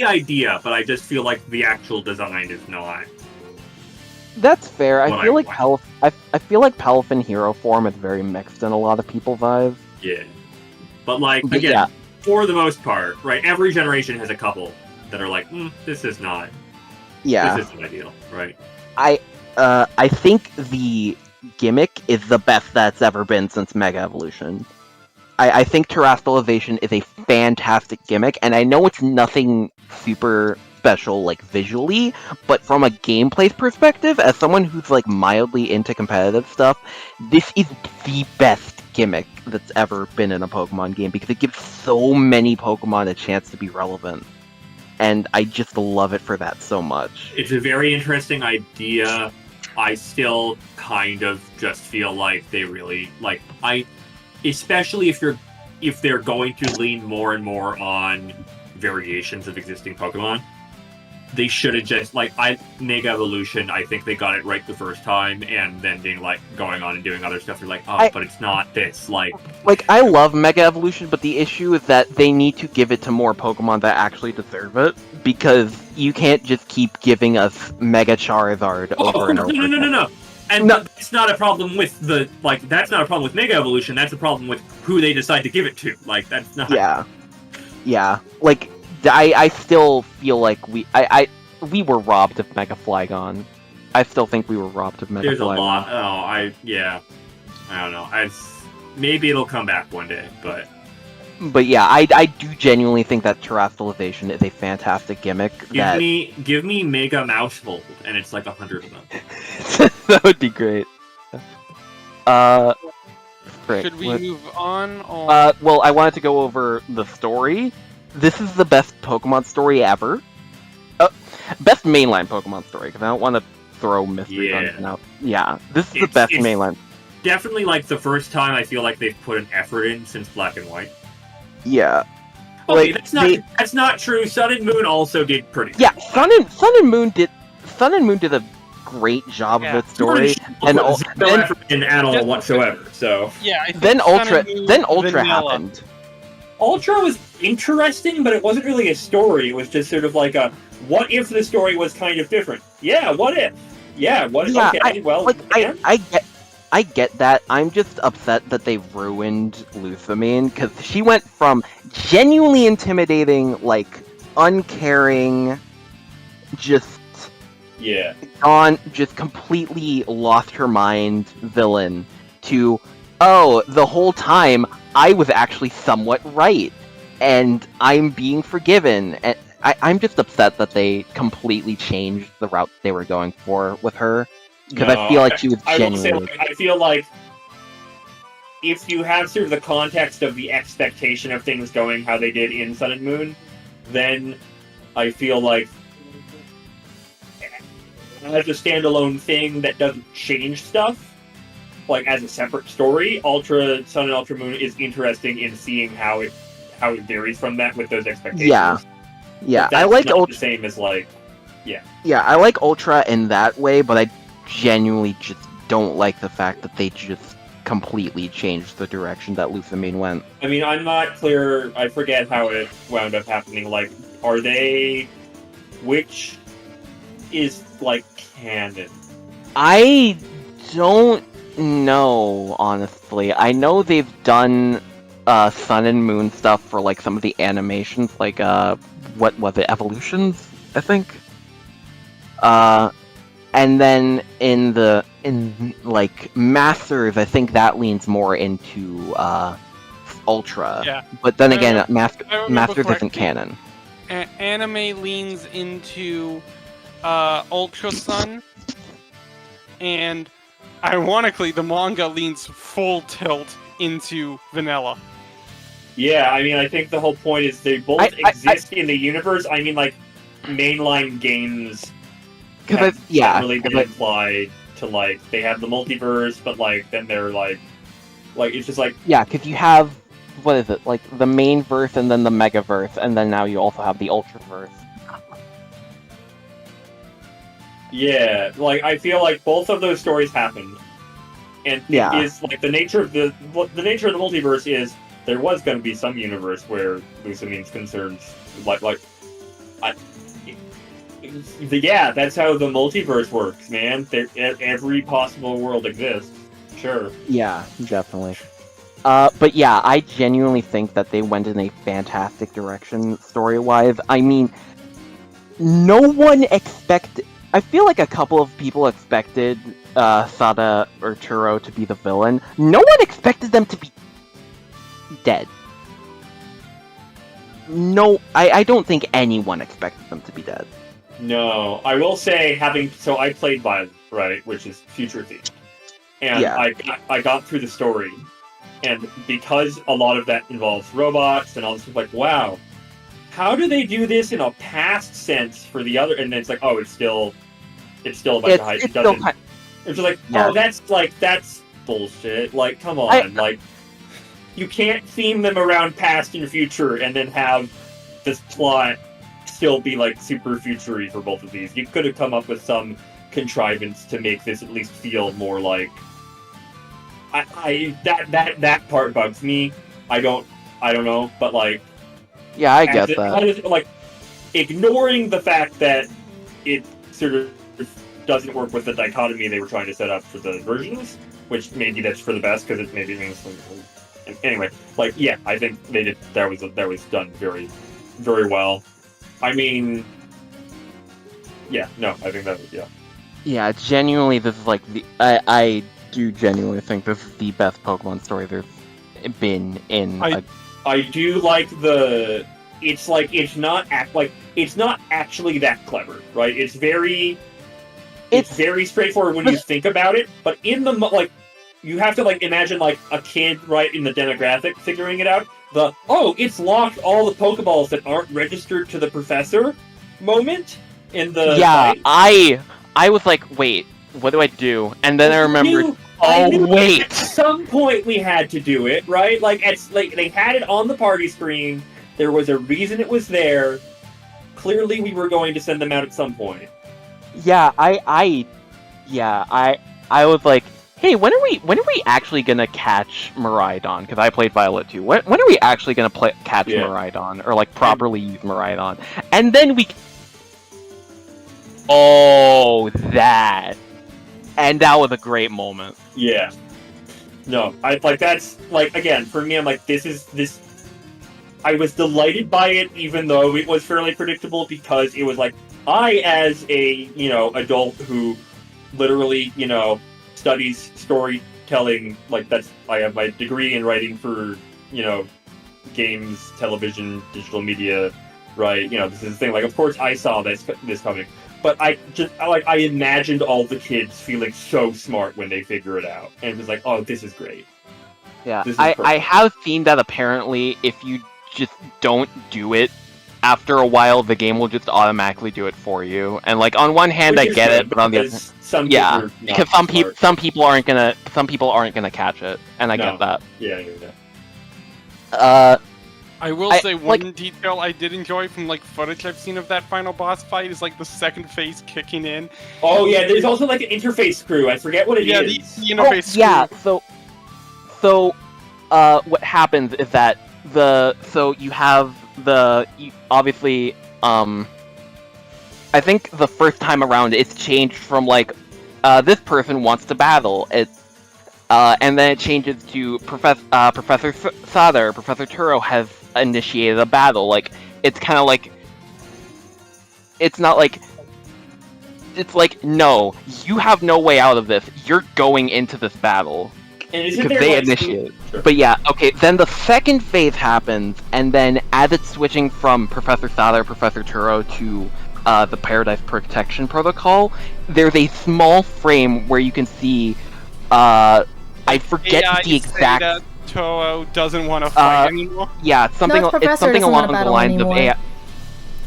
idea, but I just feel like the actual design is not. That's fair. I feel like Palafin hero form is very mixed in a lot of people's eyes. Yeah. But like, again, for the most part, right, every generation has a couple that are like, this is not ideal, right? I think the gimmick is the best that's ever been since Mega Evolution. I think Terastallization is a fantastic gimmick, and I know it's nothing super special, like, visually, but from a gameplay perspective, as someone who's, like, mildly into competitive stuff, this is the best gimmick that's ever been in a Pokemon game, because it gives so many Pokemon a chance to be relevant. And I just love it for that so much. It's a very interesting idea. I still kind of just feel like they really, like, especially if they're going to lean more and more on variations of existing Pokemon, they should have just, like, Mega Evolution, I think they got it right the first time, and then being, like, going on and doing other stuff, they're like, but it's not this, like... Like, I love Mega Evolution, but the issue is that they need to give it to more Pokemon that actually deserve it, because you can't just keep giving us Mega Charizard over and over. No. And it's not a problem with that's not a problem with Mega Evolution, that's a problem with who they decide to give it to. Like, that's not... Yeah. Like, I still feel like we were robbed of Mega Flygon. I still think we were robbed of Mega Flygon. There's a lot. I don't know. Maybe it'll come back one day, but... But yeah, I do genuinely think that Terastallization is a fantastic gimmick. Give me Mega Mousefold, and it's like 100 of them. That would be great. Should we move on? Or... Well, I wanted to go over the story. This is the best Pokemon story ever. Best mainline Pokemon story, because I don't want to throw Mystery Dungeon out. Yeah, this is the best mainline. Definitely, like, the first time I feel like they've put an effort in since Black and White. Yeah. Okay, that's not true. Sun and Moon also did pretty. Yeah, Sun and Moon did a great job of its story, and no effort in at all whatsoever. So yeah, I think then Ultra happened. Ultra was interesting, but it wasn't really a story. It was just sort of like a, what if the story was kind of different? Yeah, what if? Yeah, what if? Yeah, okay, I get that. I'm just upset that they ruined Lusamine, because she went from genuinely intimidating, like, uncaring, just completely lost her mind villain, to, the whole time I was actually somewhat right, and I'm being forgiven. And I'm just upset that they completely changed the route they were going for with her. Because I feel like she was genuinely... I feel like if you have sort of the context of the expectation of things going how they did in Sun and Moon, then I feel like as a standalone thing that doesn't change stuff, like as a separate story, Ultra Sun and Ultra Moon is interesting in seeing how it varies from that with those expectations. Yeah. I like Ultra the same as like, Yeah, I like Ultra in that way, but I genuinely just don't like the fact that they just completely changed the direction that Lusamine went. I mean, I'm not clear. I forget how it wound up happening. Like, which is, like, canon? I don't know, honestly. I know they've done Sun and Moon stuff for, like, some of the animations, like, what was it, Evolutions, I think? And then in like Masters, I think that leans more into Ultra. Yeah. But then again, remember Masters correctly. isn't canon. Anime leans into Ultra Sun, and ironically, the manga leans full tilt into Vanilla. Yeah, I mean, I think the whole point is they both exist in the universe. I mean, like, mainline games have really been implied to, like, they have the multiverse, but, like, then they're, like, it's just, like... Yeah, because you have, what is it, like, the main verse and then the megaverse, and then now you also have the Ultraverse. Yeah, like, I feel like both of those stories happened. And it is, like, the nature of the multiverse is there was going to be some universe where Lucianine's concerns, yeah, that's how the multiverse works, man. Every possible world exists. Sure. Yeah, definitely. But yeah, I genuinely think that they went in a fantastic direction story-wise. I mean, no one expected... I feel like a couple of people expected Sada or Turo to be the villain. No one expected them to be dead. No, I don't think anyone expected them to be dead. No, I will say, I played Violet, right, which is future themed, and I got through the story, and because a lot of that involves robots and all this, like, wow, how do they do this in a past sense for the other? And then it's like, oh, it's still a bunch of hype. It's just like, oh, that's bullshit. Like, come on, you can't theme them around past and future and then have this plot still be, like, super future-y for both of these. You could have come up with some contrivance to make this at least feel more like... that part bugs me. I don't know, but, like... Yeah, I get that. Like, ignoring the fact that it sort of doesn't work with the dichotomy they were trying to set up for the versions, which maybe that's for the best, because it maybe means... Anyway, like, yeah, I think they did. That was done very, very well. I mean, yeah, no, I think that was, yeah. Yeah, genuinely, this is like I do genuinely think this is the best Pokemon story there's been in. I do like the. It's like it's not actually that clever, right? It's very straightforward when you think about it, but in the like. You have to, like, imagine, like, a kid, right, in the demographic figuring it out. It's locked all the Pokeballs that aren't registered to the professor moment in the... Yeah, I was like, wait, what do I do? And then I remembered, wait! At some point we had to do it, right? Like, they had it on the party screen. There was a reason it was there. Clearly we were going to send them out at some point. Yeah, I was like, hey, when are we actually gonna catch Miraidon? Because I played Violet too. When are we actually gonna catch Miraidon, or like properly use Miraidon? And then that, and that was a great moment. Yeah. No, that's like, again, for me, I'm like, this. I was delighted by it, even though it was fairly predictable, because it was like, I, as a adult who literally studies storytelling, like I have my degree in writing for, games, television, digital media, right? This is the thing. Like, of course I saw this coming, but I imagined all the kids feeling so smart when they figure it out, and it was like, oh, this is great. Yeah, I have seen that apparently if you just don't do it, after a while the game will just automatically do it for you. And like, on one hand, I get it, but on the other, because some people aren't gonna catch it, and I get that. Yeah. I will say one detail I did enjoy from like footage I've seen of that final boss fight is like the second phase kicking in. Oh yeah, there's also like an interface screw. I forget what it is. The interface screw. Yeah, so what happens is that you have obviously, I think the first time around it's changed from like, this person wants to battle, and then it changes to Professor Sada or Professor Turo has initiated a battle. Like, it's kind of like, it's not like, it's like, no, you have no way out of this, you're going into this battle. Because they initiate. But yeah, okay, then the second phase happens, and then as it's switching from Professor Sada or Professor Turo to the Paradise Protection Protocol, there's a small frame where you can see, I forget the exact... Say that Turo doesn't want to fight anymore? Yeah, it's something along the lines of AI...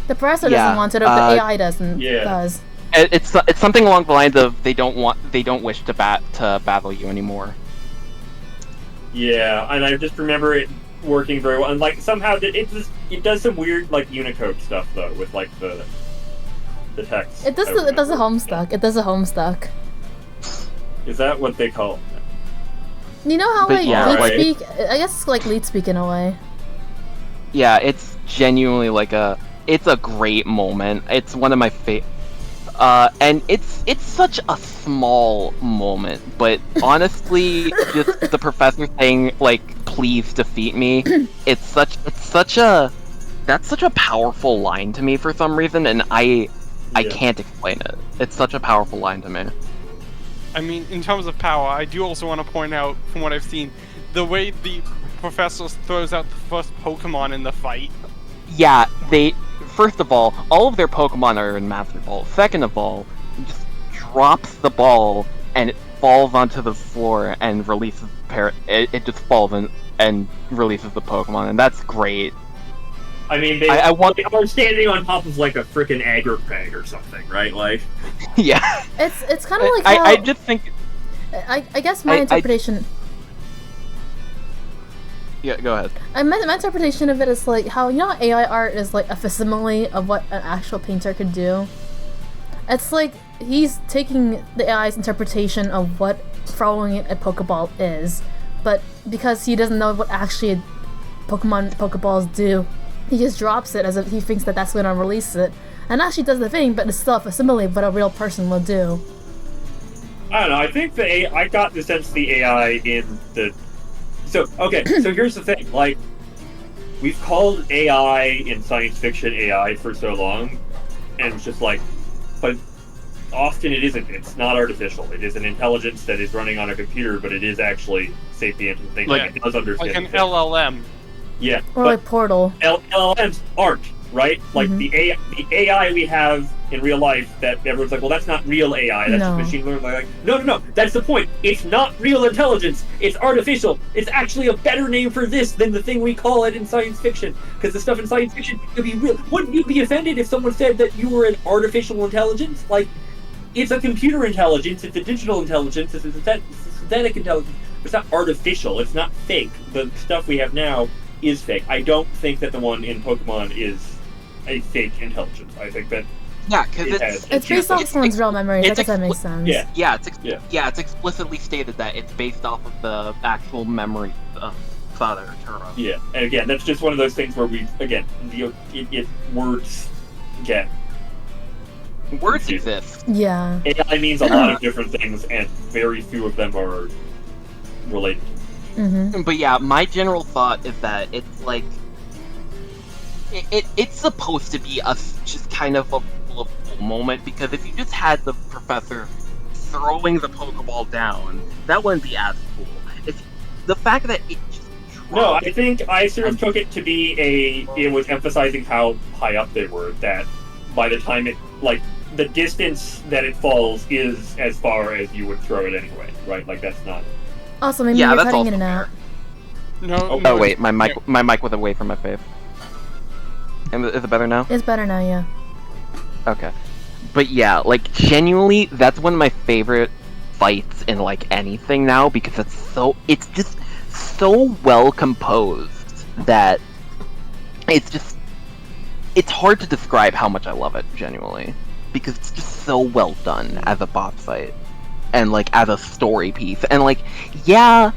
The professor doesn't want it, or the AI does. It's something along the lines of they don't wish to battle you anymore. Yeah, and I just remember it working very well, and like somehow it does some weird like Unicode stuff though with like the text. It does a homestuck. It does a homestuck. Is that what they call it? You know how lead speak? I guess it's like lead speak in a way. Yeah, it's genuinely like it's a great moment. It's one of my favorite. And it's such a small moment, but honestly, just the professor saying like, "Please defeat me," that's such a powerful line to me for some reason, and I can't explain it. It's such a powerful line to me. I mean, in terms of power, I do also want to point out, from what I've seen, the way the professor throws out the first Pokemon in the fight. Yeah, first of all of their Pokemon are in Master Ball. Second of all, he just drops the ball and it falls onto the floor and releases it just falls and releases the Pokemon, and that's great. I mean, they are standing on top of like a freaking Agripag or something, right? Like, yeah. It's kind of like how... I just think. I guess my interpretation. Yeah, go ahead. My interpretation of it is like how, you know, AI art is like a facsimile of what an actual painter could do. It's like he's taking the AI's interpretation of what throwing a Pokeball is, but because he doesn't know what actually Pokeballs do, he just drops it as if he thinks that that's going to release it, and actually does the thing, but it's still a facsimile of what a real person will do. I don't know. I think I got the sense the AI in the. So here's the thing. Like, we've called AI in science fiction AI for so long, and it's just like, but often it isn't. It's not artificial. It is an intelligence that is running on a computer, but it is actually sapient and thinking. It does understand. Like an LLM. Yeah. Or like Portal. LLMs aren't, right? Like the AI we have in real life that everyone's like, well, that's not real AI. That's just machine learning. Like, no. That's the point. It's not real intelligence. It's artificial. It's actually a better name for this than the thing we call it in science fiction. Because the stuff in science fiction could be real. Wouldn't you be offended if someone said that you were an artificial intelligence? Like, it's a computer intelligence. It's a digital intelligence. It's a synthetic intelligence. It's not artificial. It's not fake. The stuff we have now is fake. I don't think that the one in Pokemon is a fake intelligence. I think that because it's based off someone's real memories. I guess that makes sense. It's explicitly stated that it's based off of the actual memory of Father Turo. Yeah, and again, that's just one of those things where words get words exist. Yeah, AI means a lot of different things, and very few of them are related. But yeah, my general thought is that it's like it's supposed to be just kind of a moment, because if you just had the professor throwing the Pokeball down, that wouldn't be as cool. The fact that it just I think I sort of took it to be it was emphasizing how high up they were, that by the time the distance that it falls is as far as you would throw it anyway, right? Like, that's not... Also, maybe you're cutting in and out. No. Wait, my mic was away from my face. Is it better now? It's better now, yeah. Okay. But yeah, like, genuinely, that's one of my favorite fights in, like, anything now, because it's just so well composed that it's hard to describe how much I love it, genuinely. Because it's just so well done as a boss fight. And, like, as a story piece. And, like, yeah,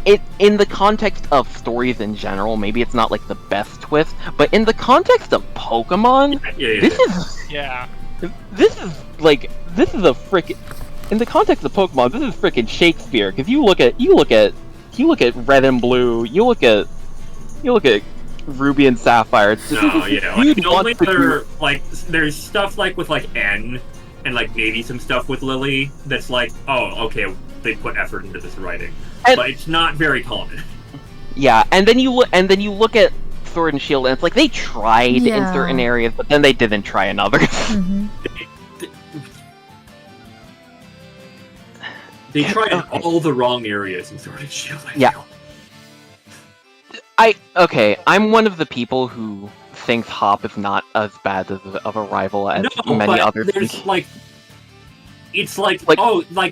in the context of stories in general, maybe it's not, like, the best twist, but in the context of Pokemon, this is a frickin'... In the context of Pokemon, this is frickin' Shakespeare, because you look at Red and Blue, you look at Ruby and Sapphire. There's stuff like with like N, and like maybe some stuff with Lily that's like, oh, okay, they put effort into this writing, And- but it's not very common. Yeah, and then you look at Sword and Shield, and it's like they tried in certain areas, but then they didn't try in others. Mm-hmm. They tried in all the wrong areas in Sword and Shield. Yeah. I'm one of the people who thinks Hop is not as bad of a rival as many others. There's it's like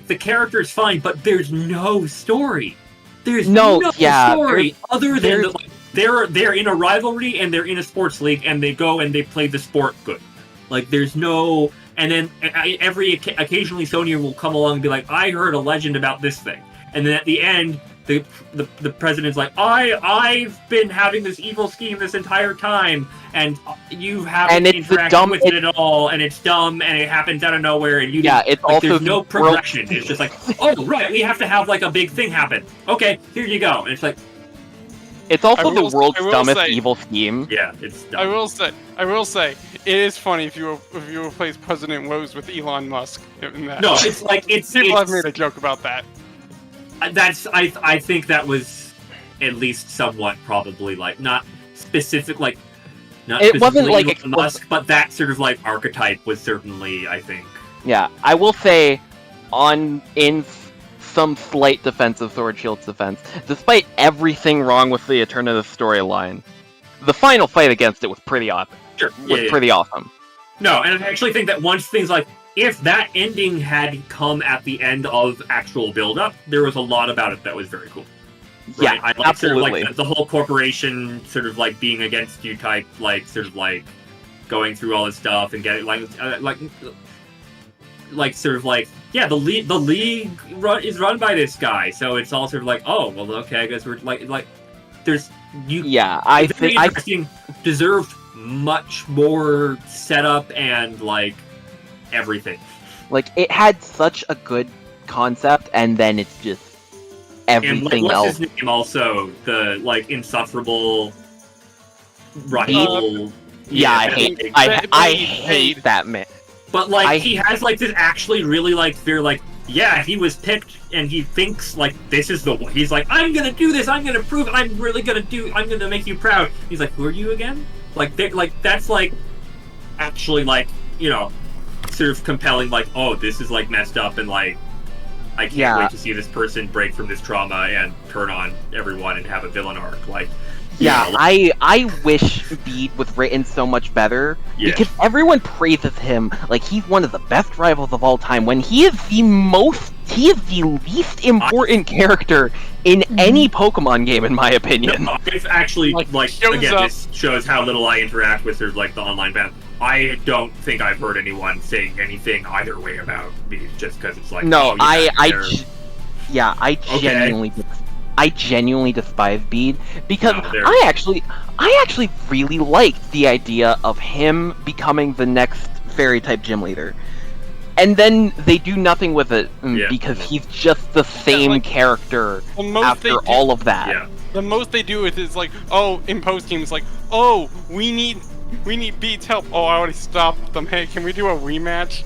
the character's fine, but there's no story. There's no story other than they're in a rivalry and they're in a sports league and they go and they play the sport good. Like there's no, and then occasionally Sonya will come along and be like, I heard a legend about this thing, and then at the end the president's like, I've been having this evil scheme this entire time, and you haven't interacted with it at all, and it's dumb, and it happens out of nowhere, and it's like, there's no progression. It's just like, oh right, we have to have like a big thing happen. Okay, here you go, and it's like. It's also the world's dumbest evil scheme. Yeah, it's dumb. I will say, it is funny if you replace President Rose with Elon Musk in that. No, it's like people have made a joke about that. I think that was at least somewhat probably like not specific like not it wasn't like Elon Musk, but that sort of like archetype was certainly, I think. Yeah, I will say in some slight defense of Sword Shield's defense, despite everything wrong with the Eternatus storyline, the final fight against it was pretty awesome. Sure. Pretty awesome. No, and I actually think that once things like, if that ending had come at the end of actual build-up, there was a lot about it that was very cool. Right? Yeah, I like absolutely. Sort of like the whole corporation sort of like being against you type, like sort of like going through all this stuff and getting like sort of like, yeah, the league is run by this guy, so it's all sort of like, oh well, okay, I guess we're like there's you. Yeah, I think deserved much more setup and like everything. Like it had such a good concept, and then it's just everything what's else. His name also the like insufferable rival. I hate that man. But like he has like this actually really like they're like, yeah, he was picked and he thinks like this is the one. He's like, I'm gonna do this, I'm gonna prove it, I'm gonna make you proud. He's like, who are you again? Like that's like actually like, you know, sort of compelling, like, oh, this is like messed up and like I can't wait to see this person break from this trauma and turn on everyone and have a villain arc. Like I wish Bede was written so much better because everyone praises him like he's one of the best rivals of all time when he is the least important character in any Pokemon game, in my opinion. No, it's actually like again, this shows how little I interact with sort of like the online fan. I don't think I've heard anyone saying anything either way about Bede just because it's like, no, I genuinely despise Bede because I actually really liked the idea of him becoming the next fairy type gym leader. And then they do nothing with it because he's just the same character after all of that. Yeah. The most they do with it is like, oh, in post game it's like, oh, we need Bede's help. Oh, I already stopped them. Hey, can we do a rematch?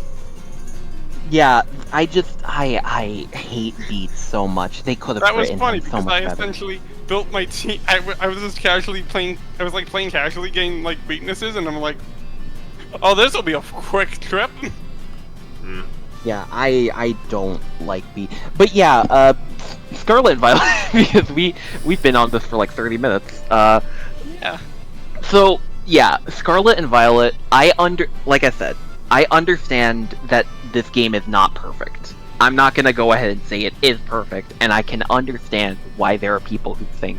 Yeah, I hate Bede so much. They could have written him so much better. That was funny because I essentially built my team. I was just casually playing. I was like playing casually, getting like weaknesses, and I'm like, oh, this will be a quick trip. Yeah, I don't like Bede, but yeah, Scarlet and Violet because we've been on this for like 30 minutes. Yeah. So yeah, Scarlet and Violet. Like I said, I understand that this game is not perfect. I'm not gonna go ahead and say it is perfect, and I can understand why there are people who think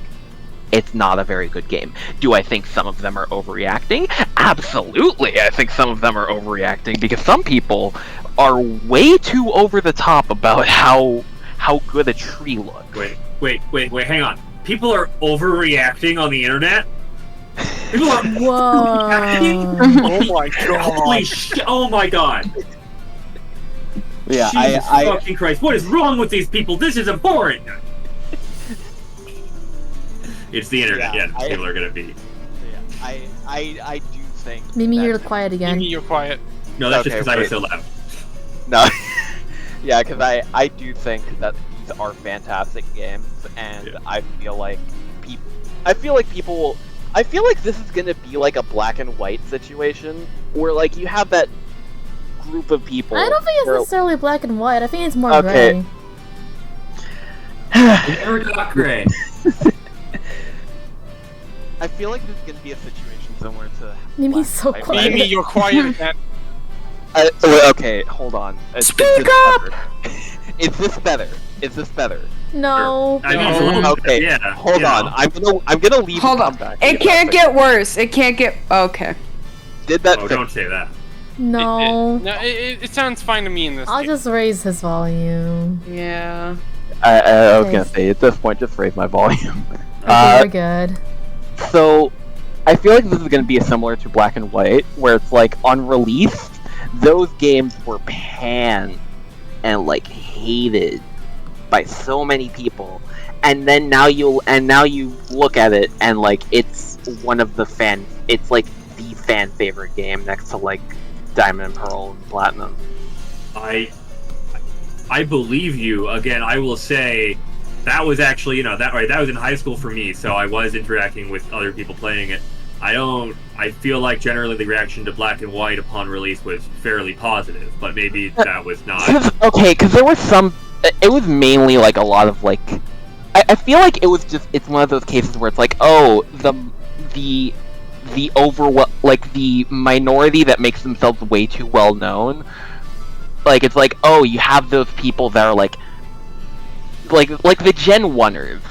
it's not a very good game. Do I think some of them are overreacting? Absolutely, I think some of them are overreacting because some people are way too over the top about how good a tree looks. Wait, hang on. People are overreacting on the internet? People are overreacting? Oh my god. Oh my god. Yeah, Jesus fucking Christ, what is wrong with these people? This is abhorrent! It's the internet, people are gonna be. Yeah, I do think... Mimi, you're quiet again. Mimi, you're quiet. No, that's just because I was so loud. No. Yeah, because I do think that these are fantastic games, and I feel like people will. I feel like this is gonna be like a black and white situation, where like you have that group of people. I don't think it's necessarily black and white. I think it's more Okay. gray. We never got gray. I feel like this is gonna be a situation similar to. Mimi's so Black and White. quiet. Mimi, you're quiet again. Okay, hold on. Speak up! Is this better? Is this better? No. I mean, it's a little Okay, bit, yeah. hold you on. know. I'm gonna leave. Hold and on. come back. It can't get worse. It can't get. Okay. Did that? Oh, fix- don't say that. No. It sounds fine to me in this I'll case. just raise his volume. Yeah. I was gonna say at this point, just raise my volume. Okay, we're good. So, I feel like this is gonna be similar to Black and White, where it's like on release, those games were panned and like hated by so many people, and then now you look at it and like it's one of the it's like the fan favorite game next to like Diamond and Pearl and Platinum. I believe you. Again, I will say that was actually, that was in high school for me, so I was interacting with other people playing it. I feel like generally the reaction to Black and White upon release was fairly positive, but maybe that was not. Okay, because there was it was mainly like a lot of like, I feel like it's one of those cases where it's like, oh, the the minority that makes themselves way too well known. Like, it's like, oh, you have those people that are like the Gen 1ers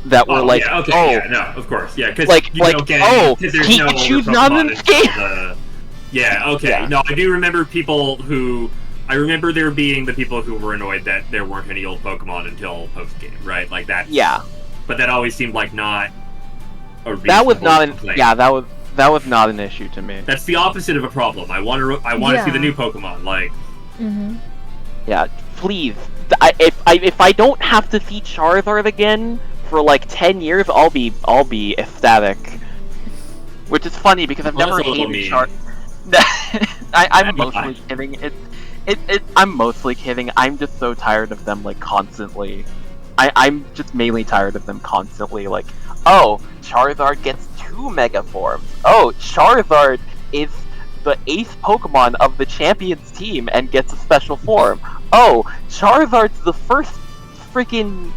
that were like, yeah, okay, oh, yeah, no, of course, yeah, because like, you don't get because there's no Pikachu's other not Pokemon in until game. Yeah, okay, Yeah. no, I do remember I remember there being the people who were annoyed that there weren't any old Pokemon until post-game, right? Like that. Yeah. But that always seemed like not a That was reasonable not complaint. that was not an issue to me. That's the opposite of a problem. I want to see the Yeah. new Pokemon, like. Mm-hmm. Yeah, please. If I don't have to see Charizard again for like 10 years, I'll be ecstatic. Which is funny because I've Well, never that's a little hated mean. Charizard. I'm Yeah, mostly kidding. I'm mostly kidding. I'm just so tired of them like constantly. I'm just mainly tired of them constantly like, oh, Charizard gets 2 Mega Forms. Oh, Charizard is the 8th Pokemon of the Champions team and gets a special form. Oh, Charizard's the first freaking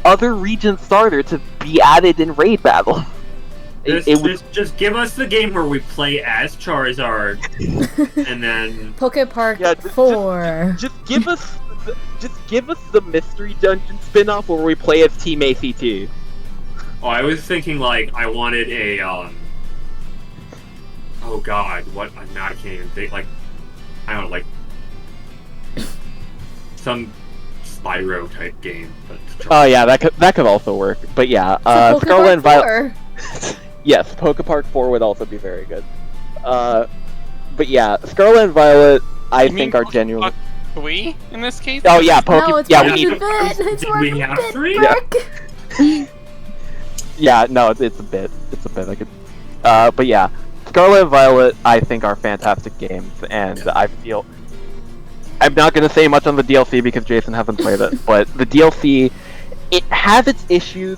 other region starter to be added in raid battle. Just give us the game where we play as Charizard, and then Pokepark Yeah, 4. Just give us the Mystery Dungeon spin-off where we play as Team ACT. Oh, I was thinking like I wanted a oh god, what? I can't even think. Like, I don't know, like some Spyro type game. But Oh yeah, that could also work. But yeah, So Scarlet and Violet. Pokepark 4. Yes, Pokepark 4 would also be very good. But yeah, Scarlet and Violet, I think are genuinely. 3 in this case? Oh yeah, No, it's yeah, more we than need. a bit. It's Did more we than a have bit, 3? Brick. Yeah, no, it's a bit. I could. But yeah, Scarlet and Violet, I think are fantastic games, and I feel. I'm not gonna say much on the DLC because Jason hasn't played it, but the DLC, it has its issues,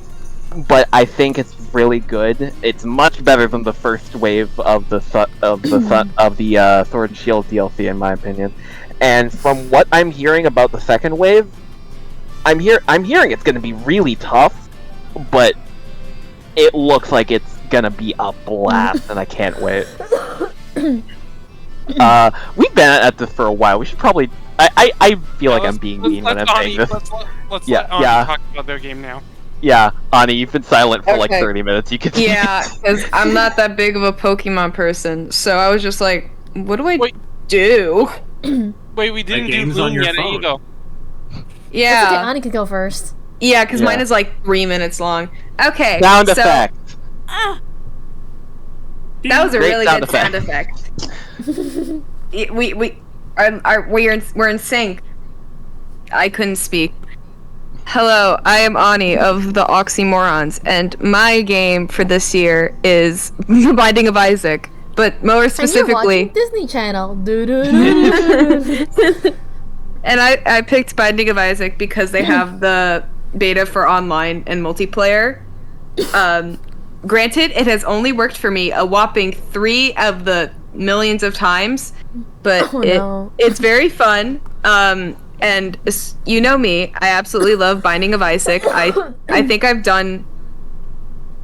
but I think it's really good. It's much better than the first wave of the Sword and Shield DLC, in my opinion. And from what I'm hearing about the second wave, I'm hearing it's gonna be really tough, but it looks like it's gonna be a blast, and I can't wait. We've been at this for a while. We should probably. I feel like I'm being mean when I'm saying this. Let's Yeah, let Ani yeah. talk about their game now. Yeah, Ani, you've been silent for like Okay. 30 minutes. You can. Yeah, because I'm not that big of a Pokemon person, so I was just like, what do I Wait. do? Wait, we didn't do game's on Bloom your yet phone. either. It's okay, Yeah, Ani can go first. yeah, because mine Yeah. is like 3 minutes long. Okay, Sound so effect. that was a Great really sound good sound effect. We're in sync. I couldn't speak. Hello, I am Ani of the Auxy Morons, and my game for this year is The Binding of Isaac. But more And you're specifically, watching Disney Channel. Doo-doo-doo-doo-doo. And I picked Binding of Isaac because they have the beta for online and multiplayer. Granted, it has only worked for me a whopping 3 of the millions of times, but it's very fun. And you know me, I absolutely love Binding of Isaac. I think I've done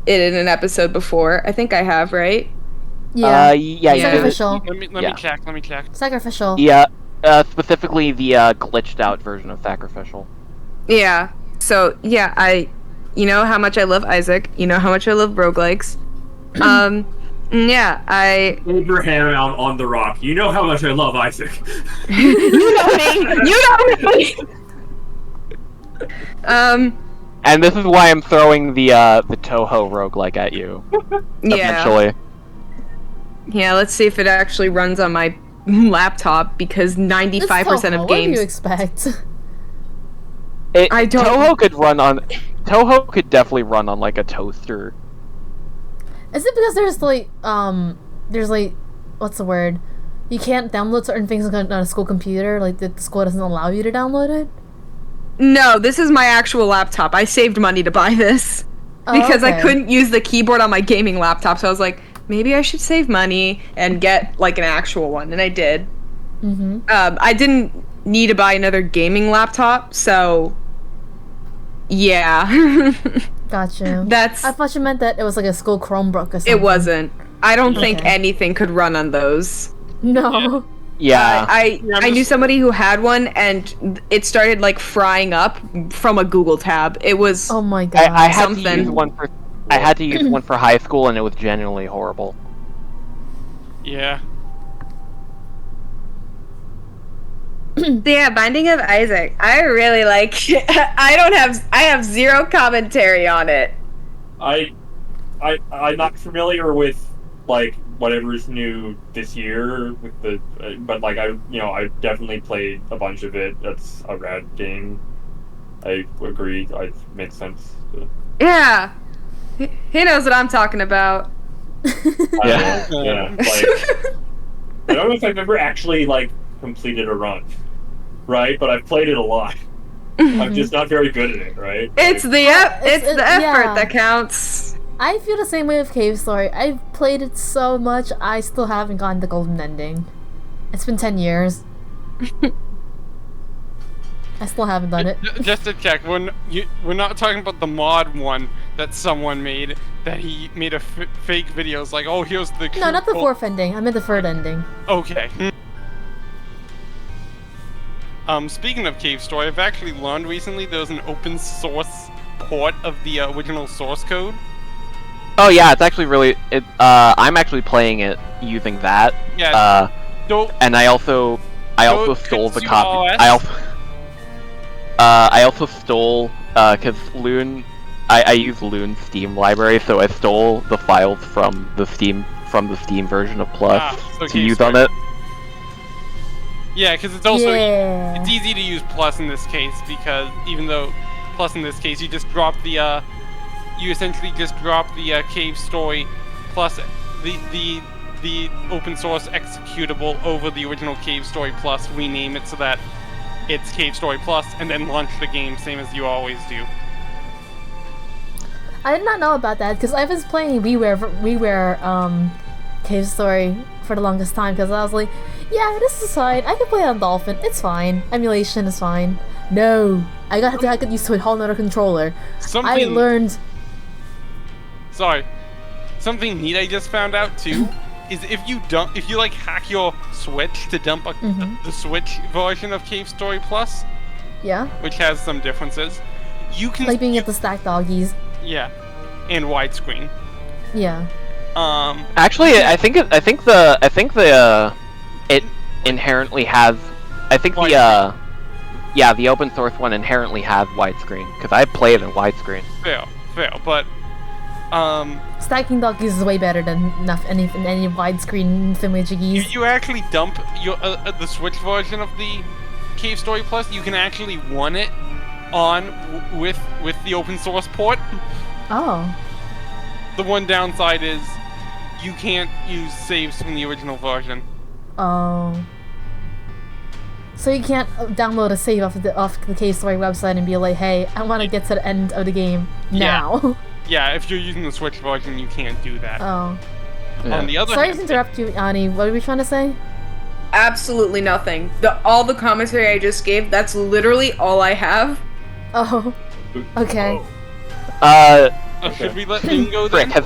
it in an episode before. I think I have, right? Yeah. Yeah. Sacrificial. Let me check. Sacrificial. Yeah. Specifically the glitched out version of Sacrificial. Yeah. So yeah, you know how much I love Isaac. You know how much I love roguelikes. Yeah, Hold your hand out on the rock. You know how much I love Isaac. You know me. You know me. And this is why I'm throwing the Toho roguelike at you. Yeah. Eventually. Yeah, let's see if it actually runs on my laptop, because 95% of games. What do you expect? I don't. Toho could definitely run on like a toaster. Is it because there's like, what's the word? You can't download certain things on a school computer. Like the school doesn't allow you to download it. No, this is my actual laptop. I saved money to buy this because I couldn't use the keyboard on my gaming laptop. So I was like, maybe I should save money and get like an actual one, and I did. I didn't need to buy another gaming laptop, so yeah. Gotcha. I thought you meant that it was like a school Chromebook or something. It wasn't. I don't think anything could run on those. No. Yeah. I knew somebody who had one, and it started like frying up from a Google tab. It was oh my god. I had to use one for one for high school, and it was genuinely horrible. Yeah. Yeah, Binding of Isaac. I really like it. I have zero commentary on it. I'm not familiar with like whatever's new this year with the but like I definitely played a bunch of it. That's a rad game. I agree. It makes sense. Yeah. He knows what I'm talking about. Yeah. Like, I don't know if I've ever actually like completed a run, right? But I've played it a lot. I'm just not very good at it, right? It's the effort that counts. I feel the same way with Cave Story. I've played it so much, I still haven't gotten the golden ending. It's been 10 years. I still haven't done it. Just to check, we're not talking about the mod one that someone made, that he made a fake video. It's like, oh, here's the... No, not the fourth ending. I meant the third ending. Okay. Speaking of Cave Story, I've actually learned recently there's an open source port of the original source code. Oh yeah, it's actually really... I'm actually playing it using that. Yeah. And I also stole the copy. I also stole, because Loon, I use Loon's Steam library, so I stole the files from the Steam version of Plus to use on it. Yeah, because it's also it's easy to use Plus in this case, because even though Plus in this case you just drop the you essentially just drop the Cave Story Plus the open source executable over the original Cave Story Plus, rename it so that it's Cave Story Plus, and then launch the game, same as you always do. I did not know about that, because I was playing WiiWare Cave Story for the longest time, because I was like, yeah, this is fine, I can play on Dolphin, it's fine, emulation is fine. No, I got used to a whole nother controller. I learned... Sorry. Something neat I just found out, too, is if you like hack your Switch to dump the Switch version of Cave Story Plus, which has some differences, you can like being at the stack doggies. Yeah, and widescreen. Yeah. Actually, I think it inherently has. I think the open source one inherently has widescreen, because I play it in widescreen. Fair, but stacking doggies is way better than any widescreen thingamajiggies. If you actually dump your the Switch version of the Cave Story Plus, you can actually run it on with the open source port. Oh. The one downside is you can't use saves from the original version. Oh. So you can't download a save off the Cave Story website and be like, hey, I want to get to the end of the game now. Yeah, if you're using the Switch version, you can't do that. Oh. Yeah. On the other Sorry hand, to interrupt you, Ani. What were we trying to say? Absolutely nothing. All the commentary I just gave, that's literally all I have. Oh. Okay. should we let him go then? Frick,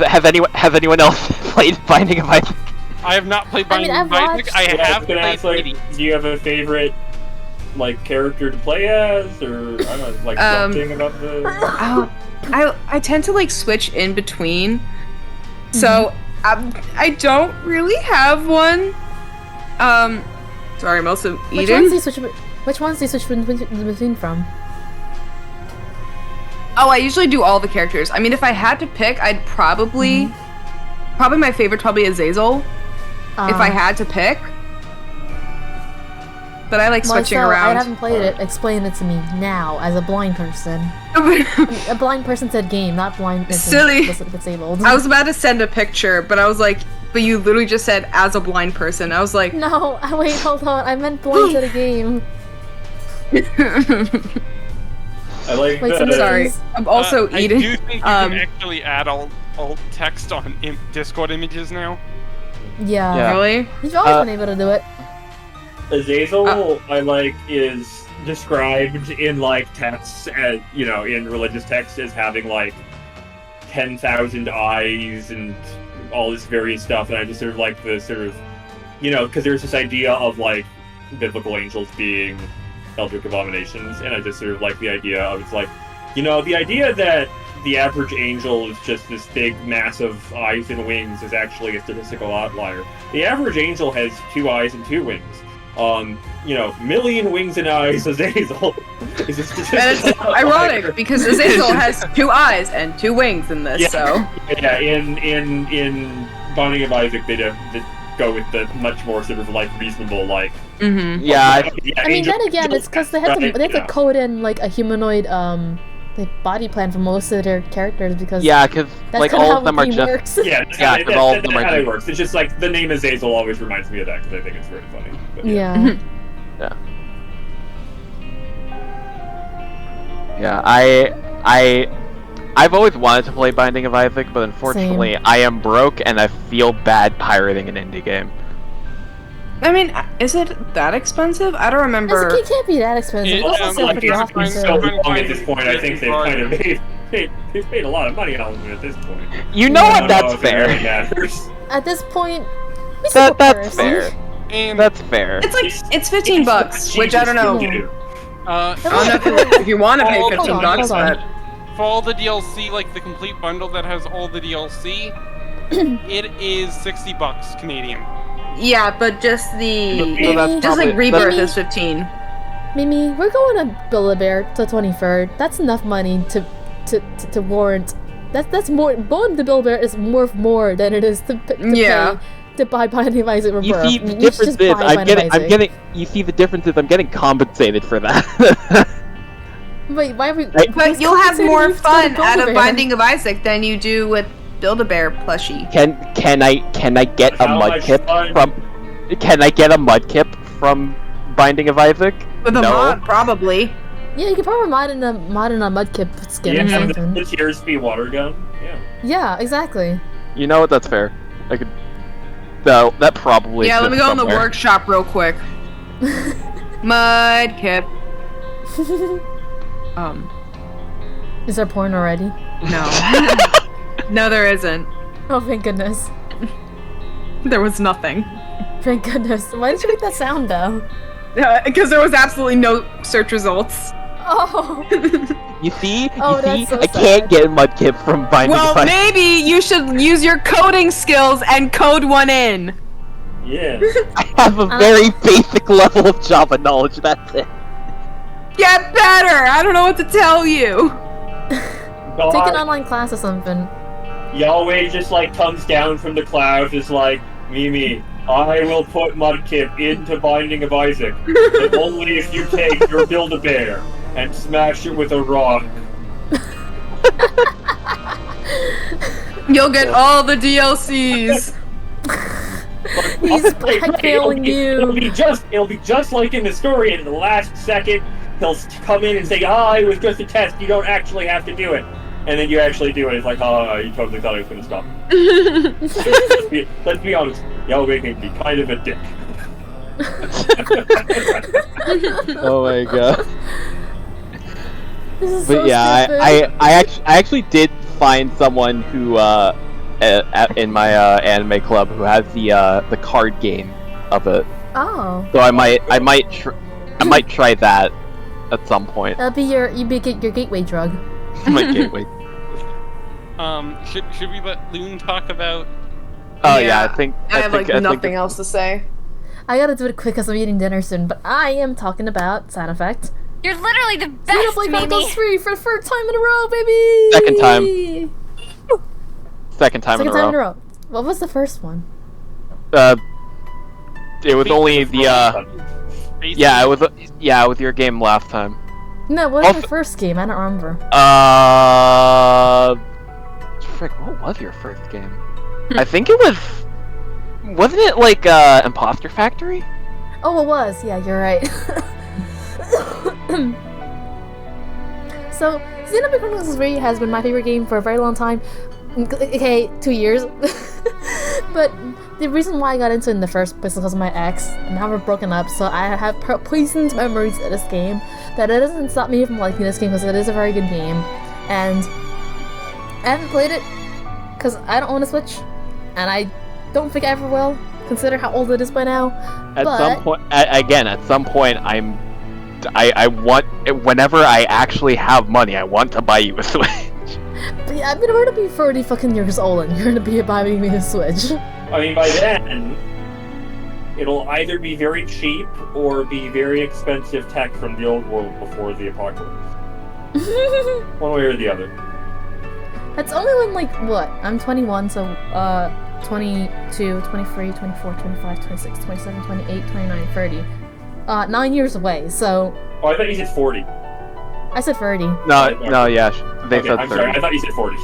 has anyone else played Binding of Isaac? I have not played Binding of Isaac. I have played ask, like, do you have a favorite character to play as, or I don't know, something about the? I tend to switch in between, so I don't really have one. Sorry, I'm also eating. Which ones do you switch between from? Oh, I usually do all the characters. I mean, if I had to pick, I'd probably my favorite is Azazel. If I had to pick. But I like switching around. I haven't played it. Explain it to me now, as a blind person. A blind person said game, not blind person. Silly. Disabled. I was about to send a picture, but I was like, but you literally just said as a blind person. I was like, no, wait, hold on. I meant blind to the game. I like wait, that. Sorry, I'm also eating. I do think you can actually add alt text on Discord images now. Yeah. Really? You've always been able to do it. Azazel, is described in texts as in religious texts as having 10,000 eyes and all this various stuff, and I just like the because there's this idea of biblical angels being eldritch abominations, and I just like the idea of the idea that the average angel is just this big, massive eyes and wings is actually a statistical outlier. The average angel has 2 eyes and 2 wings. Million wings and eyes Azazel is a statistical And it's ironic because Azazel has 2 eyes and 2 wings in this, so. Yeah, in Binding of Isaac, they go with the much more reasonable, Yeah, I mean, then again, it's because they have to code in a humanoid body plan for most of their characters because because all of them are just works. because all of them are how just it works. It's just the name Azazel always reminds me of that because I think it's very funny. But, yeah. Yeah, I've always wanted to play Binding of Isaac, but unfortunately I am broke and I feel bad pirating an indie game. I mean, is it that expensive? I don't remember. It can't be that expensive. It doesn't sound pretty often. It's so long at this point. I think they've kind of they've made a lot of money on it at this point. You know what? That's fair. At this point, that's fair. And that's fair. It's $15, which I don't know. I don't know if you want to pay $15, but for all the DLC, the complete bundle that has all the DLC, it is $60 Canadian. yeah, but just Rebirth is 15. Mimi, we're going to Build-A-Bear till 23rd. That's enough money to warrant. That's more. Going to Build-A-Bear is worth more than it is to pay to buy Binding of Isaac Rebirth. You see the difference is You see the difference is I'm getting compensated for that. Wait, why are we? But you'll have more fun out of Binding of Isaac than you do with Build-A-Bear plushie. Can I get a mudkip from? Can I get a mudkip from Binding of Isaac? With a mod, probably. Yeah, you could probably mod in a mudkip skin or something. The Tears be water gun. Yeah. Yeah, exactly. You know what? That's fair. I could. So that probably. Yeah, let me go in the workshop real quick. Mudkip. Is there porn already? No. No, there isn't. Oh, thank goodness. There was nothing. Thank goodness. Why did you make that sound, though? Because there was absolutely no search results. Oh. You see? Oh, that's so I can't get mudkip from Binding of Isaac. Well, maybe you should use your coding skills and code one in. Yeah. I have a very basic level of Java knowledge, that's it. Get better! I don't know what to tell you. Take an online class or something. Yahweh just comes down from the clouds, is Mimi, I will put Mudkip into Binding of Isaac, but only if you take your Build-A-Bear and smash it with a rock. You'll get all the DLCs. He's blackmailing you. It'll be just like in the story. And in the last second, he'll come in and say, it was just a test. You don't actually have to do it. And then you actually do it. It's like, you totally thought I was going to stop. let's be honest. Y'all make me be kind of a dick. Oh my god. This is But so yeah, stupid. I actually did find someone who in my anime club who has the card game of it. Oh. So I might try that at some point. That'll be your gateway drug. My gateway. Should we let Loon talk about? Oh yeah, I think I have nothing else to say. I gotta do it quick because I'm eating dinner soon, but I am talking about side effect. You're literally the best, Xenoblade Mimi! Chronicles 3 for the third time in a row, baby! Second time in a row. What was the first one? It was only the it was your game last time. No, what was my first game? I don't remember. Frick, what was your first game? I think it was. Wasn't it like Imposter Factory? Oh, it was. Yeah, you're right. So, Xenoblade Chronicles 3 has been my favorite game for a very long time. Okay, 2 years. But the reason why I got into it in the first place was because of my ex, and now we're broken up, so I have poisoned memories of this game. But it doesn't stop me from liking this game because it is a very good game. And I haven't played it because I don't own a Switch, and I don't think I ever will, consider how old it is by now. At some point, I want, whenever I actually have money, I want to buy you a Switch. But yeah, I'm gonna be 30 fucking years old and you're gonna be buying me a Switch. I mean, by then, it'll either be very cheap or be very expensive tech from the old world before the apocalypse. One way or the other. That's only when, like, what? I'm 21, so, 22, 23, 24, 25, 26, 27, 28, 29, 30. 9 years away, so... Oh, I thought you said 40. I said 30. No, yeah, they said 30. I'm sorry, I thought you said 40.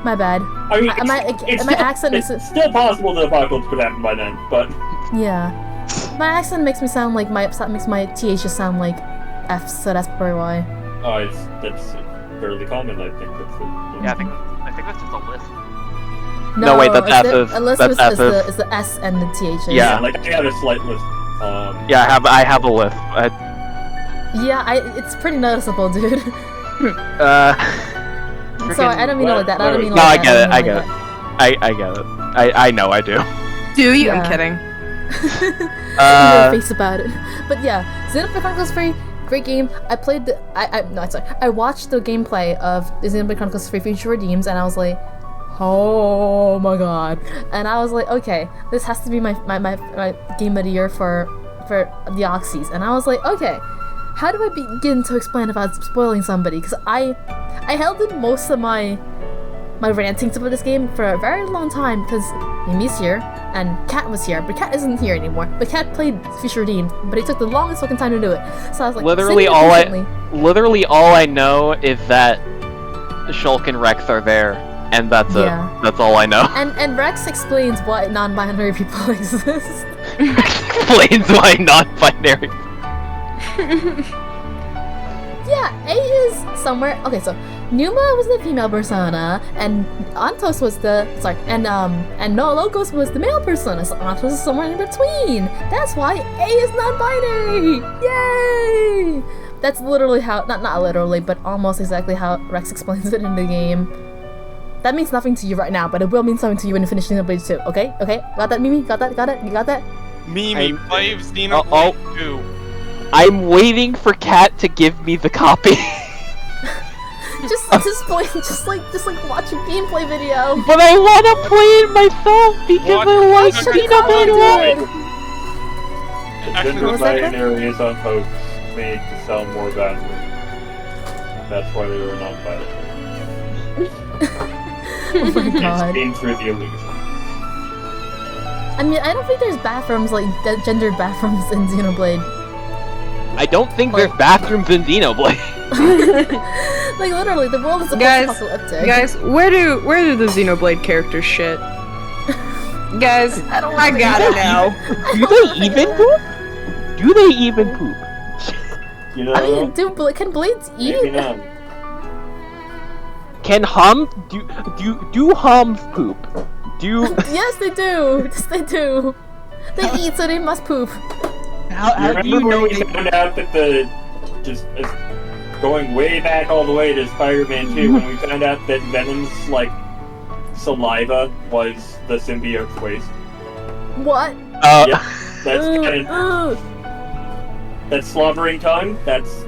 My bad. I mean, my accent it's makes it... still possible the apocalypse could happen by then, but... Yeah. My accent makes me sound like makes my TH just sound like F, so that's probably why. Oh, that's fairly common, I think. Yeah, I think that's just a list. No, wait, that's S's. A list That's is the S and the TH. Yeah. Like, I have a slight list. Yeah, I have a list. Yeah, it's pretty noticeable, dude. Sorry, I don't mean it like that. I don't mean it no, like I get that. it. I get it. I know I do. Do you? Yeah. I'm kidding. Face about it. But yeah, Xenoblade Chronicles 3, great game. I played the I watched the gameplay of the Xenoblade Chronicles 3 Future Redeems, and I was like, oh my god. And I was like, okay, this has to be my game of the year for the Auxies. And I was like, okay, how do I begin to explain without spoiling somebody? Because I held in most of my ranting about this game for a very long time because Mimi's here and Kat was here, but Kat isn't here anymore. But Kat played Future Redeemed, but it took the longest fucking time to do it. So I was like, literally all I know is that Shulk and Rex are there, and that's it. That's all I know. And Rex explains why non-binary people exist. Explains why non-binary. Yeah, A is somewhere. Okay, so Numa was the female persona, and Antos was and No Locos was the male persona. So Antos is somewhere in between. That's why A is non-binary. Yay! That's literally how, not literally, but almost exactly how Rex explains it in the game. That means nothing to you right now, but it will mean something to you when you finish Xenoblade 2. Okay? Got that, Mimi? Got it? You got that? Mimi, play Xenoblade 2. I'm waiting for Kat to give me the copy. just like watch a gameplay video. But I wanna play it myself because I like Xenoblade 1. Gender binary is on posts made to sell more badly. That's why they were non-binary. Oh my god. It's through the illusion. I mean, I don't think there's bathrooms, like, gendered bathrooms in Xenoblade. I don't think there's bathrooms in Xenoblade. Like, literally, the world is apocalyptic. Guys, where do the Xenoblade characters shit? Guys, I gotta know. Do they even poop? Do they even poop? You know, I mean, can blades eat? maybe not. Can do hums poop? Do Yes, they do. Yes, they do. They eat, so they must poop. how do you remember know when we found out that going way back all the way to Spider-Man 2 when we found out that Venom's saliva was the symbiote's waste? What? Yep, that's canon. That slobbering tongue, that's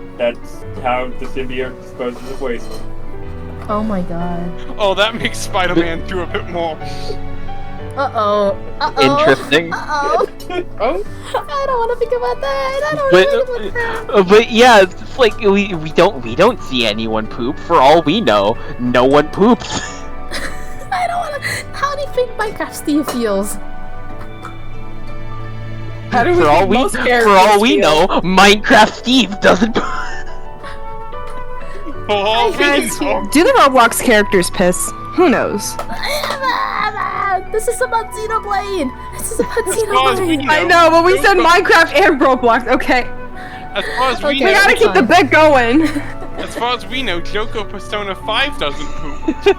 how the symbiote disposes of waste. Oh my god. Oh, that makes Spider-Man 2 a bit more. Uh-oh. Uh-oh. Interesting. Uh-oh. Oh? I don't want to think about that. I don't want to think about that. But yeah, it's just like we don't see anyone poop. For all we know, no one poops. I don't want to. How do you think Minecraft Steve feels? How do we For all we feel? know, Minecraft Steve doesn't poop. Oh, Guys, do the Roblox characters piss? Who knows? This is about Xenoblade. This is about As far as we Xenoblade. know, I know, but we said Minecraft and Roblox. Okay, As far as we Okay. we know, gotta keep the bit going. as far as we know, Joker Persona 5 doesn't poop.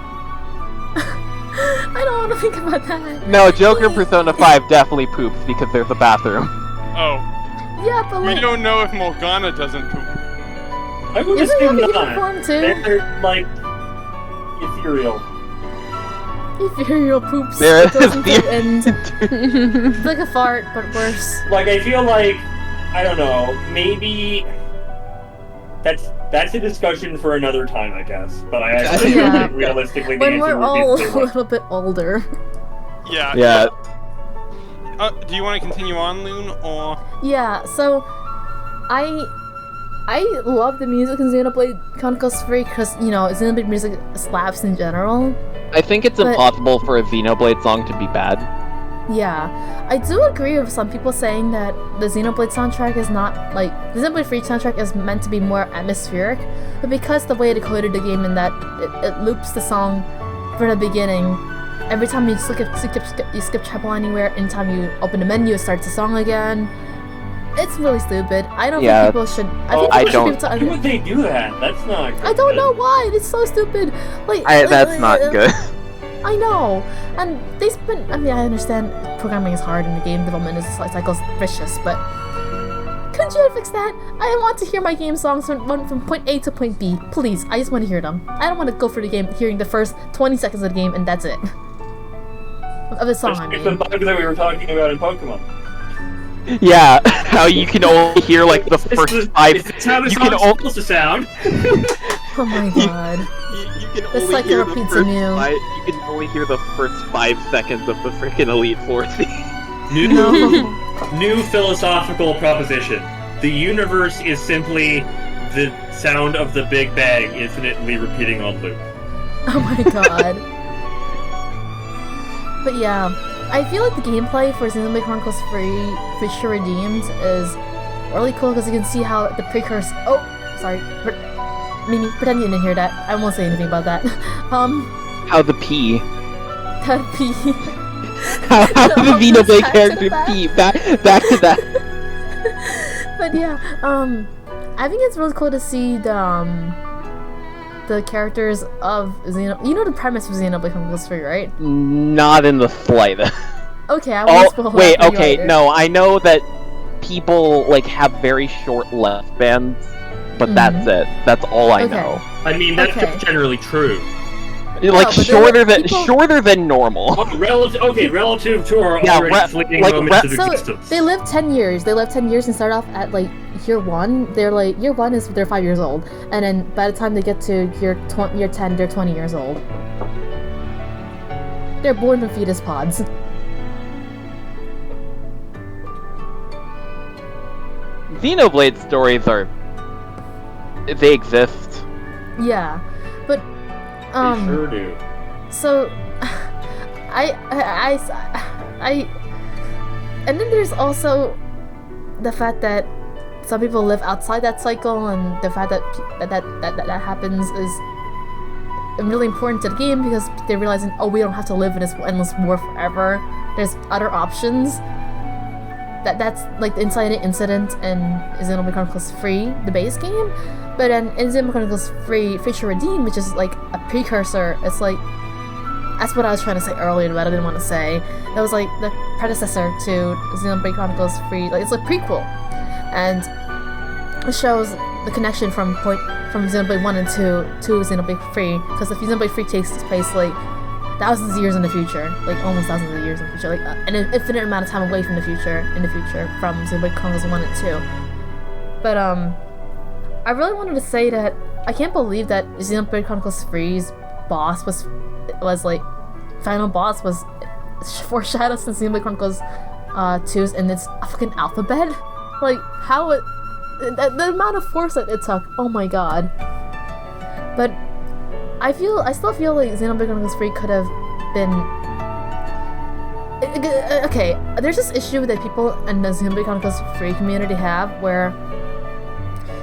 I don't want to think about that. No, Joker Persona 5 definitely poops because there's a bathroom. Oh, Yeah, but we like, don't know if Morgana doesn't poop. I would isn't it assume a not. uniform too? They're, ethereal. Ethereal poops. There It goes is into end. It's like a fart, but worse. I feel like, I don't know, maybe that's a discussion for another time, I guess. But I actually Yeah. think realistically the When answer we're would all be a the same. little bit older. Yeah. Yeah. Do you want to continue on, Loon, or? Yeah, so I love the music in Xenoblade Chronicles 3 because, you know, Xenoblade music slaps in general. I think it's But- impossible for a Xenoblade song to be bad. Yeah, I do agree with some people saying that the Xenoblade soundtrack is not, the Xenoblade 3 soundtrack is meant to be more atmospheric, but because the way it coded the game in that it loops the song from the beginning, every time you skip chapel anywhere, anytime you open the menu, it starts the song again. It's really stupid. I don't Yeah. think people should. I think I people should don't- be able to. Why would they do that? That's not good. I don't know why. It's so stupid. That's not good. I know, and they spend. I mean, I understand programming is hard and the game development cycle's vicious, but couldn't you fix that? I want to hear my game songs from point A to point B. Please, I just want to hear them. I don't want to go through the game hearing the first 20 seconds of the game and that's it. Of the song, I It's the mean. bug that we were talking about in Pokemon. Yeah, how you can only hear like the first 5. It's how the you can song's only supposed to sound. Oh my god. you can The only cycle hear the repeats first anew. 5. You can only hear the first 5 seconds of the freaking Elite Four theme. New philosophical proposition. The universe is simply the sound of the Big Bang infinitely repeating on loop. Oh my god. But yeah, I feel like the gameplay for Xenoblade Chronicles 3 Future Redeemed is really cool because you can see how the precursor. Oh, sorry. Mimi, pretend you didn't hear that. I won't say anything about that. How the P. That P. How the Xenoblade Back to character that. P. Back to that. But yeah, I think it's really cool to see the characters of Xenoblade. You know the premise of Xenoblade Chronicles 3, right? Not in the slightest. Okay, I won't spoil Wait, that for you okay, either. no, I know that people like have very short lifespans, but that's it. That's all I Okay. know. I mean, that's Okay. just generally true. Like but there shorter were than people- shorter than normal. Relative to our Yeah, already fleeting like moments of So existence. they live 10 years. They live 10 years and start off at like year 1. They're like year 1 is they're 5 years old, and then by the time they get to year 10, they're 20 years old. They're born from fetus pods. Xenoblade stories they exist. Yeah, but They sure do. so I and then there's also the fact that some people live outside that cycle, and the fact that that happens is really important to the game because they're realizing, oh, we don't have to live in this endless war forever. There's other options. That's like the Inciting Incident in Xenoblade Chronicles 3, the base game. But then in Xenoblade Chronicles 3 Future Redeemed, which is like a precursor, it's like, that's what I was trying to say earlier, but I didn't want to say. That was like the predecessor to Xenoblade Chronicles 3, like it's a prequel. And it shows the connection from Xenoblade 1 and 2 to Xenoblade 3, because the Xenoblade 3 takes place like thousands of years in the future, like almost thousands of years in the future, like an infinite amount of time away from the future, from Xenoblade Chronicles 1 and 2. But I really wanted to say that I can't believe that Xenoblade Chronicles 3's boss was like, final boss was foreshadowed since Xenoblade Chronicles 2's in its fucking alphabet. Like, how it, the amount of force that it took, oh my god. But I still feel like Xenoblade Chronicles 3 could have been... Okay, there's this issue that people in the Xenoblade Chronicles 3 community have where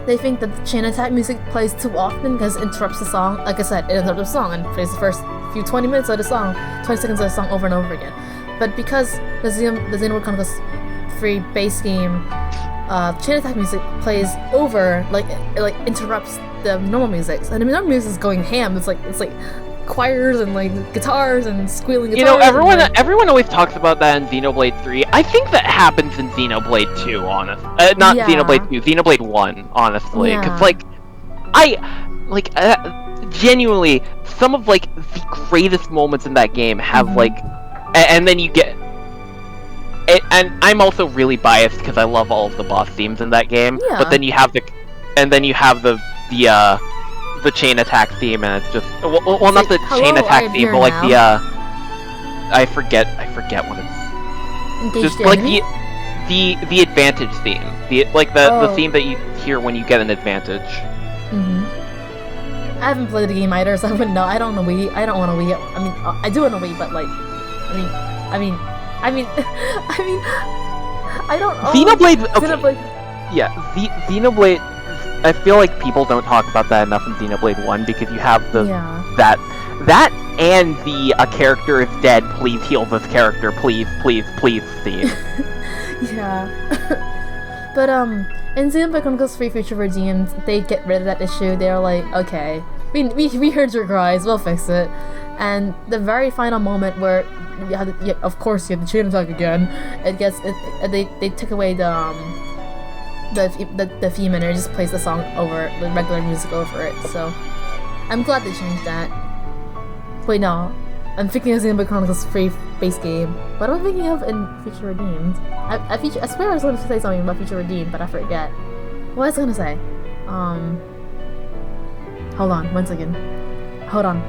they think that the chain attack music plays too often because it interrupts the song. Like I said, it interrupts the song and plays the first few 20 minutes of the song, 20 seconds of the song over and over again. But because the Xenoblade Chronicles 3 base game chain attack music plays over, like it like interrupts the normal music, and the normal music is going ham. It's like choirs and like guitars and squealing guitars. You know, everyone always talks about that in Xenoblade 3. I think that happens in Xenoblade 2, honestly. Not Xenoblade 2, Xenoblade 1, honestly. Because genuinely, some of like the greatest moments in that game have like, and then you get. And I'm also really biased because I love all of the boss themes in that game. Yeah. But then you have the chain attack theme, and it's just well not the chain attack theme, but like now. I forget what it's. Engage just like the advantage theme, the theme that you hear when you get an advantage. I haven't played the game either, so I wouldn't know. I don't know Wii. I don't want a Wii. I mean, I do want a Wii, but like, I don't know. Xenoblade. Okay. Yeah, Xenoblade. I feel like people don't talk about that enough in Xenoblade 1 because you have that and the a character is dead, please heal this character, please theme. Yeah. But in Xenoblade Chronicles 3 Future Redeemed, they get rid of that issue. They're like, okay, we heard your cries, we'll fix it. And the very final moment where of course you have the chain attack again, they took away the theme and it just plays the song over the regular music over it. So I'm glad they changed that. Wait, no, I'm thinking of Xenoblade Chronicles 3 base game. What am I thinking of in Future Redeemed? I swear I was going to say something about Future Redeemed, but I forget. What was I going to say? Hold on, 1 second. Hold on.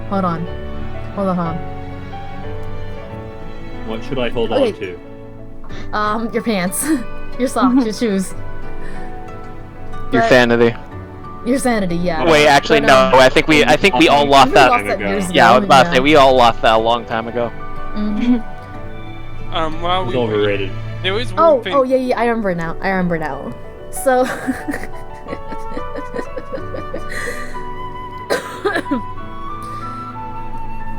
What should I hold on to? Your pants, your socks, your shoes. Your sanity. Your sanity, yeah. Wait, actually, no. I think we all lost that. Yeah, I was about to say we all lost that a long time ago. Well, it's overrated. There was one thing. Oh, yeah. I remember now. So.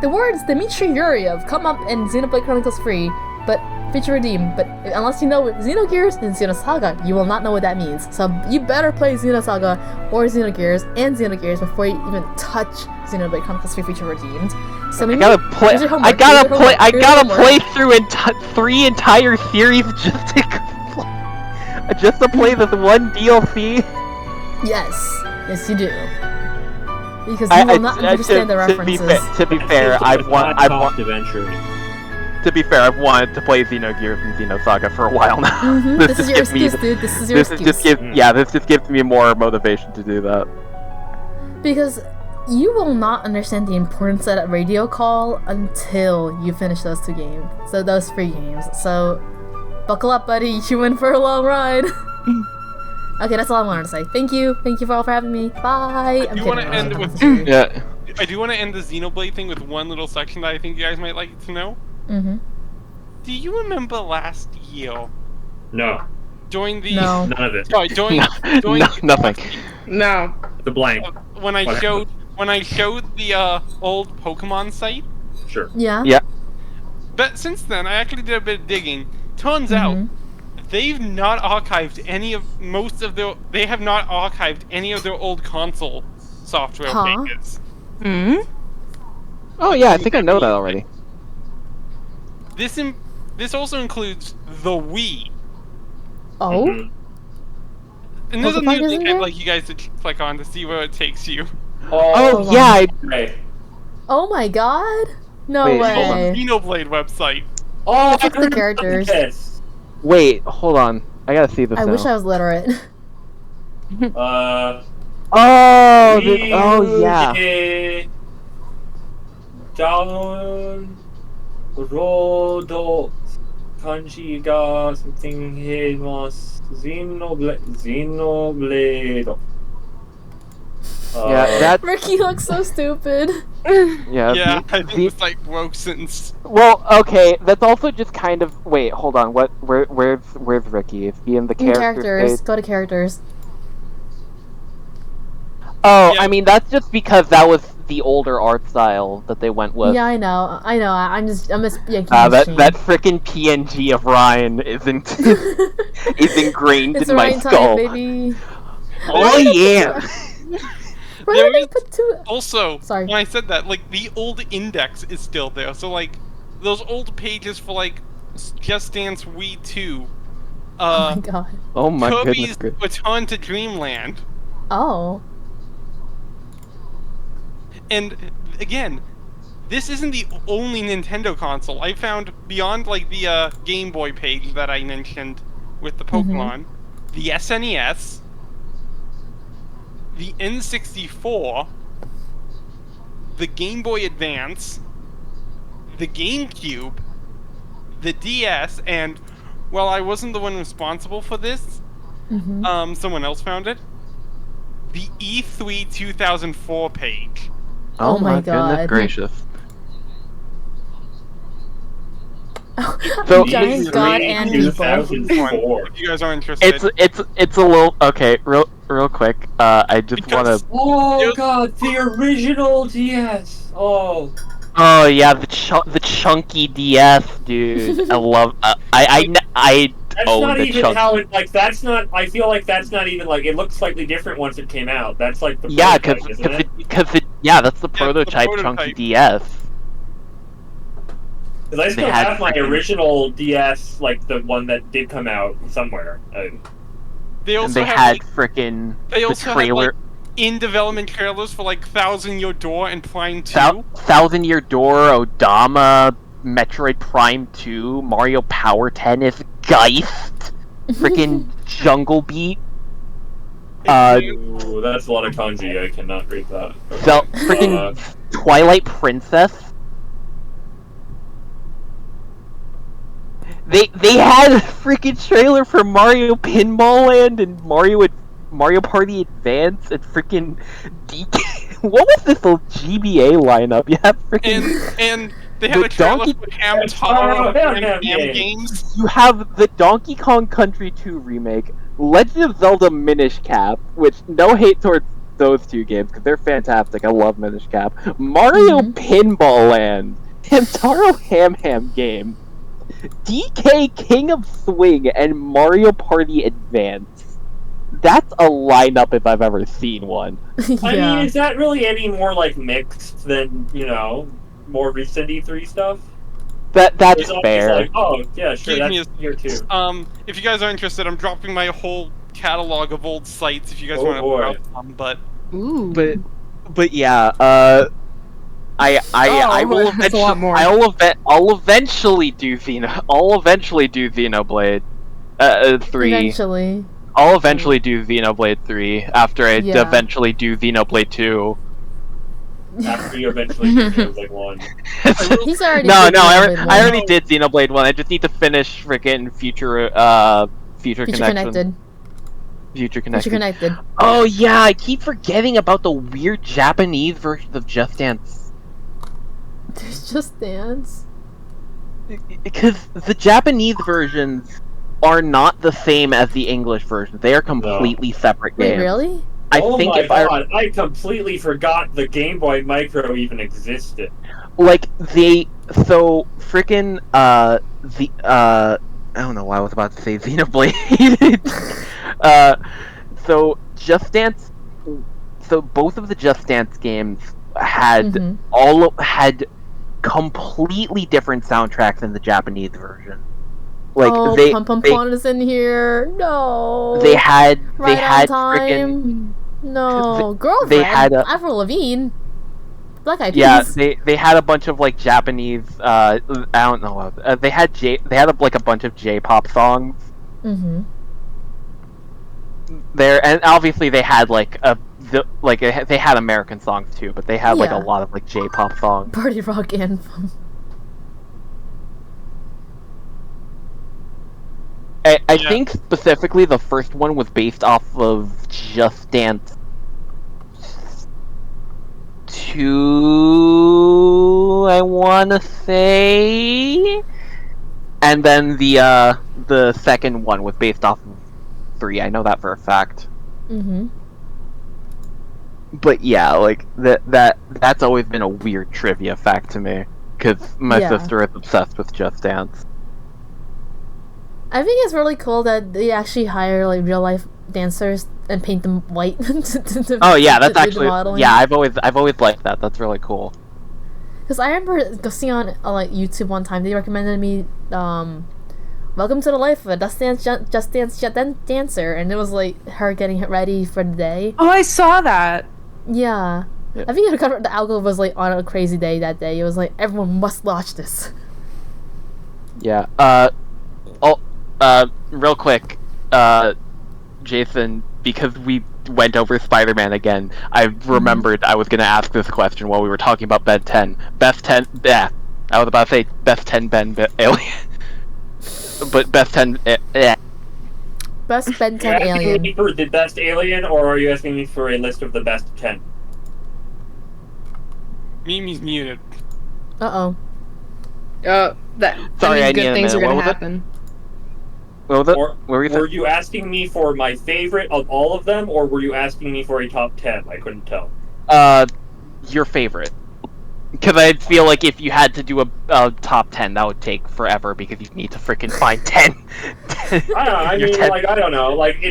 The words Dimitri Yuriev come up in Xenoblade Chronicles 3, but Future Redeemed, but unless you know Xenogears and Xenosaga, you will not know what that means. So you better play Xenosaga or Xenogears and Xenogears before you even touch Xenoblade Chronicles 3 Future Redeemed. So maybe I gotta play through 3 entire series just to play this one DLC. Yes, you do. Because you will not understand the references. To be fair, I've wanted to play Xenogears and Xenosaga for a while now. This is your excuse, dude. This is your excuse. This just gives me more motivation to do that. Because you will not understand the importance of that radio call until you finish those 2 games. So those 3 games. So buckle up, buddy. You in for a long ride. Okay, that's all I wanted to say. Thank you for having me. Bye. I do want to end the Xenoblade thing with one little section that I think you guys might like to know. Do you remember last year? No. During the none of it. Sorry, during nothing. No. The blank. When I when I showed the old Pokemon site. Sure. Yeah. Yeah. But since then, I actually did a bit of digging. Turns out, they've not archived any of They have not archived any of their old console software pages. Oh yeah, I think I know that already. This also includes the Wii. Oh. And there's a What the fuck new is link in I'd there? like you guys to click on to see where it takes you. Oh Hold yeah. Right. Oh my god. No Wait, The old way. Xenoblade website. Oh, Look at the characters. Wait, hold on. I gotta see this I now. wish I was literate. Oh, oh yeah. Down road kanji ga something heimasu Xenoblade. Yeah, that. Ricky looks so stupid. Yeah. Yeah, I think the- it's like broke since. Well, okay, that's also just kind of. Wait, hold on. What? Where's Ricky? Is he in the characters? Go to characters. Oh, Yeah. I mean that's just because that was the older art style that they went with. Yeah, I know. I'm just yeah. That frickin' PNG of Ryan isn't is ingrained It's in my Ryan skull. Type, baby. Oh yeah. Why There did they is- put two? Also, Sorry. when I said that, like, the old index is still there. So, like, those old pages for, like, Just Dance Wii 2. Oh my god. Oh my Kirby's goodness. Return to Dreamland. Oh. And, again, this isn't the only Nintendo console. I found, beyond, like, the Game Boy page that I mentioned with the Pokemon, the SNES, the N64, the Game Boy Advance, the GameCube, the DS, and, well, I wasn't the one responsible for this. Someone else found it. The E3 2004 page. Oh my goodness god. gracious. So- Giant God and people. 2004. If you guys are interested. It's a little okay. Real quick. I just want to. Oh god, the original DS. Oh. Oh yeah, the chunky DS, dude. I love. I That's own not the even chunky. how it like. That's not. I feel like that's not even like. It looks slightly different once it came out. That's like the Yeah, prototype, isn't it? because yeah, that's the prototype chunky prototype. DS. Because I still had have my freaking- original DS, like the one that did come out somewhere. They And also they have, had like, frickin' they the also had, trailer. like, in-development trailers for, like, Thousand Year Door and Prime 2. Thousand Year Door, Odama, Metroid Prime 2, Mario Power Tennis, Geist, freaking Jungle Beat, Ooh, that's a lot of kanji. I cannot read that. freaking Twilight Princess. They had a freaking trailer for Mario Pinball Land and Mario Party Advance and freaking DK. What was this little GBA lineup? You have freaking. And they had The a trailer Donkey- for Hamtaro Ham and games. You have the Donkey Kong Country 2 remake, Legend of Zelda Minish Cap, which no hate towards those two games because they're fantastic. I love Minish Cap. Mario Pinball Land, Hamtaro Ham game, DK King of Swing, and Mario Party Advance. That's a lineup if I've ever seen one. I Yeah. mean, is that really any more like mixed than more recent E3 stuff? That's It's all just fair. like, oh yeah, sure, Give me that's here too. If you guys are interested, I'm dropping my whole catalog of old sites if you guys Oh, want to boy. browse them, but Ooh. But yeah, I will that's a lot more. I'll eventually do Xenoblade 3. Eventually. I'll eventually do Xenoblade 3 after I Yeah. eventually do Xenoblade 2. After you eventually do Xenoblade 1. He's already. No, did no, Xenoblade I one. already did Xenoblade 1. I just need to finish freaking Future Future Connection. connected. Future Future Connection. connected. Oh yeah, I keep forgetting about the weird Japanese version of Just Dance. There's Just Dance. Because the Japanese versions are not the same as the English versions. They are completely separate Wait, games. really? Oh my god, I completely forgot the Game Boy Micro even existed. Like, so frickin' I don't know why I was about to say Xenoblade. So Just Dance, so both of the Just Dance games had had completely different soundtracks than the Japanese version. Like Pum Pum Pum is in here. No. They had on time. No, Girlfriend. They had Avril Lavigne. Black Eyed Peas. Yeah, they had a bunch of like Japanese. I don't know. They had like a bunch of J-pop songs. There, and obviously they had like they had American songs too, but they had like a lot of like J-pop songs. Party Rock Anthem. I think specifically the first one was based off of Just Dance 2, I wanna say, and then the second one was based off of 3. I know that for a fact. But yeah, like that's always been a weird trivia fact to me because my sister is obsessed with Just Dance. I think it's really cool that they actually hire like real life dancers and paint them white. Oh yeah, that's actually I've always liked that. That's really cool. Because I remember seeing on like YouTube one time they recommended me Welcome to the Life of a Just Dance Dancer, and it was like her getting ready for the day. Oh, I saw that. Yeah. I think the algorithm was like on a crazy day that day. It was like everyone must watch this. Yeah. Real quick, Jason, because we went over Spider-Man again, I remembered I was going to ask this question while we were talking about Ben 10. Best 10... Yeah, I was about to say Best 10 Ben Alien. But Best 10... Best Ben 10 Alien. Are you asking me for the best Alien, or are you asking me for a list of the best 10? Mimi's muted. Sorry, I good things are going to happen. Were you asking me for my favorite of all of them, or were you asking me for a top 10? I couldn't tell. Your favorite. Because I feel like if you had to do a top 10, that would take forever because you need to freaking find 10. I don't know. I mean, 10. Like, I don't know. Like,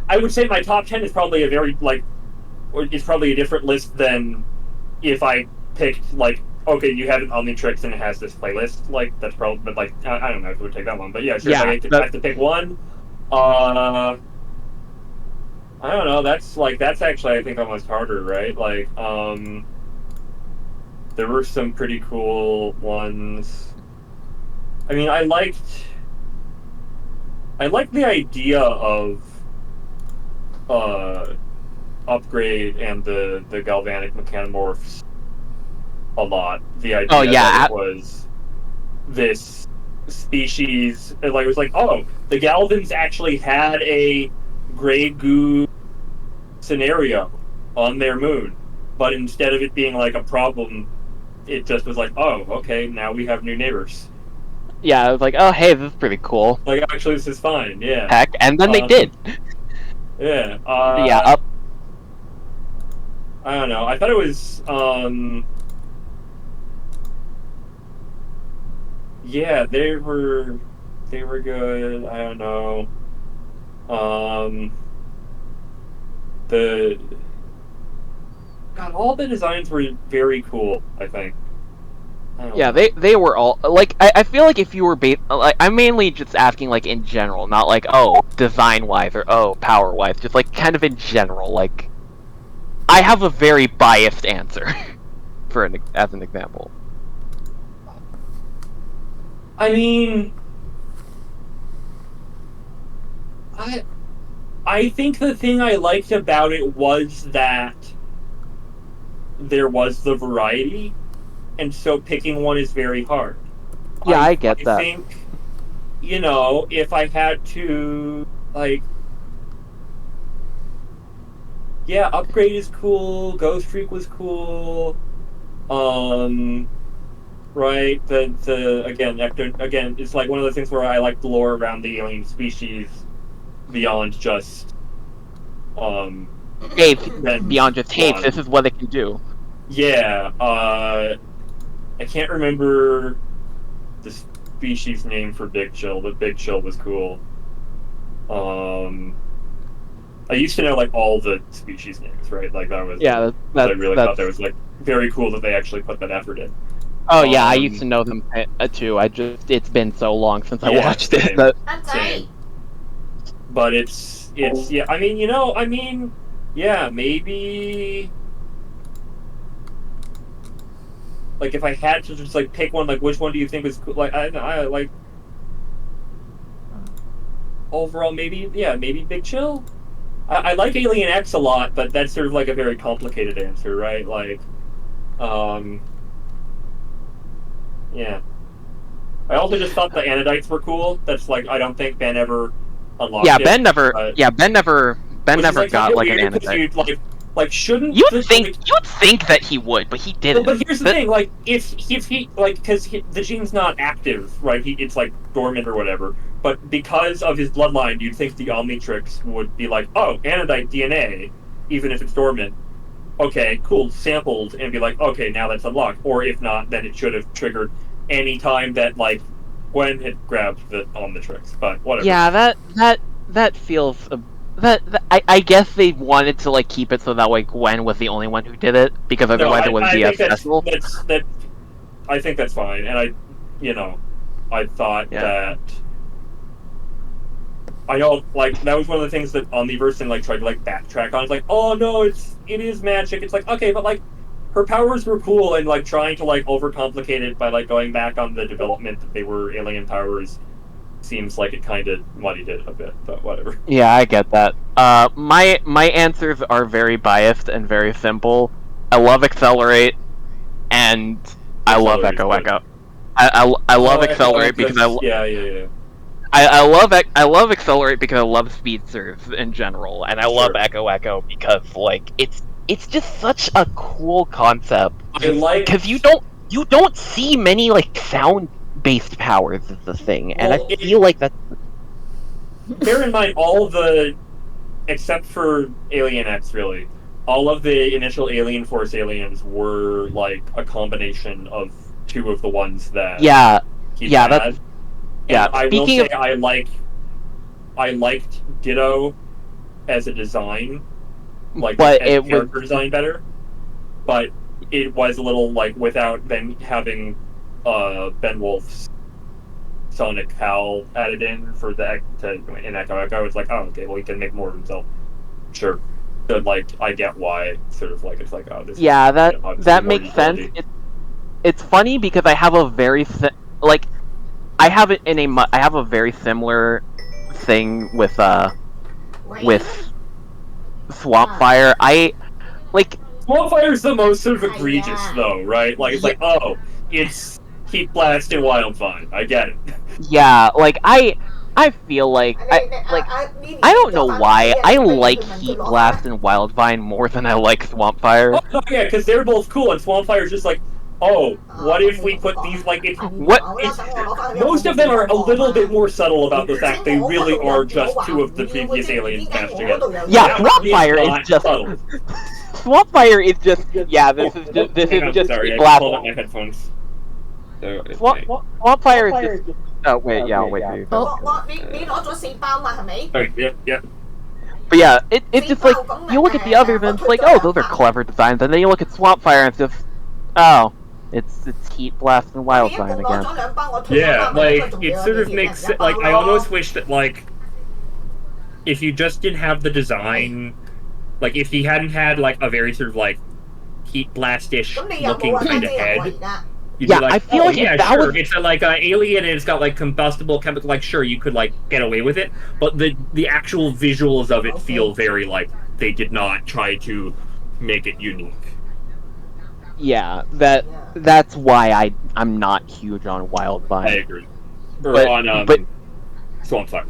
I would say my top 10 is probably a very, like, it's probably a different list than if I picked, like, okay, you have an Omnitrix and it has this playlist. Like, that's probably, but, like, I don't know if it would take that long. But yeah, sure, yeah, if I have to pick one, I don't know, that's actually, I think, almost harder, right? Like, there were some pretty cool ones. I mean, I liked the idea of, Upgrade and the Galvanic Mechanomorphs a lot. The idea that it was this species, like, it was like, oh, the Galvans actually had a gray goo scenario on their moon, but instead of it being like a problem, it just was like, oh, okay, now we have new neighbors. Yeah, I was like, oh, hey, this is pretty cool. Like, actually, this is fine, yeah. Heck, and then they did. Yeah. I don't know. I thought it was, yeah, they were good. I don't know. All the designs were very cool, I think. Yeah, they were all, like, I feel like if you were like, I'm mainly just asking, like, in general, not like, oh, design-wise, or, oh, power-wise, just, like, kind of in general, like, I have a very biased answer, as an example. I mean, I think the thing I liked about it was that there was the variety, and so picking one is very hard. Yeah, I get that. I think, you know, if I had to, like, yeah, Upgrade is cool, Ghost Freak was cool, right, again, it's like one of those things where I like the lore around the alien species beyond just Tapes, beyond just tapes, this is what it can do. Yeah, I can't remember the species name for Big Chill, but Big Chill was cool. I used to know like all the species names, right? Like that was I really thought that was like very cool that they actually put that effort in. Oh yeah, I used to know them too. It's been so long since I watched it. Same. But it's yeah. I mean, yeah, maybe. Like if I had to just like pick one, like which one do you think is cool? Like I like. Overall, maybe Big Chill. I like Alien X a lot, but that's sort of like a very complicated answer, right? Like, yeah. I also just thought the Anodites were cool. That's like I don't think Ben ever unlocked it. Ben never got like an Anodite. Like shouldn't you'd think that he would, but he didn't. But here's the thing, like if he like because the gene's not active, right? It's like dormant or whatever. But because of his bloodline, you'd think the Omnitrix would be like, oh, Anodite DNA, even if it's dormant. Okay, cool, sampled, and be like, okay, now that's unlocked. Or if not, then it should have triggered any time that like Gwen had grabbed the Omnitrix. But whatever. Yeah, that feels. I guess they wanted to like keep it so that way Gwen was the only one who did it because otherwise it would be a festival. I think that's fine, and I thought that I don't like that was one of the things that Omniverse and like tried to like backtrack on. It's like, oh no, it is magic. It's like okay, but like her powers were cool, and like trying to like overcomplicate it by like going back on the development that they were alien powers. Seems like it kind of muddied it a bit, but whatever. Yeah, I get that. My answers are very biased and very simple. I love Accelerate, and I love Echo Echo. I love Accelerate because I love Accelerate because I love speed serves in general, and I love Echo Echo because like it's just such a cool concept. Because you don't see many like sound based powers is the thing, and I feel like that's. Bear in mind, except for Alien X, really, all of the initial Alien Force aliens were like a combination of two of the ones that. He had. I will say I liked Ditto as a design, like character design better, but it was a little like without then having. Ben Wolf's Sonic Hal added in for in Echo Echo. It's like, oh, okay, well, he can make more of himself. Sure. But, like, I get why, sort of, like, it's like, oh, this that makes sense. It's funny because I have a very, I have a very similar thing with Swampfire. Swampfire's the most sort of egregious, though, right? Like, it's like, oh, it's Heat Blast and Wildfire. I get it. Yeah, like I feel like I don't know why I like Heat Blast and Wildvine more than I like Swampfire. Oh yeah, because they're both cool, and Swampfire's just like, oh, what if we put these like most of them are a little bit more subtle about the fact they really are just two of the previous aliens mashed together. Yeah, Swampfire is just subtle. Swampfire is just this is just Heat Blast. Hold up my headphones. Swampfire is just. Oh wait, yeah, I'll wait for you. Yeah. But yeah, it's just like you look at the others and it's like, oh, those are clever designs, and then you look at Swampfire and it's just, oh, it's Heat Blast and Wildfire again. Yeah, like it sort of makes it like I almost wish that like if you just didn't have the design, like if he hadn't had like a very sort of like Heat Blast-ish looking kind of head. You'd be like, I feel like that was... it's like an alien and it's got like combustible chemical. Like, sure, you could like get away with it, but the actual visuals of it feel very like they did not try to make it unique. Yeah, that's why I'm not huge on Wildfire. I agree. But Swampfire.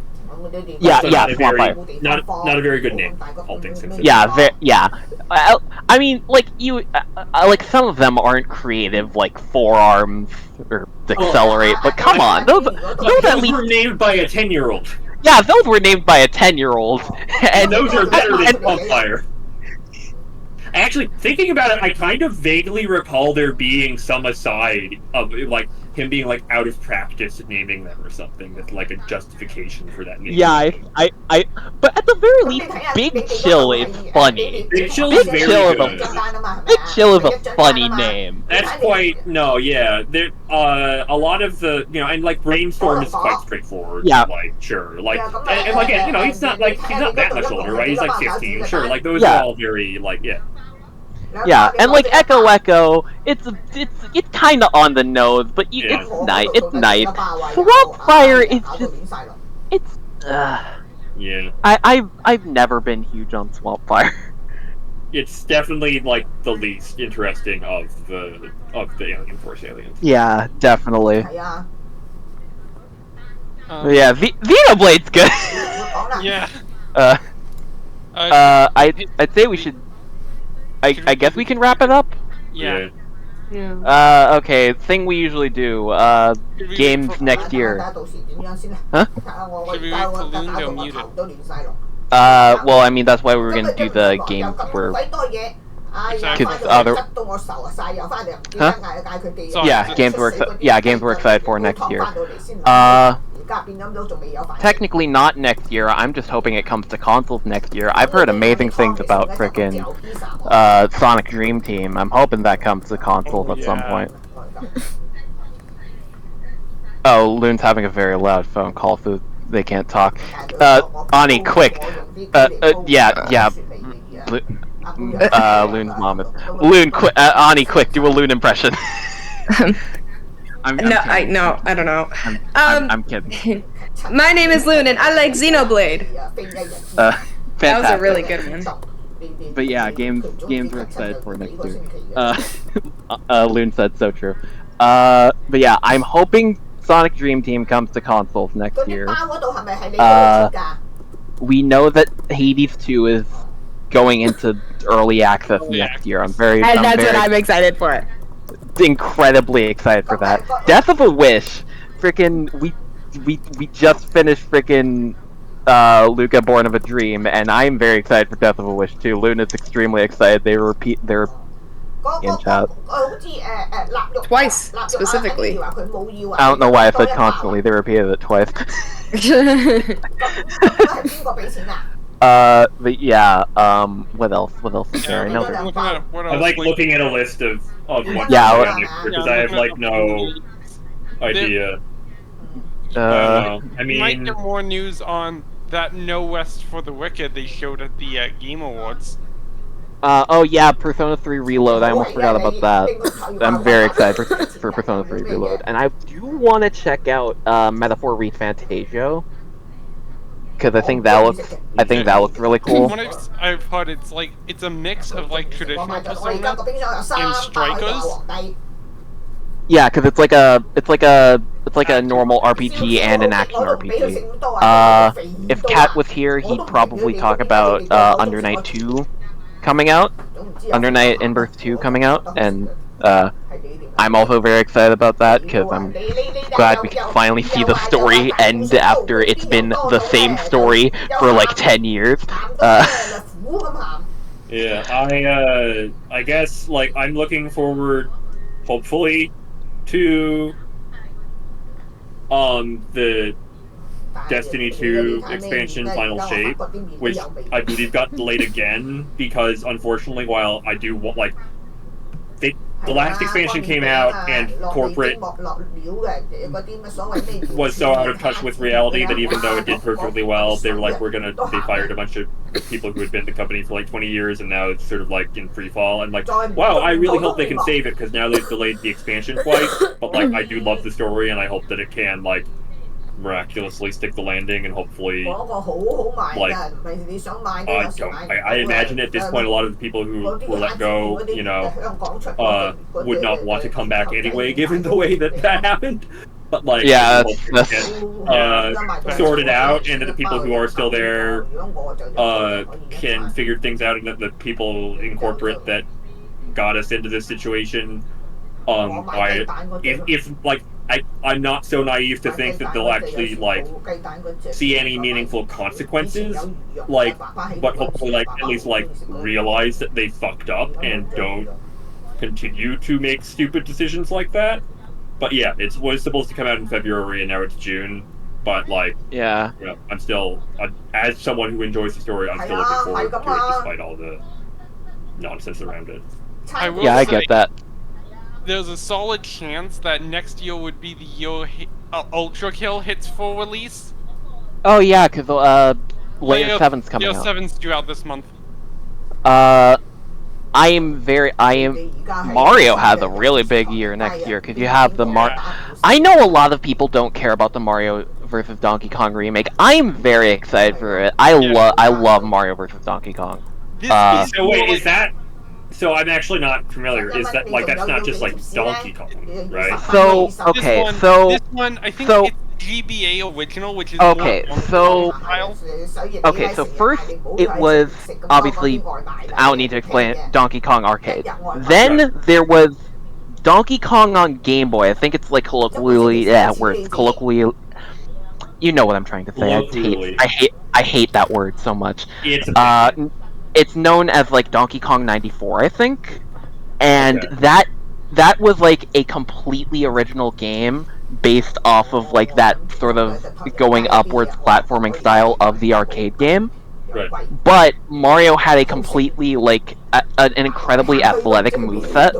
Yeah, Swampfire. Not a very good name, all things considered. Yeah. I mean, like like some of them aren't creative, like Forearms or Accelerate. But come on, those at least were named by a 10-year-old. Yeah, those were named by a 10-year-old. And those are better than Swamp. Actually, thinking about it, I kind of vaguely recall there being some aside of like him being like out of practice naming them or something. That's like a justification for that name. Yeah, but at the very least, Big Chill is funny. Big Chill is very good. Big Chill is a funny name. That's quite yeah. There, a lot of the and like Brainstorm is quite straightforward. Yeah. Like sure, like and again, he's not that much older, right? He's like 15. Sure, like those Yeah. are all very like Yeah, and like Echo, it's kind of on the nose, but it's nice. It's nice. Swampfire is just yeah. I've never been huge on Swampfire. It's definitely like the least interesting of the Alien Force aliens. Yeah, definitely. Yeah. Yeah, Xenoblade's good. Yeah. I'd say we should. I guess we can wrap it up. Yeah. Okay. Thing we usually do. Games next year. Huh? Should we wait till Loon go muted? Well, I mean that's why we were gonna do the games where. Yeah, games we're excited for next year. Technically not next year. I'm just hoping it comes to consoles next year. I've heard amazing things about frickin' Sonic Dream Team. I'm hoping that comes to consoles at some point. Oh, Loon's having a very loud phone call, so they can't talk. Ani, quick. Yeah. Loon's mom is. Loon, Ani, quick. Do a Loon impression. I'm I don't know. I'm kidding. My name is Loon, and I like Xenoblade. Fantastic. That was a really good one. But yeah, games we're excited for next year. Loon said so true. But yeah, I'm hoping Sonic Dream Team comes to consoles next year. We know that Hades 2 is going into early access next year. I'm very excited for. Incredibly excited for that. Death of a Wish, frickin' we just finished frickin' Luca Born of a Dream, and I'm very excited for Death of a Wish too. Luna's extremely excited. They're in chat. Twice, specifically. I don't know why I said constantly. They repeated it twice. But yeah, what else is there? I know I'm like looking at a list of what's because I have like no idea. I mean, might get more news on that No West for the Wicked they showed at the Game Awards. Oh yeah, Persona 3 Reload. I almost forgot about that. I'm very excited for Persona 3 Reload, and I do want to check out Metaphor ReFantasio. Because I think that looks really cool. What I've heard, it's a mix of like traditional Persona and Strikers. Yeah, because it's like a normal RPG and an action RPG. If Kat was here, he'd probably talk about Under Night 2 coming out, Under Night In-Birth 2 coming out, and I'm also very excited about that because I'm glad we can finally see the story end after it's been the same story for like 10 years. Yeah, I guess like I'm looking forward, hopefully, to the Destiny 2 expansion Final Shape, which I believe got delayed again because unfortunately, while I do want like the last expansion came out and corporate was so out of touch with reality that even though it did perfectly well, they were like, they fired a bunch of people who had been at the company for like 20 years and now it's sort of like in free fall. And like, wow, I really hope they can save it because now they've delayed the expansion twice. But like, I do love the story and I hope that it can like miraculously stick the landing and hopefully like I imagine at this point a lot of the people who were let go would not want to come back anyway given the way that happened, but like that's sorted out and that the people who are still there can figure things out and that the people in corporate that got us into this situation if like I'm not so naive to think that they'll actually like see any meaningful consequences, like, but hopefully like at least like realize that they fucked up and don't continue to make stupid decisions like that. But yeah, it was supposed to come out in February and now it's June. But like, Yeah. you know, I'm still, as someone who enjoys the story, I'm still looking forward to it despite all the nonsense around it. I get that. There's a solid chance that next year would be the year Ultra Kill hits full release. Oh yeah, because Layer 7's coming Layer out. 7's due out this month. Mario has a really big year next year, because you have the I know a lot of people don't care about the Mario vs. Donkey Kong remake. I'm very excited for it. I love Mario vs. Donkey Kong. So wait, is that... So I'm actually not familiar. Is that like that's not just like Donkey Kong, right? So okay, this one I think it's GBA original, which is okay. More so first it was obviously I don't need to explain it. Donkey Kong Arcade. Then there was Donkey Kong on Game Boy. I think it's like colloquially, where it's colloquially. You know what I'm trying to say. I hate that word so much. It's known as like Donkey Kong 94, I think, and that was like a completely original game based off of like that sort of going upwards platforming style of the arcade game. Right. But Mario had a completely like an incredibly athletic moveset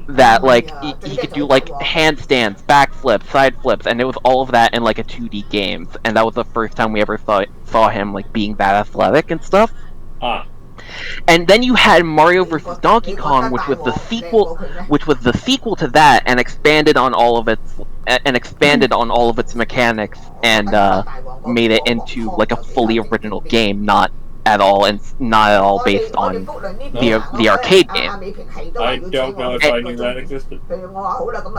that like he could do like handstands, backflips, side flips, and it was all of that in like a 2D game, and that was the first time we ever saw him like being that athletic and stuff. And then you had Mario vs. Donkey Kong, which was the sequel to that, and expanded on all of its mechanics, and made it into like a fully original game, not at all based on the arcade game. I don't know if I knew that existed.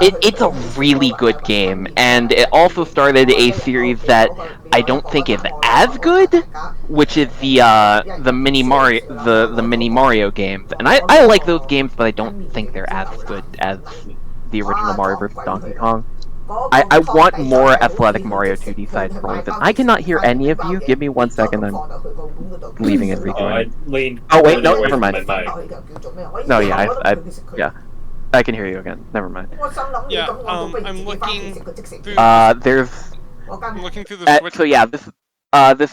It's a really good game, and it also started a series that I don't think is as good, which is the mini Mario games. And I like those games, but I don't think they're as good as the original Mario vs. Donkey Kong. I want more athletic Mario 2D side scrollers, and I cannot hear any of you. Give me 1 second, I'm leaving and rejoining. Oh wait, no, never mind. No, yeah, I can hear you again. Never mind. Yeah, I'm looking through. I'm looking through the Switch. So yeah, this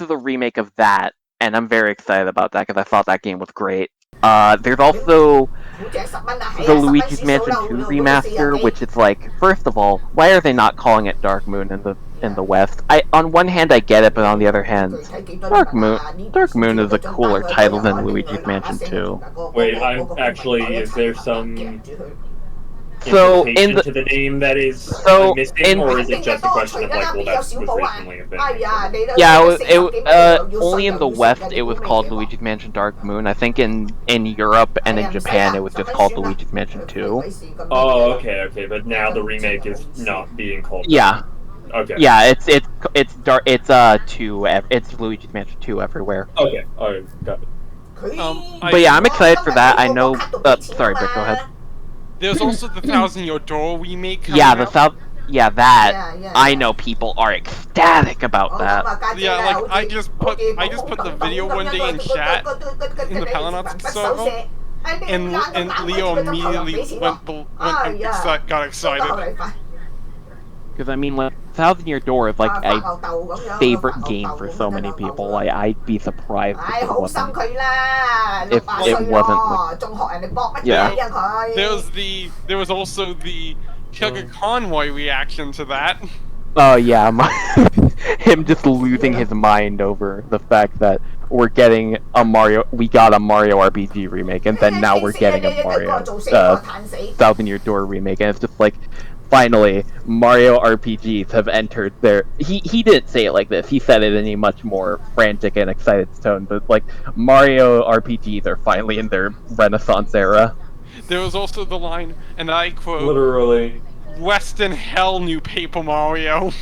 is a remake of that, and I'm very excited about that because I thought that game was great. There's also the Luigi's Mansion 2 remaster, which is like, first of all, why are they not calling it Dark Moon in the West? On one hand I get it, but on the other hand, Dark Moon is a cooler title than Luigi's Mansion 2. Wait, is there some so in to the name that is missing, or is it just a question of like, well, that was originally a thing? Yeah, only in the West it was called Luigi's Mansion Dark Moon. I think in Europe and in Japan it was just called Luigi's Mansion 2. Oh, okay, but now the remake is not being called. Yeah. Okay. Yeah, it's 2. It's Luigi's Mansion 2 everywhere. Okay. Alright, got it. But yeah, I'm excited for that. I know. Sorry, Brick, go ahead. There's also the Thousand Year Door remake coming out. I know people are ecstatic about that. Yeah, like I just put the video one day in chat in the Palinauts circle, and Leo immediately got excited. Because I mean, like, Thousand Year Door is like a favorite game for so many people. I'd be surprised if it wasn't. Like, yeah. There was also the Chugga Conroy reaction to that. Oh yeah, him just losing his mind over the fact that we got a Mario RPG remake, and then now we're getting a Mario Thousand Year Door remake, and it's just like, finally, Mario RPGs have entered their... He didn't say it like this, he said it in a much more frantic and excited tone, but like, Mario RPGs are finally in their Renaissance era. There was also the line, and I quote, literally, Western hell knew Paper Mario.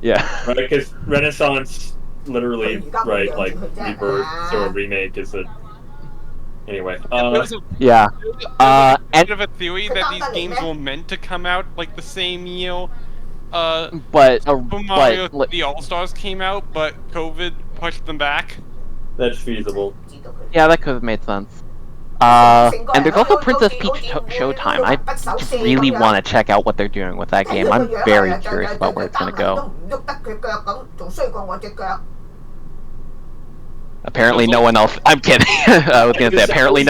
Yeah. Right, because Renaissance, literally, right, like, rebirth, so a remake is a Anyway, yeah. There's a And bit of a theory that these games were meant to come out like the same year. but Super Mario but 3 All Stars came out, but COVID pushed them back. that's feasible. yeah, that could have made sense. And there's also Princess Peach Showtime. I just really want to check out what they're doing with that game. I'm very curious about where it's gonna go. Apparently, no one else. I'm kidding. I was gonna say apparently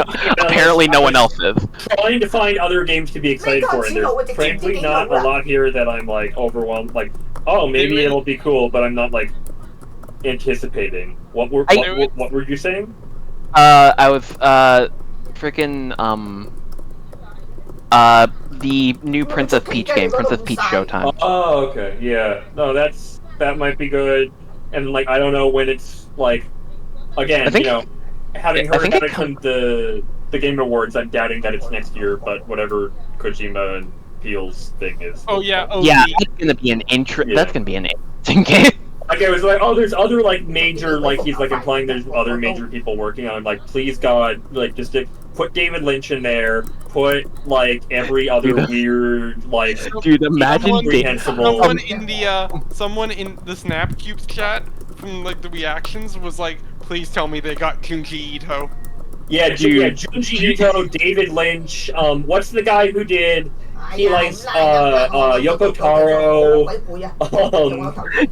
no one else is. Trying to find other games to be excited for, and there's frankly not a lot here that I'm like overwhelmed. Like, oh, maybe it'll be cool, but I'm not like anticipating. What were you saying? I was freaking the new Princess Peach game, Princess Peach Showtime. Oh, okay, yeah. No, that might be good. And like, I don't know when it's like. Again, having heard about it from the Game Awards, I'm doubting that it's next year. But whatever Kojima and Peele's thing is. Oh yeah, yeah, that's gonna be an That's gonna be an interesting game. Like I was like, oh, there's other like major he's like implying there's other major people working on. Like, please God, like just put David Lynch in there. Put like every other weird like. Dude, imagine someone in the Snapcube chat from like the reactions was like, please tell me they got Junji Ito. Yeah, Junji Ito, David Lynch. What's the guy who did? He likes Yoko Taro.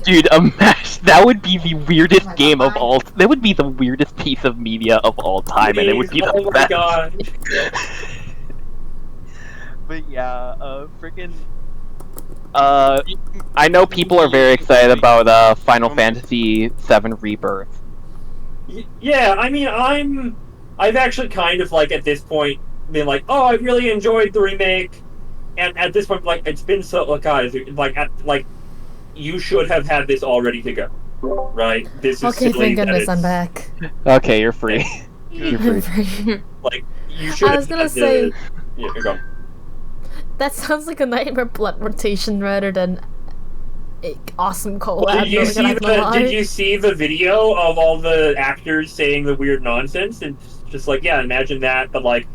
Dude, imagine that would be the weirdest game of all. That would be the weirdest piece of media of all time, and it would be the best. God. But yeah, freaking. I know people are very excited about Final Fantasy VII Rebirth. Yeah, I mean, I've actually kind of like at this point been like, oh, I really enjoyed the remake, and at this point, like, it's been so guys, like, you should have had this all ready to go, right? This is okay. Thank goodness I'm back. Okay, you're free. You're free. Like, you should. I was gonna say. Yeah, you're going. That sounds like a Nightmare Blood rotation rather than an awesome collab. Well, did you see the video of all the actors saying the weird nonsense and just like, yeah, imagine that, but like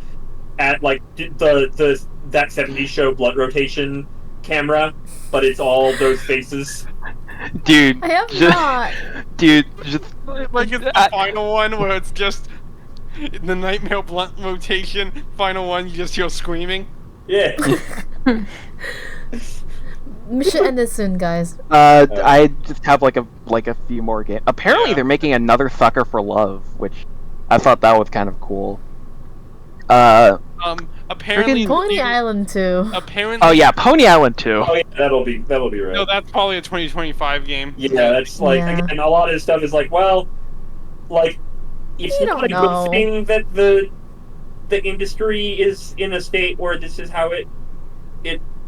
at like that 70s show Blood rotation camera, but it's all those faces. Dude, I have not. Dude, just like it's the final one where it's just the Nightmare Blunt rotation. Final one, you just hear screaming. Yeah. We should end this soon, guys. I just have like a few more games. Apparently, they're making another Sucker for Love, which I thought that was kind of cool. Apparently, Pony Island 2. Apparently. Oh yeah, Pony Island 2. Oh yeah, that'll be right. No, that's probably a 2025 game. Yeah, that's like again, a lot of this stuff is like, well, like it's not a good thing that the industry is in a state where this is how it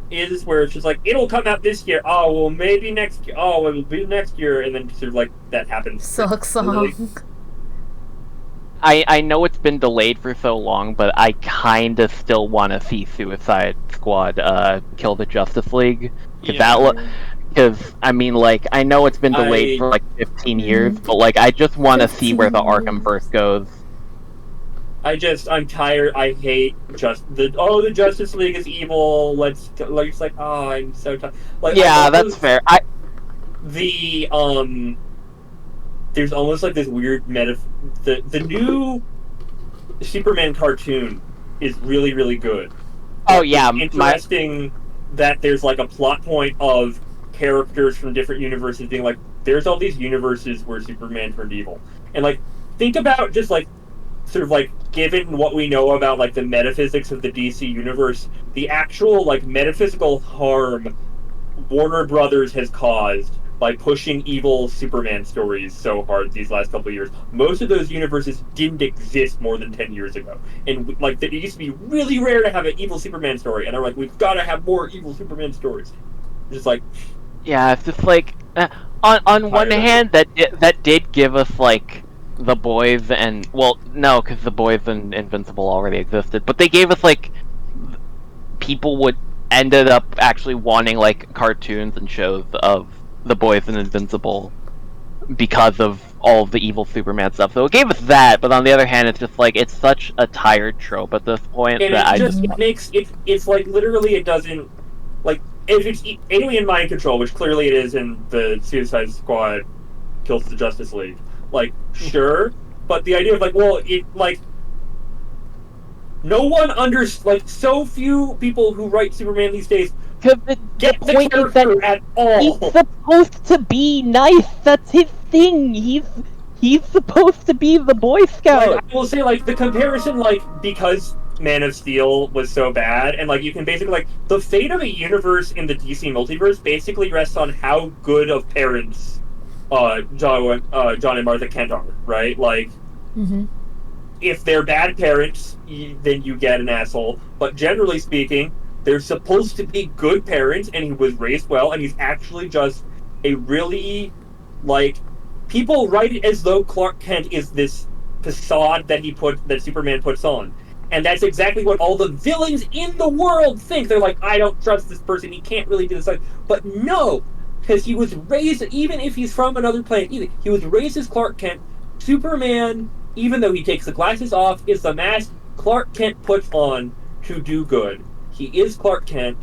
is, where it's just like, it'll come out this year. Oh, well, maybe next year. Oh, it'll be next year, and then sort of like that happens. Silk song. I know it's been delayed for so long, but I kind of still want to see Suicide Squad kill the Justice League. Because, I mean, like, I know it's been delayed for like 15 years, but like, I just want to see where the Arkhamverse goes. I'm tired. I hate the Justice League is evil. It's like, oh, I'm so tired. Like, yeah, that's fair. There's almost like this weird the new Superman cartoon is really, really good. Oh yeah, it's interesting that there's like a plot point of characters from different universes being like, there's all these universes where Superman turned evil, and like, think about just like, sort of like, given what we know about like the metaphysics of the DC universe, the actual like metaphysical harm Warner Brothers has caused by pushing evil Superman stories so hard these last couple of years. Most of those universes didn't exist more than 10 years ago. And like, it used to be really rare to have an evil Superman story, and they're like, we've got to have more evil Superman stories. Just like, yeah, it's just like, on one hand, that did give us like The Boys and, well, no, because The Boys and Invincible already existed, but they gave us like, people ended up actually wanting like cartoons and shows of The Boys and Invincible because of all of the evil Superman stuff. So it gave us that, but on the other hand, it's just like it's such a tired trope at this point And that it's like literally it doesn't like if it's alien mind control, which clearly it is in the Suicide Squad kills the Justice League. Like sure, but the idea of like no one so few people who write Superman these days get the point is that character at all. he's supposed to be nice. That's his thing. He's supposed to be the Boy Scout. Like, I will say, like, the comparison, like, because Man of Steel was so bad, and, like, you can basically, like, the fate of a universe in the DC multiverse basically rests on how good of parents John and Martha Kent are, right? Like, if they're bad parents, then you get an asshole. But generally speaking, they're supposed to be good parents, and he was raised well, and he's actually just a really, like, people write it as though Clark Kent is this facade that Superman puts on. And that's exactly what all the villains in the world think. They're like, I don't trust this person, he can't really do this. But no, because he was raised, even if he's from another planet, he was raised as Clark Kent. Superman, even though he takes the glasses off, is the mask Clark Kent puts on to do good. He is Clark Kent.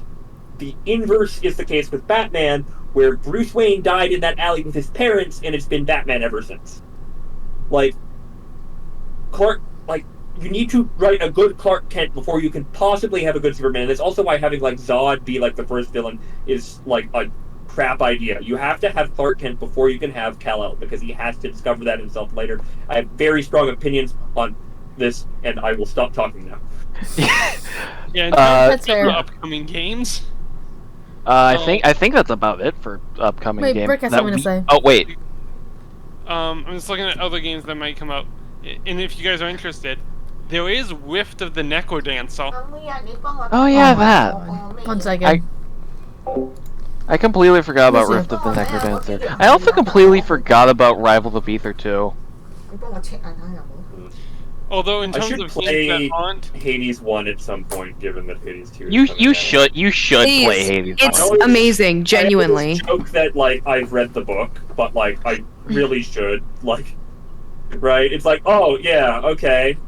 The inverse is the case with Batman, where Bruce Wayne died in that alley with his parents, and it's been Batman ever since. Like, you need to write a good Clark Kent before you can possibly have a good Superman. That's also why having, like, Zod be, like, the first villain is, like, a crap idea. You have to have Clark Kent before you can have Kal-El, because he has to discover that himself later. I have very strong opinions on this, and I will stop talking now. Yeah, that's fair. Upcoming games. I think that's about it for upcoming games. Wait, Brick has something to say. Oh wait. I'm just looking at other games that might come out, and if you guys are interested, there is Rift of the Necrodancer. Oh yeah, that. 1 second. I completely forgot about Rift of the Necrodancer. I also completely forgot about Rivals of Ether 2. Although in I terms should of play games that aren't, Hades 1 at some point, given that Hades 2 is You coming out. should Please, play Hades. It's amazing, genuinely. I joke that, like, I've read the book, but, like, I really should. Like, right? It's like, oh, yeah, okay.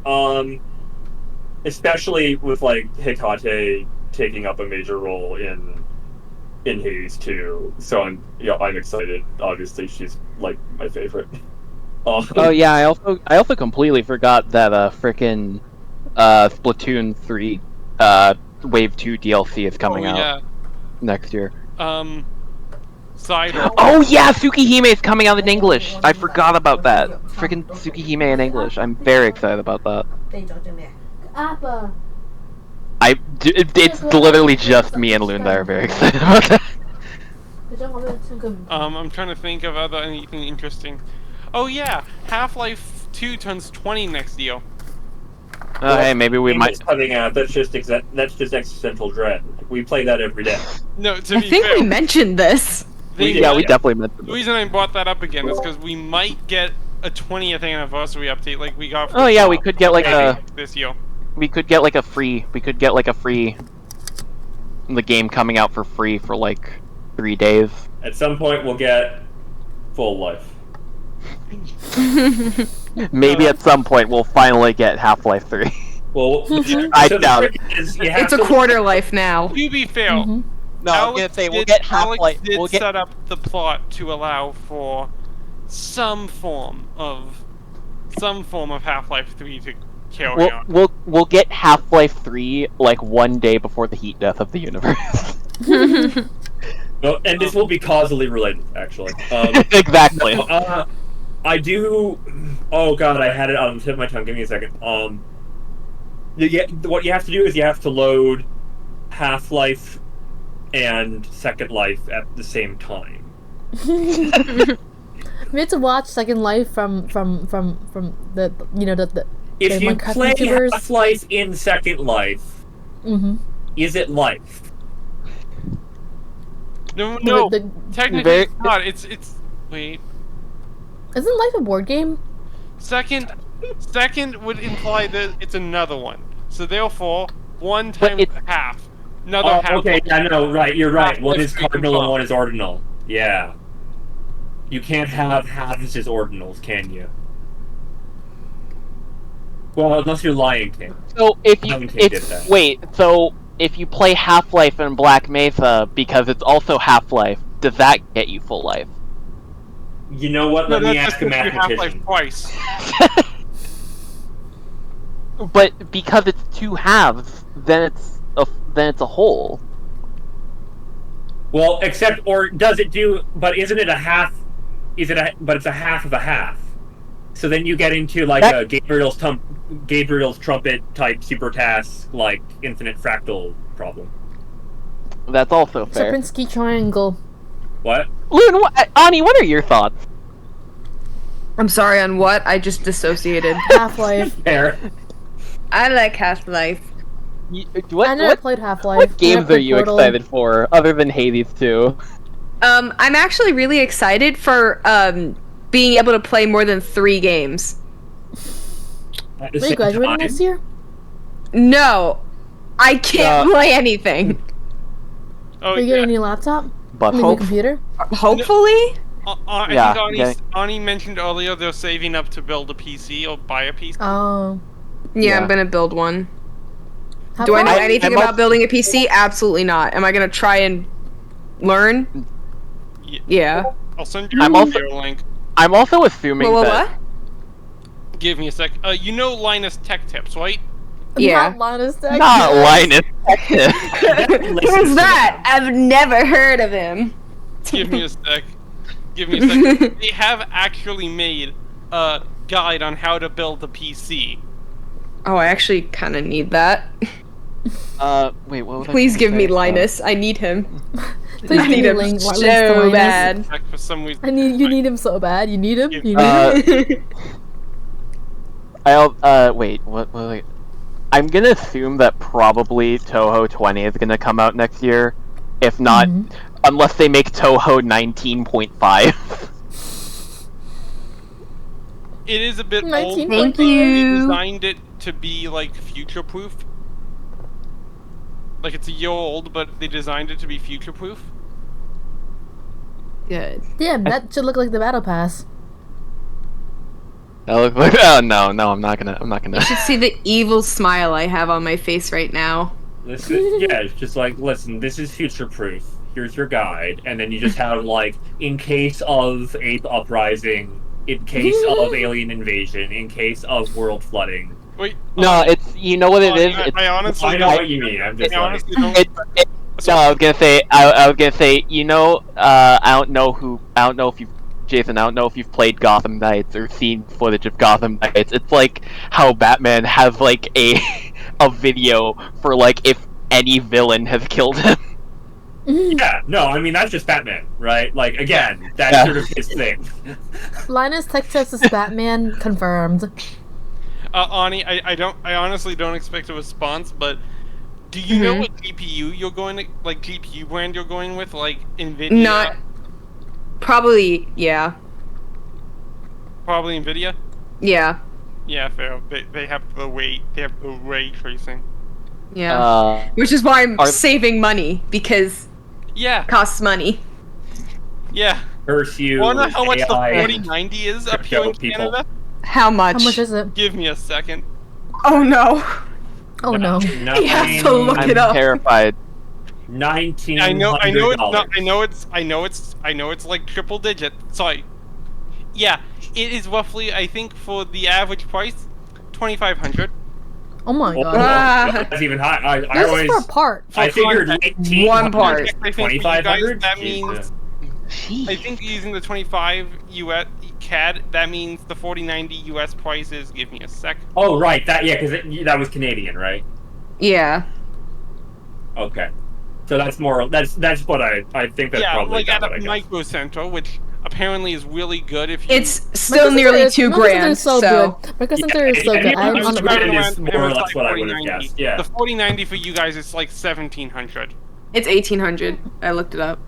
Especially with, like, Hecate taking up a major role in Hades 2. So I'm excited. Obviously, she's, like, my favorite. Oh yeah, I also completely forgot that frickin' Splatoon 3 Wave 2 DLC is coming out next year. Side. Oh yeah, Tsukihime is coming out in English. I forgot about that. Frickin' Tsukihime in English. I'm very excited about that. It's literally just me and Loon that are very excited about that. I'm trying to think of anything interesting. Oh yeah, Half-Life 2 turns 20 next year. Hey, maybe we might. Coming out. That's just existential dread. We play that every day. No, to I be think fair, we mentioned this. We definitely mentioned The it. reason I brought that up again is because we might get a 20th anniversary update like we got. For Oh yeah, we could get like this year. We could get like a free. The game coming out for free for like 3 days. At some point, we'll get full life. Maybe at some point we'll finally get Half-Life 3. Well, I doubt it. It's a quarter life now. To be fair, No, I'm gonna say we'll get Half-Life. Alex did set up the plot to allow for some form of Half-Life 3 to carry on. We'll get Half-Life 3 like 1 day before the heat death of the universe. No, and this will be causally related, actually. Exactly. No, I do. Oh god, I had it on the tip of my tongue. Give me a second. What you have to do is you have to load Half-Life and Second Life at the same time. We had to watch Second Life from the If you Minecraft play YouTubers. Half-Life in Second Life, is it life? No, technically it's not. It's wait. Isn't Life a board game? Second would imply that it's another one. So therefore, one times half. Another half. Okay, I know, right, you're right. One is cardinal and one is ordinal. Yeah. You can't have halves as ordinals, can you? Well, unless you're Lion King. So if you Lion King did that. wait, so if you play Half-Life in Black Mesa because it's also Half-Life, does that get you full life? You know what? Let No, me that's ask a just if you Half-Life mathematician. twice. But because it's two halves, then it's a whole. Well, except, or does it do? But isn't it a half? But it's a half of a half. So then you get into like a Gabriel's trumpet type super task, like infinite fractal problem. That's also fair. Serpinski triangle. What? Loon, Ani, what are your thoughts? I'm sorry, on what? I just dissociated. Half-Life. Fair. I like Half-Life. I never played Half-Life. What games are you excited for, other than Hades 2? I'm actually really excited for being able to play more than 3 games. At the Are you same graduating time- next year? No, I can't play anything. Oh, Are you getting a new laptop? But I mean, new computer? Hopefully. Yeah, I yeah. think Ani mentioned earlier they're saving up to build a PC or buy a PC. Oh. Yeah, Yeah. I'm gonna build one. How Do I know far? anything about building a PC? Absolutely not. Am I gonna try and learn? Yeah. I'll send you I'm a also- video link. I'm also assuming that... What? Give me a sec. You know Linus Tech Tips, right? Yeah. Not Linus Tech. Not Linus. Who's that? I've never heard of him. Give me a sec. Give me a sec. They have actually made a guide on how to build a PC. Oh, I actually kind of need that. Wait, what was I Please gonna give me say? Linus. I need him. Please I need give him me Linus to so Linus. bad. Like, for some reason. You need him so bad. You need him. You need him. Wait, what I'm gonna assume that probably Toho 20 is gonna come out next year. If not, unless they make Toho 19.5. It is a bit old, 19. but Thank they you. designed it to be, like, future-proof. Like, it's a year old, but they designed it to be future-proof. Good. Damn, that should look like the battle pass. That looks like, oh no, I'm not gonna. You should see the evil smile I have on my face right now. It's just like, listen, this is future proof. Here's your guide, and then you just have like, in case of ape uprising, in case of alien invasion, in case of world flooding. Wait. No, it's, you know what it is. I honestly I know what you mean. I'm just I like, honestly don't. No, I was gonna say, you know, I don't know if you've Jason, I don't know if you've played Gotham Knights or seen footage of Gotham Knights. It's like how Batman has like a video for like if any villain has killed him. yeah, no, I mean that's just Batman, right? Like again, that's sort of his thing. Linus Tech Tips is Batman confirmed. Ani, I honestly don't expect a response, but do you know what GPU you're going to, like GPU brand you're going with, like Nvidia? Not. Probably, yeah. Probably Nvidia. Yeah. Yeah, fair. They have the ray tracing. Yeah. Which is why I'm saving money, because yeah, it costs money. Yeah. Curse you. Wonder how much AI, the 4090 is up here in people. Canada? How much? How much is it? Give me a second. Oh no. Oh no. He has to look I'm it up. terrified. 19. I know it's not. I know it's like triple digit. Sorry. Yeah, it is roughly. I think for the average price, 2,500. Oh my Oh, god. that's even high. I This is always. for a part. I figured One part. 2,500. That means. I think using the 25 US CAD, that means the 4090 US price is. Give me a sec. Oh right, because that was Canadian, right? Yeah. Okay. So that's more. That's what I think that's yeah, probably like at what a I guess. Micro Center, which apparently is really good if you. It's still nearly $2,000. Micro is so good. Micro Center is so good. I'm on the It right. is more or less what I would have guessed. Yeah. The 4090 for you guys is like 1,700. It's 1,800. I looked it up.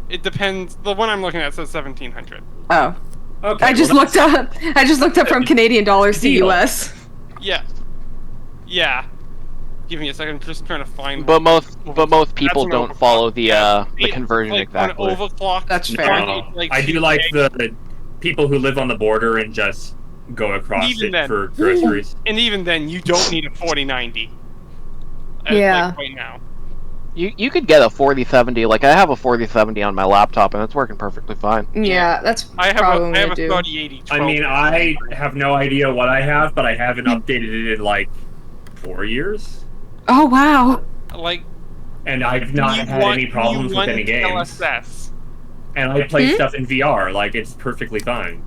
It depends. The one I'm looking at says 1,700. Oh. Okay. I just looked up. I just looked up from Canadian dollars to Deal. US. Yeah. Yeah. Give me a second. I'm just trying to find. But most people an don't overclock. follow the conversion like exactly. An overclock. That's No, fair. I do like the people who live on the border and just go across it for groceries. And even then, you don't need a 4090. Yeah. Like right now. You could get a 4070. Like I have a 4070 on my laptop and it's working perfectly fine. Yeah, that's I have probably a what I do. 3080. I mean, I have no idea what I have, but I haven't updated it in like 4 years. Oh wow. Like, and I've not had any problems with any games. DLSS. And I play stuff in VR, like it's perfectly fine.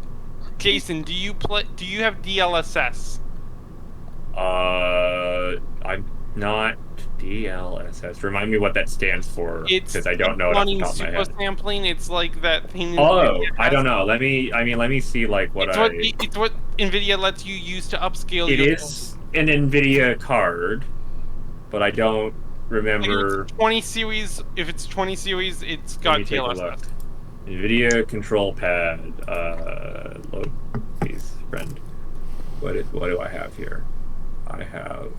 Jason, do you have DLSS? I'm not DLSS. Remind me what that stands for, because I don't know it off the top of my head. Super sampling. It's like that thing. Oh, I don't know. Let me see like what it's what NVIDIA lets you use to upscale. It is an NVIDIA card, but I don't remember. Like if it's 20 series. If it's 20 series, it's got DLSS. NVIDIA control pad. Load, please, friend. What do I have here? I have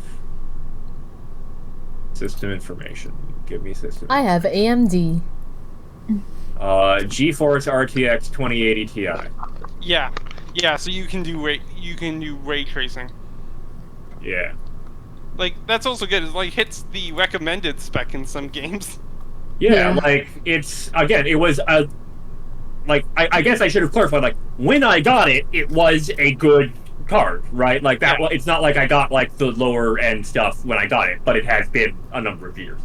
system information. Give me system. I have AMD. GeForce RTX 2080 Ti. Yeah. So you can do ray tracing. Yeah. Like that's also good. It like hits the recommended spec in some games. Yeah. Like it's again. It was a. Like I guess I should have clarified. Like when I got it, it was a good card, right? Like that. Yeah. It's not like I got like the lower end stuff when I got it, but it has been a number of years.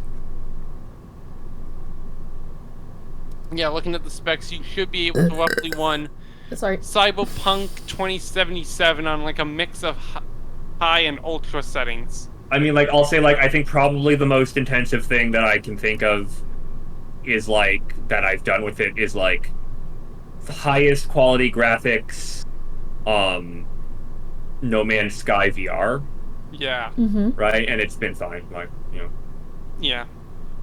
Yeah, looking at the specs, you should be able to roughly run Cyberpunk 2077 on like a mix of high and ultra settings. I mean, like I'll say, like I think probably the most intensive thing that I can think of is like that I've done with it is like the highest quality graphics, No Man's Sky VR. Yeah. Right, and it's been fine. Like Yeah.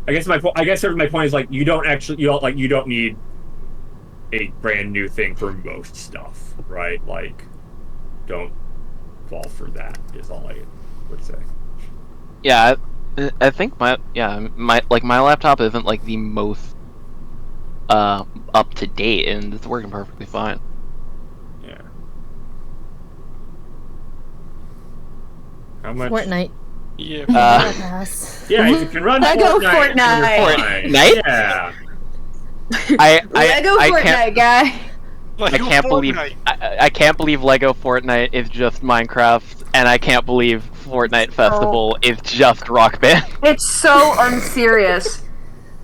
I guess my point is like you don't need a brand new thing for most stuff, right? Like, don't fall for that. Is all I would say. Yeah, I think my laptop isn't like the most up to date, and it's working perfectly fine. Yeah. How much? Fortnite. Yeah. Yeah, you can run Lego Fortnite. Yeah. Lego Fortnite guy. I can't believe Lego Fortnite is just Minecraft, and I can't believe Fortnite Festival is just Rock Band. It's so unserious.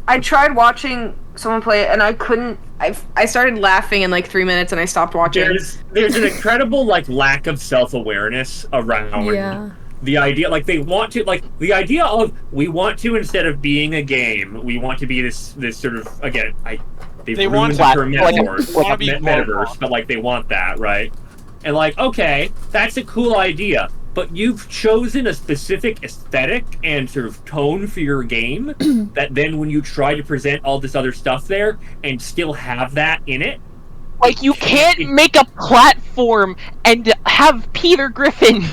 I tried watching someone play it, and I couldn't. I started laughing in like 3 minutes, and I stopped watching. There's an incredible like lack of self-awareness around the idea. Like they want to the idea of we want to, instead of being a game, we want to be this sort of again. They want the term metaverse, but like they want that, right? And like, okay, that's a cool idea, but you've chosen a specific aesthetic and sort of tone for your game that then when you try to present all this other stuff there and still have that in it. Like you can't make a platform and have Peter Griffin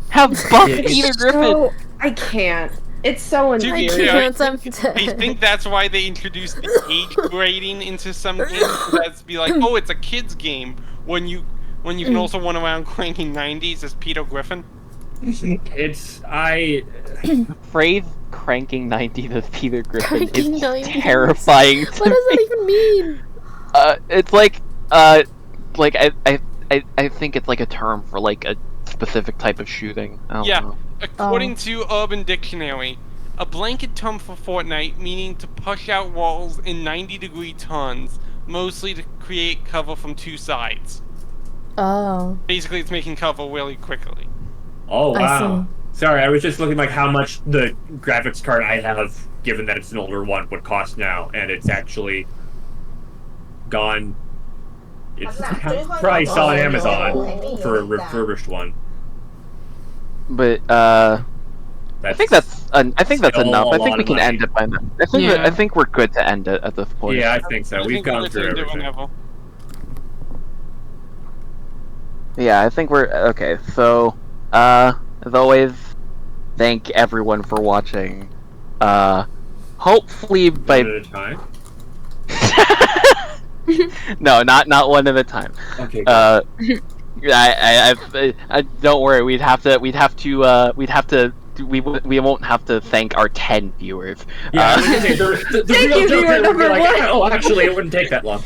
have buff Peter Griffin. I can't. It's so annoying. I think that's why they introduced the age grading into some games. That's be like, oh, it's a kid's game when you can also run around cranking 90s as Peter Griffin. Phrase cranking 90s as Peter Griffin is terrifying. What does that even mean? It's like I think it's like a term for like a specific type of shooting. I don't know. According to Urban Dictionary, a blanket term for Fortnite meaning to push out walls in 90-degree turns, mostly to create cover from two sides. Oh. Basically, it's making cover really quickly. Oh, wow. Sorry, I was just looking like how much the graphics card I have, given that it's an older one, would cost now, and it's actually gone. It's price on Amazon for a refurbished one. But I think that's enough. I think we can end it by now. I think we're good to end it at this point. Yeah, I think so. We've gone through everything. Yeah, I think we're okay. So, as always, thank everyone for watching. Hopefully by One at a time. no, not one at a time. Okay. I don't worry. We won't have to thank our 10 viewers. Yeah, I was gonna say, the real joke here would be like, oh, actually, it wouldn't take that long.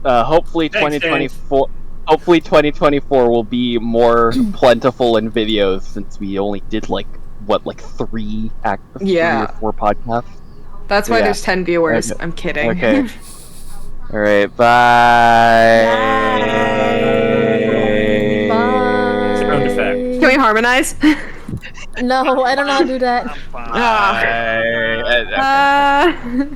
Hopefully 2024. Hopefully 2024 will be more plentiful in videos since we only did like 3 or 4 podcasts. That's why there's 10 viewers. Okay. I'm kidding. Okay. All right. Bye. Bye. Sound effect. Can we harmonize? No, I don't know how to do that. Bye.